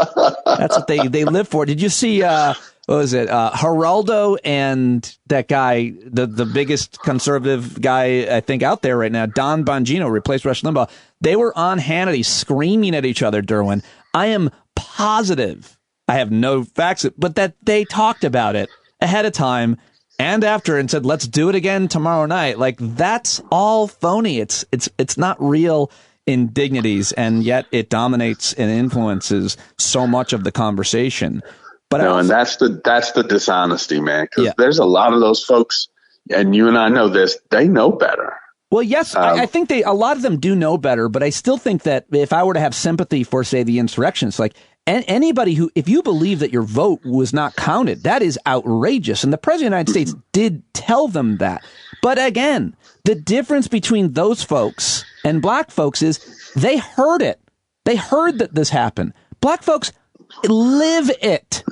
That's what they live for. Did you see what was it? Geraldo and that guy, the biggest conservative guy I think out there right now, Don Bongino, replaced Rush Limbaugh. They were on Hannity screaming at each other, Derwyn. I am positive, I have no facts, but that they talked about it ahead of time, and after, and said, let's do it again tomorrow night. Like, that's all phony. It's not real indignities, and yet it dominates and influences so much of the conversation. But and that's the dishonesty, man, because there's a lot of those folks, and you and I know this, they know better. Well, yes, I think a lot of them do know better, but I still think that if I were to have sympathy for, say, the insurrection, it's like anybody who, if you believe that your vote was not counted, that is outrageous. And the President of the United States did tell them that. But again, the difference between those folks and black folks is they heard it. They heard that this happened. Black folks live it,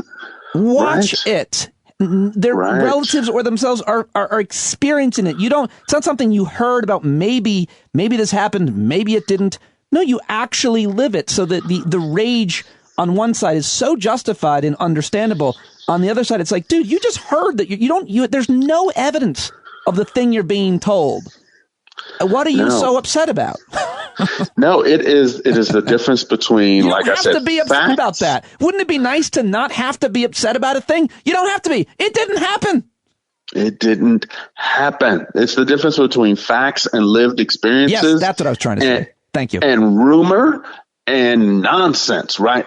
watch it. Their relatives or themselves are experiencing it. It's not something you heard about. Maybe this happened. Maybe it didn't. No, you actually live it. So that the rage on one side is so justified and understandable. On the other side, it's like, dude, you just heard that there's no evidence of the thing you're being told. What are you so upset about? No, it is the difference between, you like I said, to be upset about that. Wouldn't it be nice to not have to be upset about a thing? You don't have to be. It didn't happen. It didn't happen. It's the difference between facts and lived experiences. Yes, that's what I was trying to say. Thank you. And rumor and nonsense, right?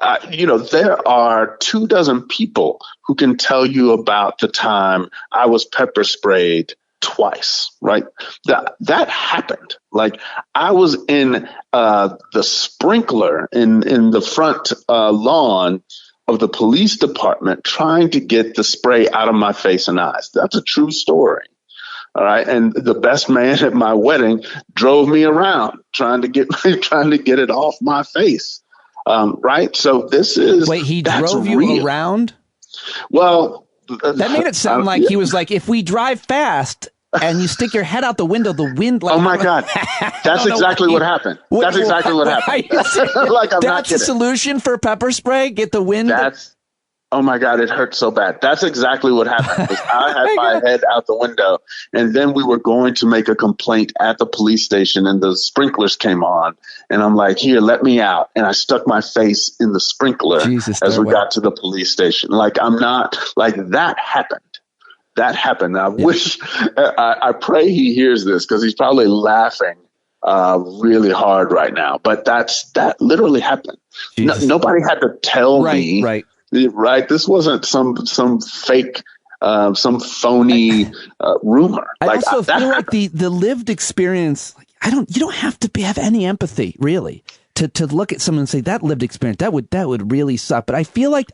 There are 24 people who can tell you about the time I was pepper sprayed twice, right? That happened. Like, I was in the sprinkler in the front lawn of the police department trying to get the spray out of my face and eyes. That's a true story. All right. And the best man at my wedding drove me around trying to get it off my face. Right. So this is. Wait, he drove you around? Well, that made it sound like he was like, if we drive fast and you stick your head out the window, the wind. Like, oh my God, that's exactly what happened. That's exactly what happened. Like, I'm not that's kidding. The solution for pepper spray. Get the wind. Oh my God, it hurt so bad. That's exactly what happened. I had my head out the window, and then we were going to make a complaint at the police station, and the sprinklers came on, and I'm like, here, let me out. And I stuck my face in the sprinkler as we got to the police station. Like, I'm not like that happened. That happened. I wish, I pray he hears this, because he's probably laughing really hard right now. But that literally happened. Nobody had to tell me. Right. This wasn't some fake, some phony rumor. I also feel like the lived experience. Like, you don't have to have any empathy really to look at someone and say that lived experience that would really suck. But I feel like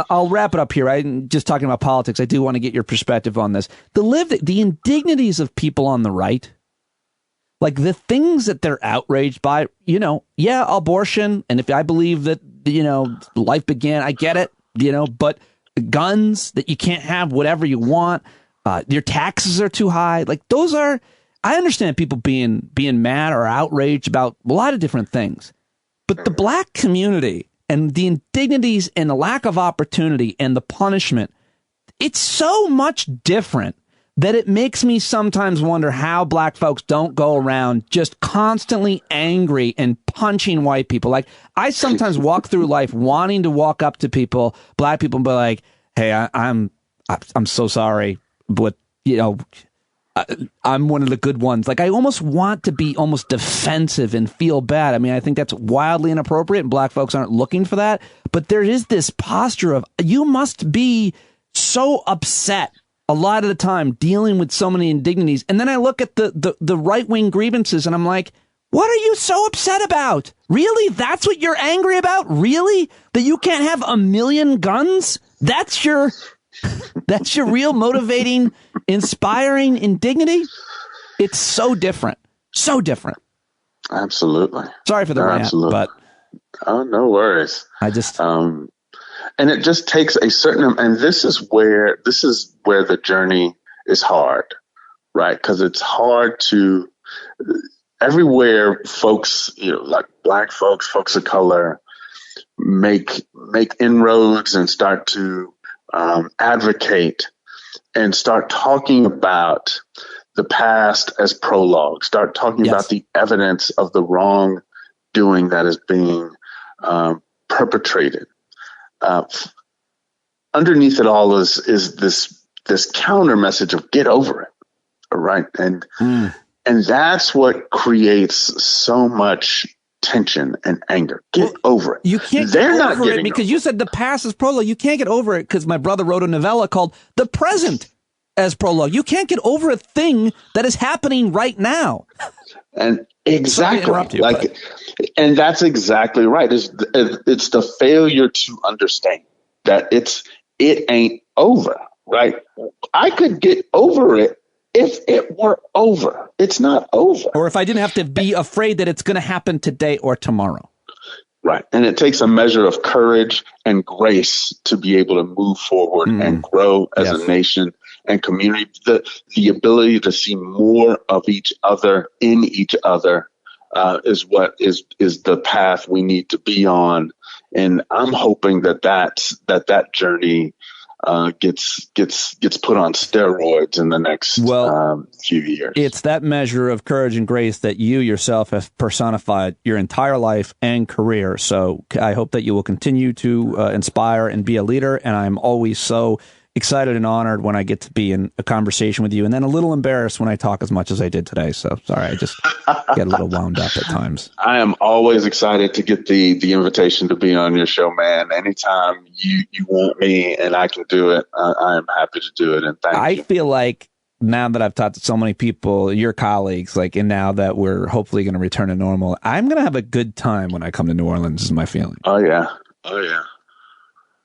I'll wrap it up here. I'm just talking about politics. I do want to get your perspective on this. The indignities of people on the right, like the things that they're outraged by, abortion. And if I believe that, life began, I get it, but guns, that you can't have whatever you want. Your taxes are too high. Like, those are, I understand people being mad or outraged about a lot of different things, but the black community and the indignities and the lack of opportunity and the punishment, it's so much different that it makes me sometimes wonder how black folks don't go around just constantly angry and punching white people. Like, I sometimes walk through life wanting to walk up to people, black people, and be like, hey, I'm so sorry, but, I'm one of the good ones. Like, I almost want to be almost defensive and feel bad. I mean, I think that's wildly inappropriate, and black folks aren't looking for that. But there is this posture of, you must be so upset a lot of the time dealing with so many indignities. And then I look at the right-wing grievances, and I'm like, what are you so upset about? Really? That's what you're angry about? Really? That you can't have 1 million guns? That's your real motivating, inspiring indignity? It's so different. So different. Absolutely. Sorry for the rant, but oh, no worries. I just and it just takes a certain, and this is where the journey is hard, right? Because it's hard to, everywhere folks, like black folks of color, make inroads and start to advocate and start talking about the past as prologue, start talking about the evidence of the wrongdoing that is being perpetrated. Underneath it all is this this counter message of get over it. All right. And that's what creates so much tension and anger. Get over it. You can't They're get not over it getting because you said the past is prologue. You can't get over it because my brother wrote a novella called The Present as prologue. You can't get over a thing that is happening right now. And exactly, you, and that's exactly right. It's the failure to understand that it ain't over, right? I could get over it if it were over. It's not over. Or if I didn't have to be afraid that it's going to happen today or tomorrow. Right. And it takes a measure of courage and grace to be able to move forward and grow as a nation and community. The ability to see more of each other in each other is what is the path we need to be on. And I'm hoping that journey gets put on steroids in the next few years. It's that measure of courage and grace that you yourself have personified your entire life and career. So I hope that you will continue to inspire and be a leader. And I'm always so excited and honored when I get to be in a conversation with you, and then a little embarrassed when I talk as much as I did today. So sorry, I just get a little wound up at times. I am always excited to get the invitation to be on your show, man. Anytime you want me and I can do it, I am happy to do it. And thank you. I feel like now that I've talked to so many people, your colleagues, and now that we're hopefully going to return to normal, I'm going to have a good time when I come to New Orleans is my feeling. Oh yeah.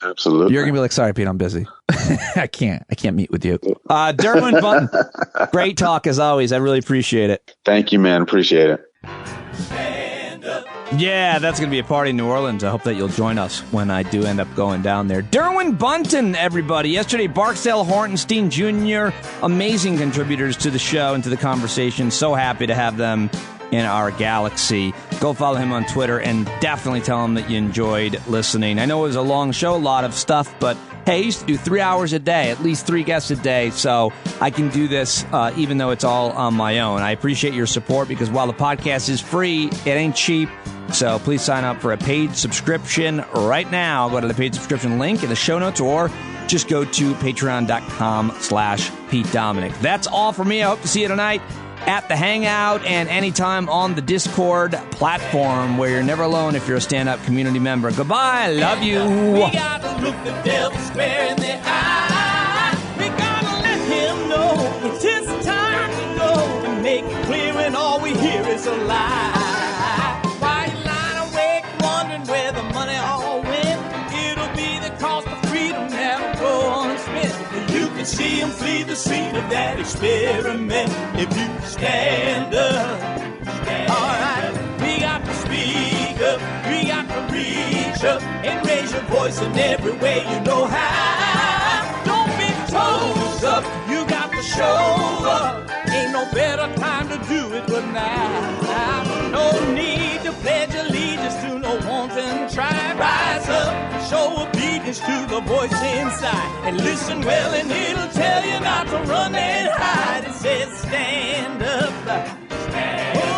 Absolutely. You're going to be like, sorry, Pete, I'm busy. I can't meet with you. Derwyn Bunton, great talk as always. I really appreciate it. Thank you, man. Appreciate it. Yeah, that's going to be a party in New Orleans. I hope that you'll join us when I do end up going down there. Derwyn Bunton, everybody. Yesterday, Barksdale Hortenstein Jr., amazing contributors to the show and to the conversation. So happy to have them in our galaxy. Go follow him on Twitter and definitely tell him that you enjoyed listening. I know it was a long show, a lot of stuff, but hey, I used to do 3 hours a day, at least 3 guests a day, so I can do this even though it's all on my own. I appreciate your support because while the podcast is free, it ain't cheap. So please sign up for a paid subscription right now. Go to the paid subscription link in the show notes or just go to patreon.com/Pete Dominic. That's all for me. I hope to see you tonight at the Hangout and anytime on the Discord platform where you're never alone if you're a stand-up community member. Goodbye. Love you. We gotta look the devil square in the eye. We gotta let him know it's his time to go and make it clear when all we hear is a lie. Why you lying awake wondering where the money all went? It'll be the cost of freedom that'll go unspent. You can see him flee the scene of that experiment if you stand up. Alright, we got to speak up, we got to reach up and raise your voice in every way you know how. Don't be toes up, you got to show up. Ain't no better time to do it but now. No need to pledge allegiance to no wanton tribe. Rise up and show obedience to the voice inside. And listen well and it'll tell you not to run and hide. It says stand up. Stand up.